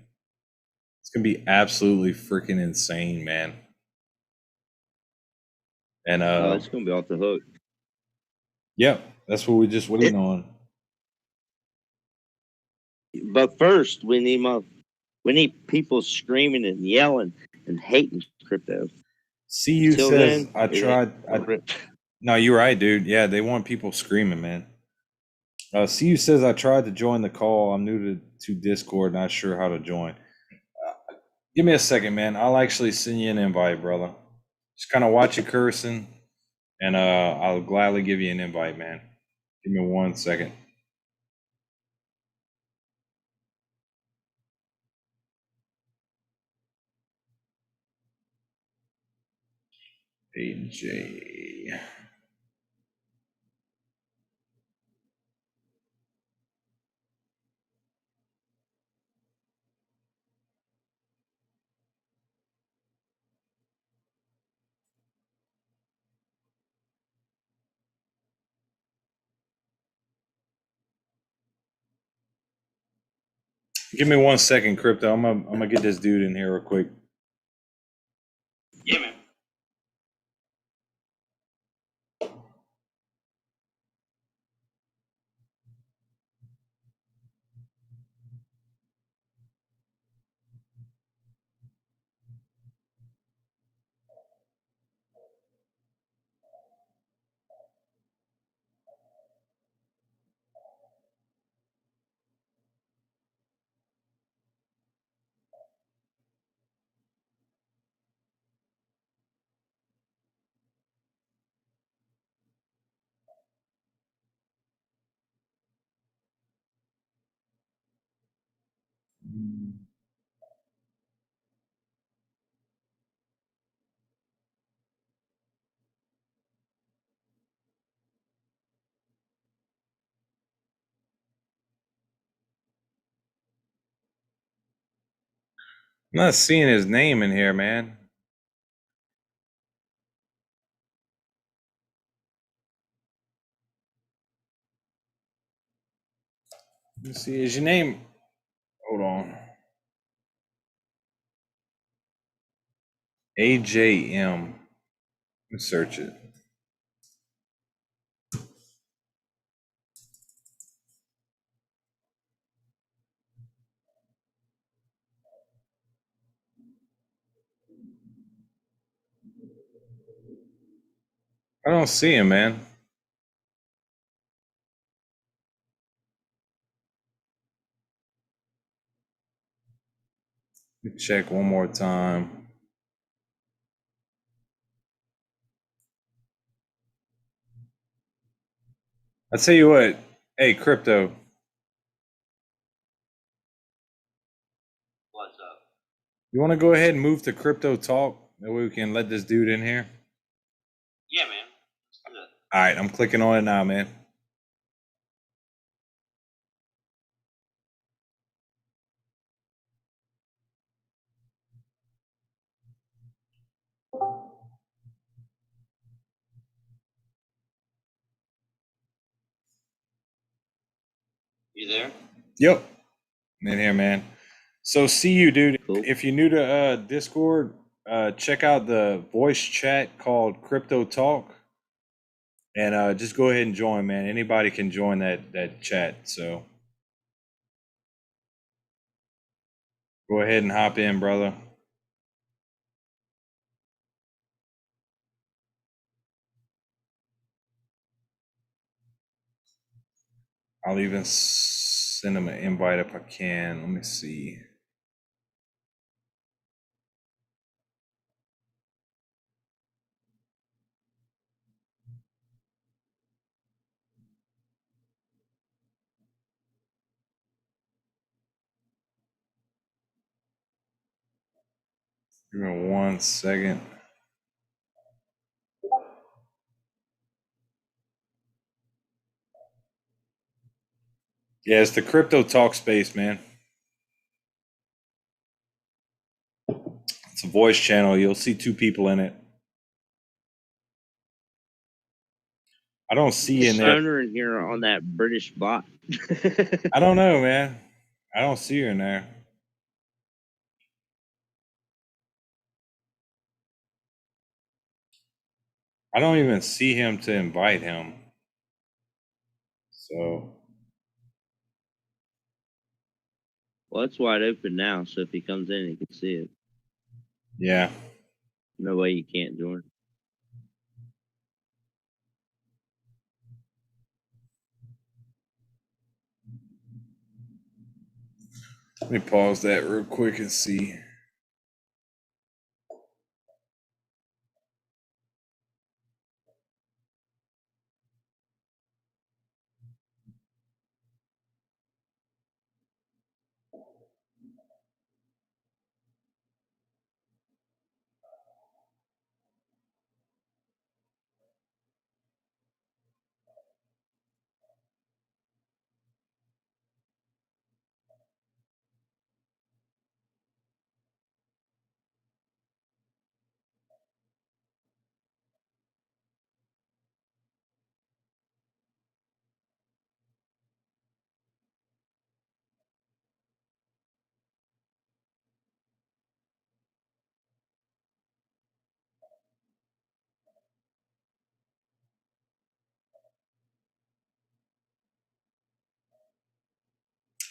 It's gonna be absolutely freaking insane, man. And It's gonna be off the hook. yep, that's what we're just waiting on. But first, we need people screaming and yelling and hating crypto. CU Till says then, I it ain't tried. No, you're right, dude. Yeah, they want people screaming, man. CU says I tried to join the call. I'm new to Discord, not sure how to join. Give me a second, man. I'll actually send you an invite, brother. Just kind of watch you cursing, and I'll gladly give you an invite, man. Give me 1 second. AJ. Give me 1 second, Crypto. I'm gonna get this dude in here real quick. Yeah, man. I'm not seeing his name in here, man. Let me see. Is your name? Hold on. AJM. Let me search it. I don't see him, man. Let me check one more time. I tell you what. Hey, Crypto. What's up? You want to go ahead and move to Crypto Talk? That way we can let this dude in here. Yeah, man. All right, I'm clicking on it now, man. You there? Yep. I'm in here, man. So see you, dude. Cool. If you're new to Discord, check out the voice chat called Crypto Talk. And just go ahead and join, man. Anybody can join that chat. So go ahead and hop in, brother. I'll even send him an invite if I can. Let me see. Give me 1 second. Yeah, it's the Crypto Talk space, man. It's a voice channel. You'll see two people in it. I don't see in there. Owner in here on that British bot. I don't know, man. I don't see her in there. I don't even see him to invite him. So Well, it's wide open now, so if he comes in, he can see it. yeah. No way you can't join. Let me pause that real quick and see.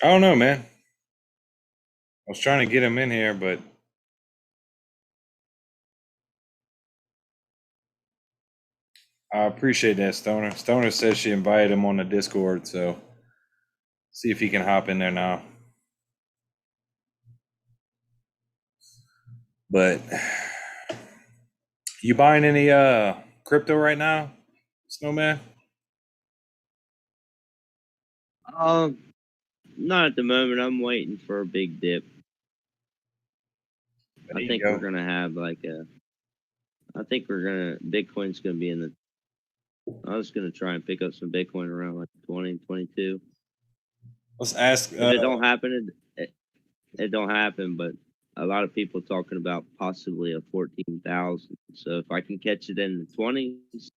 I don't know, man. I was trying to get him in here, but I appreciate that, Stoner. Stoner says she invited him on the Discord, so see if he can hop in there now. But you buying any crypto right now, Snowman? Not at the moment. I'm waiting for a big dip. There I you think go. we're gonna have like a. I think Bitcoin's gonna be in the. I was gonna try and pick up some Bitcoin around like 2022. Let's ask. If it don't happen, it don't happen. But a lot of people talking about possibly a 14,000. So if I can catch it in the 20s,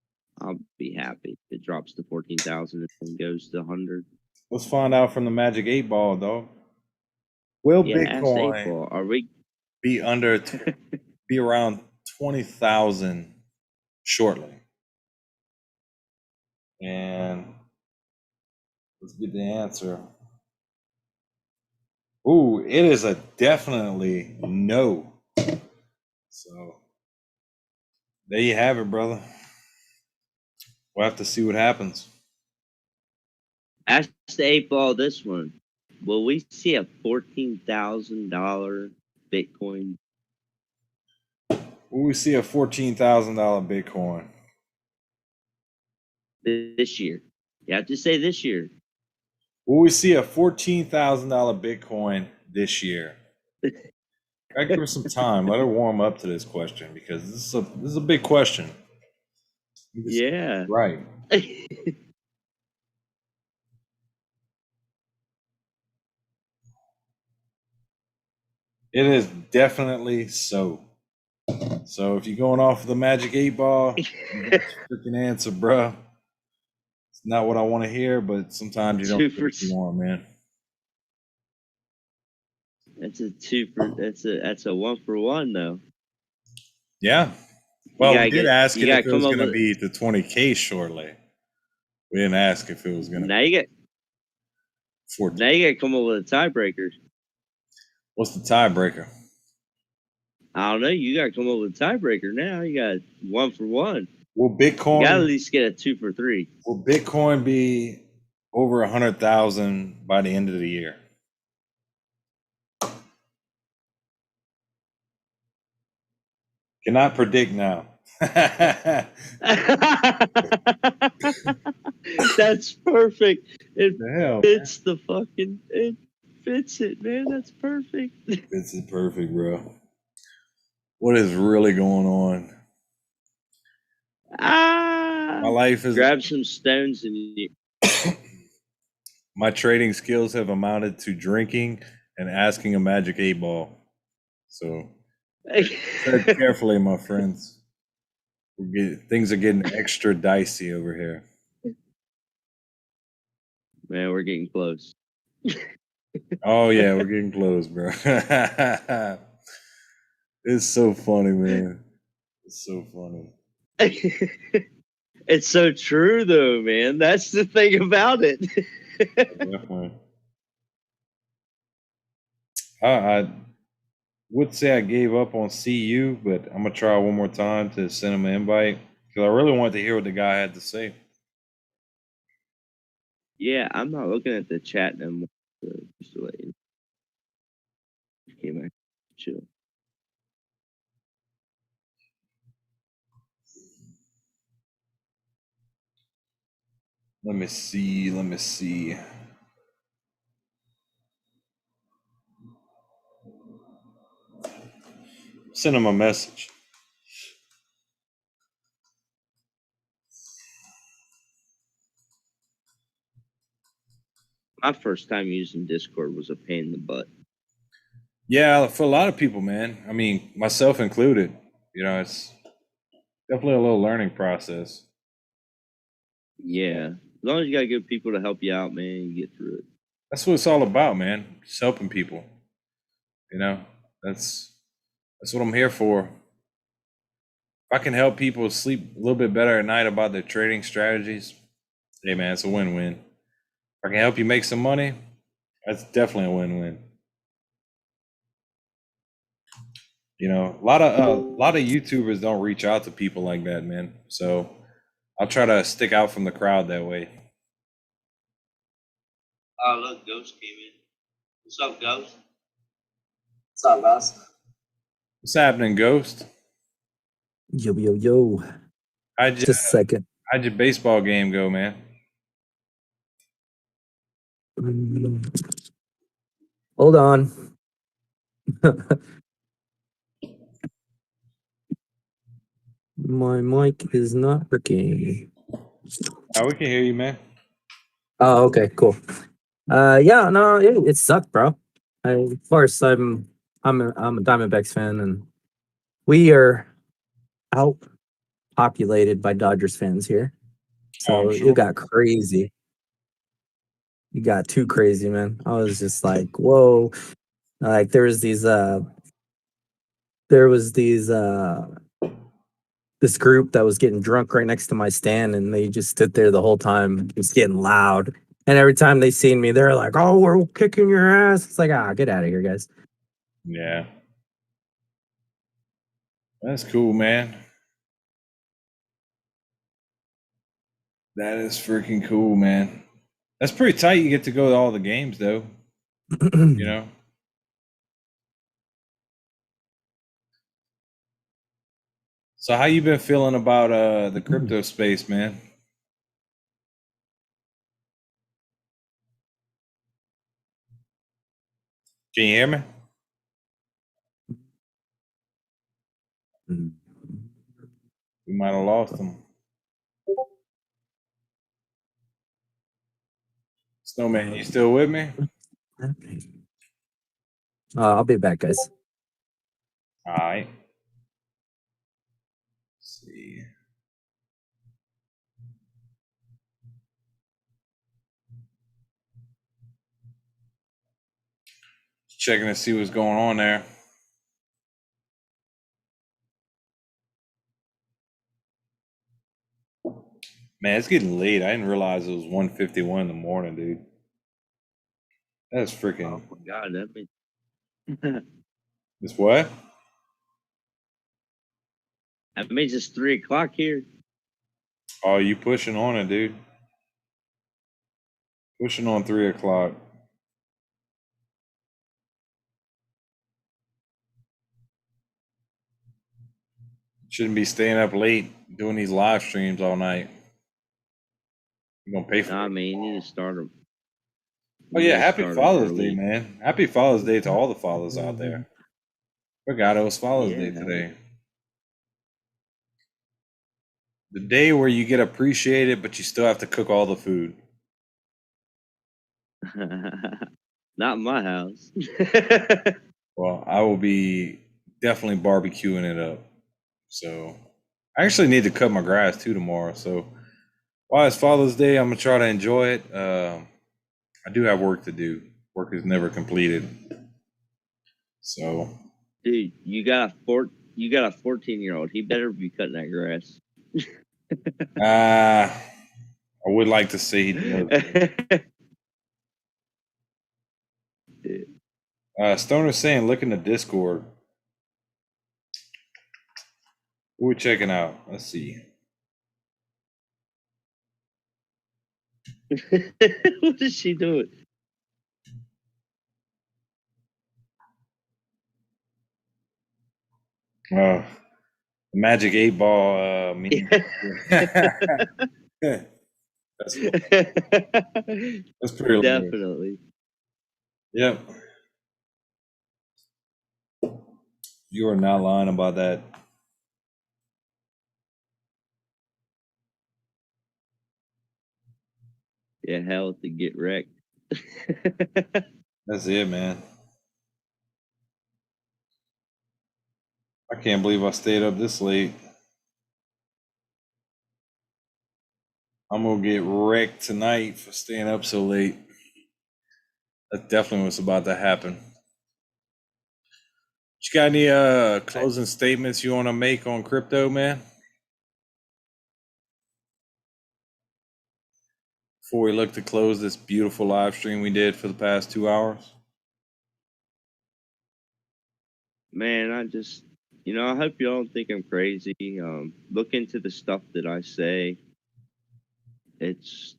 I'll be happy. If it drops to 14,000 and goes to 100. Let's find out from the Magic 8 Ball, though. Will Yeah, ask Bitcoin April. Are we? be be around 20,000 shortly? And let's get the answer. Ooh, it is a definitely no. So there you have it, brother. We'll have to see what happens. Ask the 8 Ball this one. Will we see a $14,000 Bitcoin Will we see a $14,000 Bitcoin? this year? You have to say this year. Will we see a $14,000 Bitcoin this year? I give her some time. Let her warm up to this question because this is a big question. Yeah. Right. It is definitely so. So if you're going off of the Magic 8 Ball, you got your freaking answer, bro. It's not what I want to hear, but sometimes you don't get what you want, man. That's a two for that's a 1-for-1 though. Yeah. You Well, we gotta did get ask you it if gotta it come was up going to with be to 20K shortly. We didn't ask if it was going to now be you get 14. now you gotta come up with a tiebreaker. What's the tiebreaker? I don't know. You gotta come up with a tiebreaker now. You got 1-for-1. Will You gotta at Bitcoin least get a 2-for-3. will Bitcoin be over 100,000 by the end of the year? Cannot predict now. That's perfect. It The hell, fits the fucking. It fits it, man. That's perfect. this is perfect, bro. What is really going on? My life is Grab some stones and you. my trading skills have amounted to drinking and asking a Magic 8 Ball. So tread carefully, my friends. Things are getting extra dicey over here. Man, we're getting close. Oh yeah, we're getting close, bro. It's so funny, man. It's so funny. It's so true, though, man. That's the thing about it. Definitely. I would say I gave up on CU, but I'm gonna try one more time to send him an invite because I really wanted to hear what the guy had to say. Yeah, I'm not looking at the chat no more. So just to let you know. Okay, man. Chill. Let me see. Let me see. Send him a message. My first time using Discord was a pain in the butt. Yeah, for a lot of people, man. I mean, myself included. You know, it's definitely a little learning process. Yeah. As long as you got good people to help you out, man, you get through it. That's what it's all about, man. Just helping people. You know, that's what I'm here for. If I can help people sleep a little bit better at night about their trading strategies, hey man, it's a win-win. If I can help you make some money, That's definitely a win-win. You know, a lot of YouTubers don't reach out to people like that, man. So I'll try to stick out from the crowd that way. Oh, look, Ghost came in. What's up, Ghost? What's up, guys? What's happening, Ghost? Yo, yo, yo. How'd you, Just a second. how'd your baseball game go, man? Hold on. My mic is not working. Oh, we can hear you, man. Oh, okay, cool. Yeah, no, it sucked, bro. Of course, I'm a Diamondbacks fan, and we are outpopulated by Dodgers fans here. Oh, I'm So sure. it got crazy. It got too crazy, man. I was just like, whoa. Like there was these this group that was getting drunk right next to my stand, and they just stood there the whole time, just getting loud. And every time they seen me, they're like, "Oh, we're kicking your ass." It's like, get out of here, guys. Yeah. That's cool, man. That is freaking cool, man. That's pretty tight. You get to go to all the games, though. You know. So how you been feeling about the crypto space, man? Can you hear me? We might have lost them. Snowman, you still with me? I'll be back, guys. All right. Let's see. Checking to see what's going on there. Man, it's getting late. I didn't realize it was 1:51 in the morning, dude. That's Oh freaking. my God, that means It's what? that means it's 3 o'clock here. Oh, you pushing on it, dude. Pushing on 3 o'clock. Shouldn't be staying up late doing these live streams all night. You're gonna pay for Nah, it. man, you need to start them. Oh yeah, happy Father's Day, early. man. Happy Father's Day to all the fathers out there. Forgot it was Father's Day Yeah. today. The day where you get appreciated, but you still have to cook all the food. Not in my house. Well, I will be definitely barbecuing it up. So I actually need to cut my grass too tomorrow. So while it's Father's Day, I'm gonna try to enjoy it. I do have work to do. Work is never completed. So Dude, you got a 14-year-old. He better be cutting that grass. I would like to say he does. Stoner's saying, look in the Discord. Who we checking out? Let's see. What is she doing? The Magic 8 Ball. That's pretty hilarious. Definitely. Yep. You are not lying about that. Yeah, hell to get wrecked. That's it, man. I can't believe I stayed up this late. I'm gonna get wrecked tonight for staying up so late. That's definitely what's about to happen. You got any closing statements you want to make on crypto, man? before we look to close this beautiful live stream we did for the past 2 hours? Man, I just, I hope you don't think I'm crazy. Look into the stuff that I say. This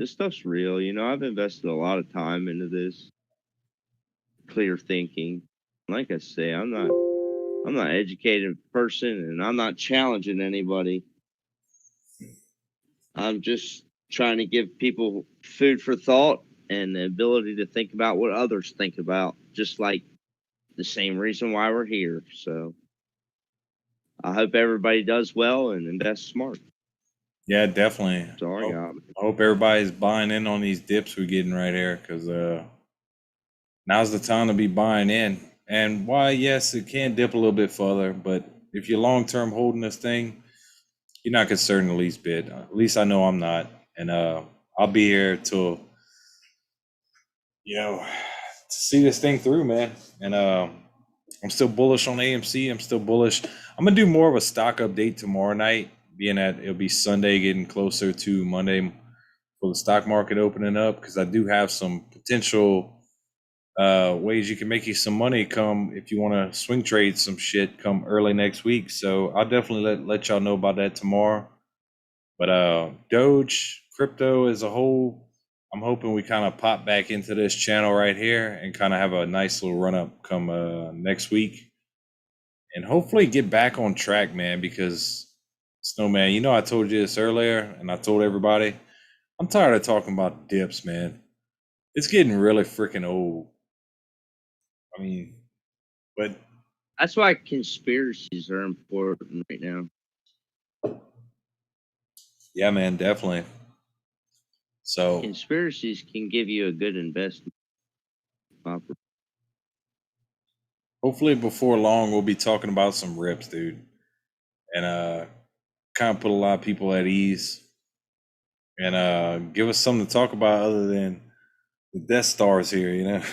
stuff's real. I've invested a lot of time into this. Clear thinking. Like I say, I'm not an educated person, and I'm not challenging anybody. I'm just trying to give people food for thought and the ability to think about what others think about, just like the same reason why we're here. So I hope everybody does well and invests smart. Yeah, definitely. That's all I got. I hope everybody's buying in on these dips we're getting right here, because now's the time to be buying in. And why, yes, it can dip a little bit further, but if you're long-term holding this thing, you're not concerned the least bit. At least I know I'm not. And I'll be here till, to see this thing through, man. And I'm still bullish on AMC. I'm still bullish. I'm going to do more of a stock update tomorrow night, being that it'll be Sunday, getting closer to Monday for the stock market opening up, because I do have some potential ways you can make you some money come if you want to swing trade some shit come early next week. So I'll definitely let y'all know about that tomorrow. But Doge, crypto as a whole, I'm hoping we kind of pop back into this channel right here and kind of have a nice little run up come next week, and hopefully get back on track, man, because Snowman, I told you this earlier, and I told everybody, I'm tired of talking about dips, man. It's getting really freaking old. I mean, but That's why conspiracies are important right now. yeah, man, definitely. So Conspiracies can give you a good investment. hopefully before long we'll be talking about some rips, dude, and kind of put a lot of people at ease, and give us something to talk about other than the Death Stars here,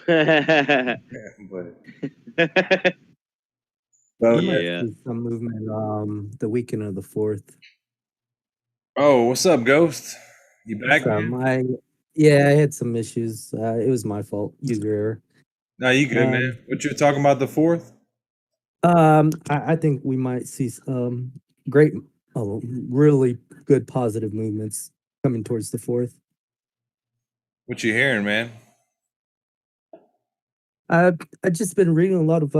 but We might Yeah. see some movement the weekend of the 4th. Oh, what's up, Ghost? You back, man? I had some issues. It was my fault. User error. No, you good, man. What you were talking about the 4th? I think we might see great, really good positive movements coming towards the 4th. What you hearing, man? I've just been reading a lot of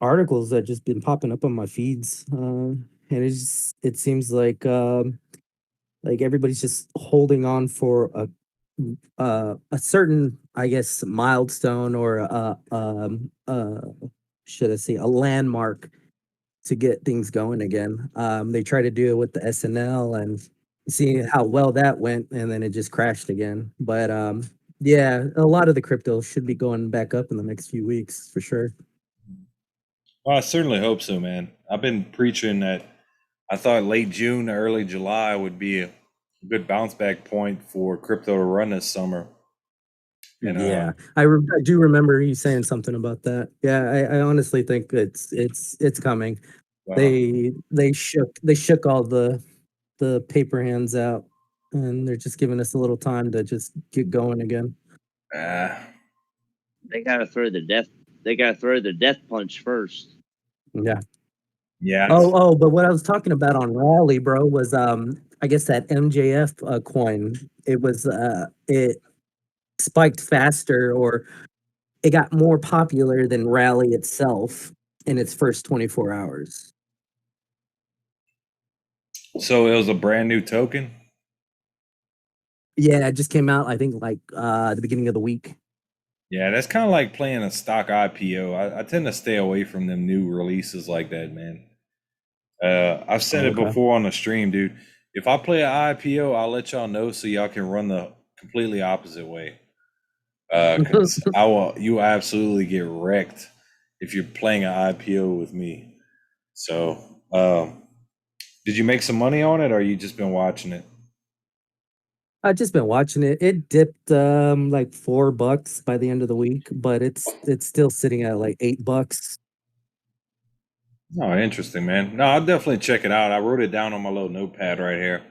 articles that just been popping up on my feeds, and it seems like everybody's just holding on for a certain, I guess, milestone or should I say a landmark to get things going again. They try to do it with the SNL and see how well that went, and then it just crashed again. But yeah, a lot of the crypto should be going back up in the next few weeks for sure. Well, I certainly hope so, man. I've been preaching that I thought late June, early July would be a good bounce back point for crypto to run this summer. And, yeah, I do remember you saying something about that. Yeah, I honestly think it's coming. They shook all the paper hands out, and they're just giving us a little time to just get going again. They gotta throw the death punch first. Yeah. Yeah. Oh, but what I was talking about on Rally, bro, was I guess that MJF coin. It was it spiked faster, or it got more popular than Rally itself in its first 24 hours. So it was a brand new token? Yeah, it just came out, I think, like the beginning of the week. Yeah, that's kind of like playing a stock IPO. I tend to stay away from them new releases like that, man. I've said it before on the stream, dude. If I play an IPO, I'll let y'all know so y'all can run the completely opposite way. Because you absolutely get wrecked if you're playing an IPO with me. So, did you make some money on it, or you just been watching it? I've just been watching it. It dipped like $4 by the end of the week, but it's still sitting at like $8. Oh, interesting, man. No, I'll definitely check it out. I wrote it down on my little notepad right here.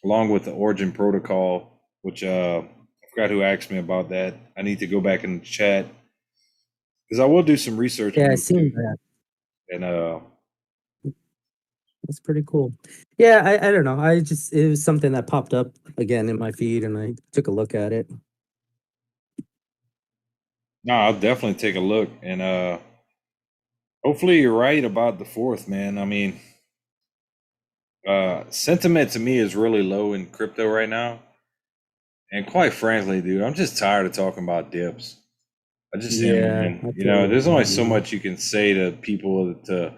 along with the Origin Protocol, which I forgot who asked me about that. I need to go back in the chat because I will do some research Yeah, on I it seen too. that. And That's pretty cool. Yeah, I don't know. It was something that popped up again in my feed, and I took a look at it. no, I'll definitely take a look. And hopefully you're right about the fourth, man. I mean, sentiment to me is really low in crypto right now. And quite frankly, dude, I'm just tired of talking about dips. I just am, Yeah, man. I You know, feel there's only so you. much you can say to people to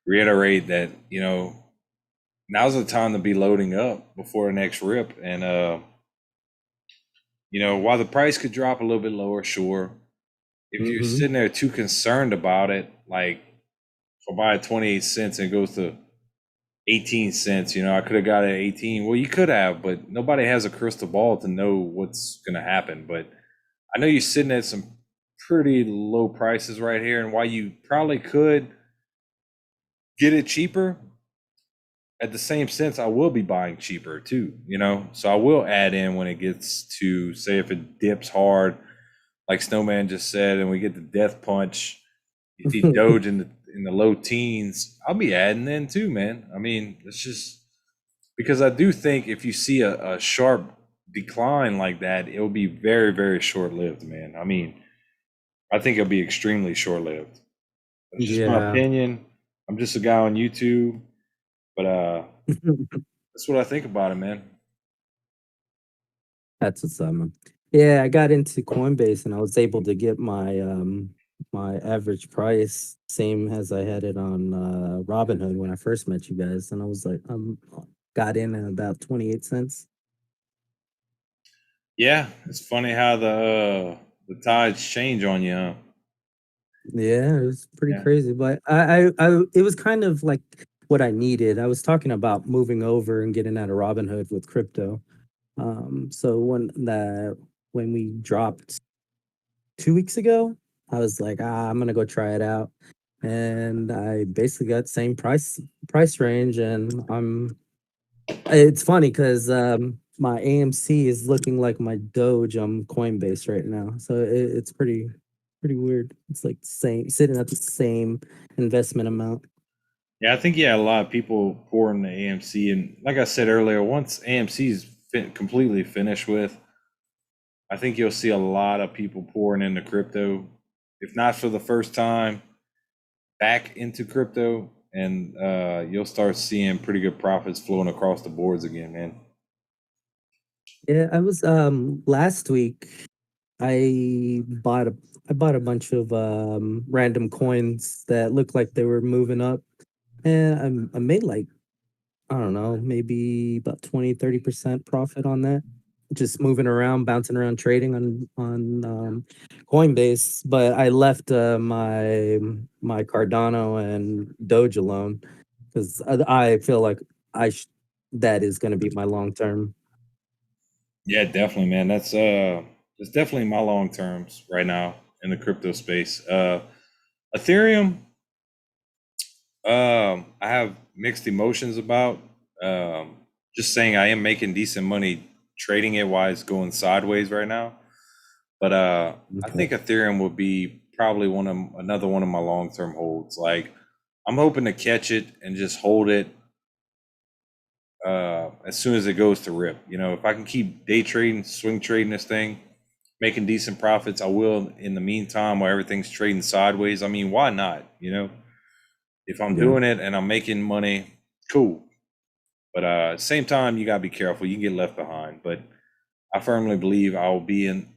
reiterate that, you know, now's the time to be loading up before the next rip. And you know, while the price could drop a little bit lower, sure. If you're Mm-hmm. sitting there too concerned about it, like if I buy 28 cents and it goes to 18 cents, you know, I could have got it at 18. Well, you could have, but nobody has a crystal ball to know what's going to happen. But I know you're sitting at some pretty low prices right here. And while you probably could get it cheaper, at the same sense, I will be buying cheaper too, you know? So I will add in when it gets to, say, if it dips hard, like Snowman just said, and we get the death punch, you see Doge in the low teens, I'll be adding in too, man. I mean, it's just because I do think if you see a sharp decline like that, it'll be very, very short lived, man. I mean, I think it'll be extremely short lived. It's just my Yeah. opinion. I'm just a guy on YouTube, but that's what I think about it, man. That's what's up, man. Yeah, I got into Coinbase and I was able to get my average price same as I had it on Robinhood when I first met you guys, and I was like, got in at about 28 cents. Yeah, it's funny how the tides change on you, huh? Yeah, it was pretty Yeah. crazy, but it was kind of like what I needed. I was talking about moving over and getting out of Robinhood with crypto. So when we dropped 2 weeks ago, I was like, I'm gonna go try it out, and I basically got same price range, and it's funny because my AMC is looking like my Doge on Coinbase right now, so it's pretty weird. It's like same sitting at the same investment amount. Yeah, I think a lot of people pour into AMC, and like I said earlier, once AMC is completely finished with, I think you'll see a lot of people pouring into crypto, if not for the first time, back into crypto, and you'll start seeing pretty good profits flowing across the boards again, man. Yeah, I was last week I bought a bunch of random coins that looked like they were moving up, and I made like, I don't know, maybe about 20-30% profit on that. Just moving around, bouncing around, trading on Coinbase. But I left my Cardano and Doge alone because I feel like that is going to be my long term. Yeah, definitely, man. That's definitely my long terms right now in the crypto space. Ethereum, I have mixed emotions about. Um, just saying, I am making decent money trading it while it's going sideways right now. But I Okay. think Ethereum will be probably another one of my long term holds. Like I'm hoping to catch it and just hold it as soon as it goes to rip. You know, if I can keep day trading, swing trading this thing, making decent profits, I will. In the meantime, while everything's trading sideways, I mean, why not? You know, if I'm Yeah. doing it and I'm making money, cool. But same time, you gotta be careful. You can get left behind. But I firmly believe I will be in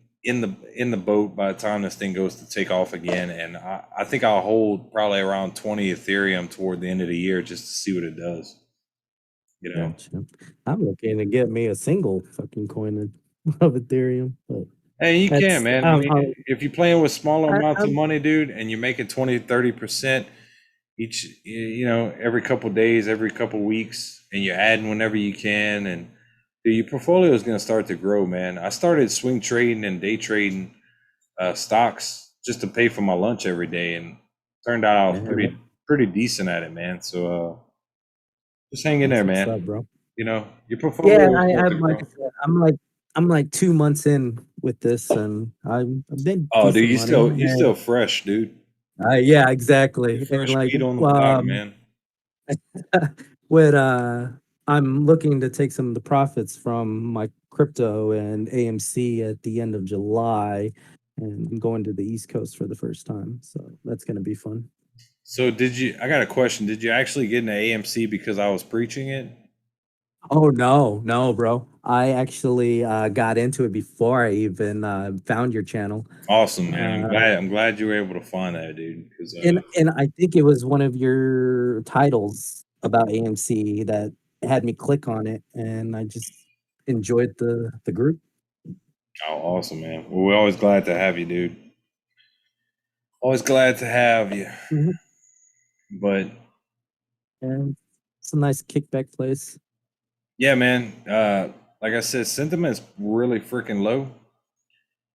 the boat by the time this thing goes to take off again. And I think I'll hold probably around 20 Ethereum toward the end of the year just to see what it does. You know. Gotcha. I'm looking to get me a single fucking coin of Ethereum, but Hey, you can, that's man. I mean, if you're playing with smaller amounts of I'm money, dude, and you're making 20, 30% each, you know, every couple days, every couple weeks, and you're adding whenever you can, and dude, your portfolio is going to start to grow, man. I started swing trading and day trading stocks just to pay for my lunch every day, and turned out I was yeah, pretty decent at it, man. So just hang in that's there, what's up, man. bro. You know, your portfolio Yeah, is I'm working, like I bro. said, I'm like 2 months in with this, and I've been Oh, dude, decent money. you And still fresh, dude. yeah, You're exactly. And fresh like meat on the block, man. when I'm looking to take some of the profits from my crypto and AMC at the end of July, and I'm going to the East Coast for the first time, so that's gonna be fun. So I got a question. Did you actually get into AMC because I was preaching it? Oh no, no, bro. I actually got into it before I even found your channel. Awesome, man. Uh, I'm glad you were able to find that, dude. Because and I think it was one of your titles about AMC that had me click on it, and I just enjoyed the group. oh, awesome, man. Well, we're always glad to have you, dude. Always glad to have you. Mhm. But And it's a nice kickback place. yeah, man. Like I said, sentiment's really freaking low.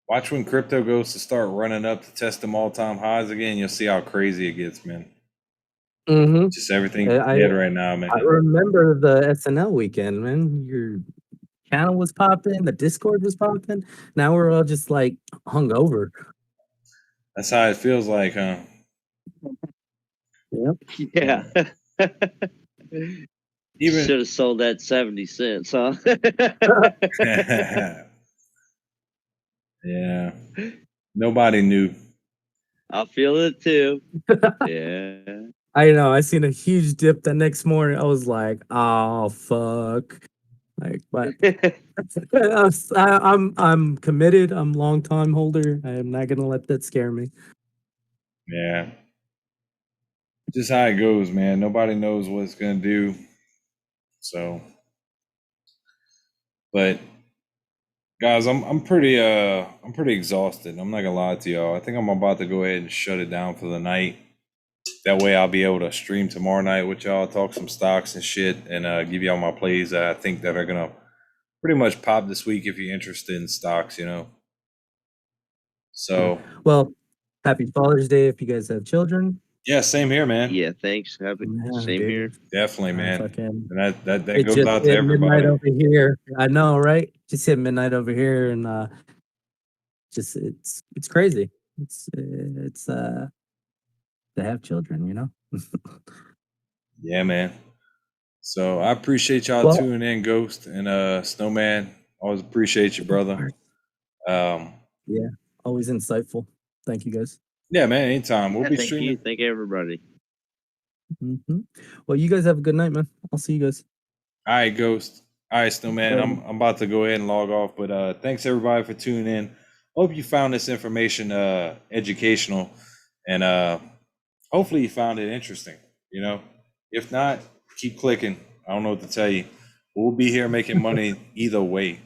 Watch when crypto goes to start running up to test them all-time highs again. You'll see how crazy it gets, man. Mm-hmm. Just everything's I dead right now, man. I remember the SNL weekend, man. Your channel was popping, the Discord was popping. Now we're all just like hungover. That's how it feels like, huh? Yep. Yeah. Even Should have sold that 70 cents, huh? yeah. Nobody knew. I feel it too. Yeah. I know. I seen a huge dip the next morning. I was like, "Oh fuck!" Like, but I'm committed. I'm long time holder. I am not gonna let that scare me. Yeah. Just how it goes, man. Nobody knows what it's gonna do. So, but guys, I'm pretty exhausted. I'm not gonna lie to y'all. I think I'm about to go ahead and shut it down for the night. That way I'll be able to stream tomorrow night with y'all, talk some stocks and shit, and give y'all my plays that I think that are gonna pretty much pop this week if you're interested in stocks, you know. So Well, happy Father's Day if you guys have children. yeah, same here, man. Yeah, thanks. Yeah, Same here. dude. Definitely, man. Fucking. And that It goes just out to hit midnight everybody. over here. I know, right? Just hit midnight over here, and just it's crazy. It's to have children, you know. Yeah, man. So I appreciate y'all Well, tuning in, Ghost and Snowman. Always appreciate you, brother. yeah, always insightful. Thank you, guys. Yeah, man. Anytime. We'll Yeah, be thank you. streaming. Thank everybody. Well, you guys have a good night, man. I'll see you guys. All right, Ghost. All right, Snowman. Later. I'm about to go ahead and log off, but thanks everybody for tuning in. Hope you found this information educational, and hopefully you found it interesting. You know, if not, keep clicking. I don't know what to tell you. We'll be here making money either way.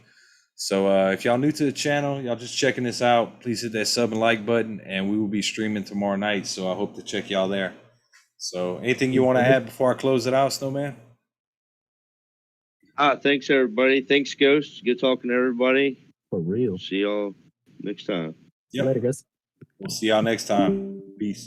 So if y'all new to the channel, y'all just checking this out, please hit that sub and like button, and we will be streaming tomorrow night. So I hope to check y'all there. So anything you want to add before I close it out, Snowman? Thanks everybody. Thanks, Ghost. Good talking to everybody. For real. See y'all next time. Yep. Later, guys. We'll see y'all next time. Peace.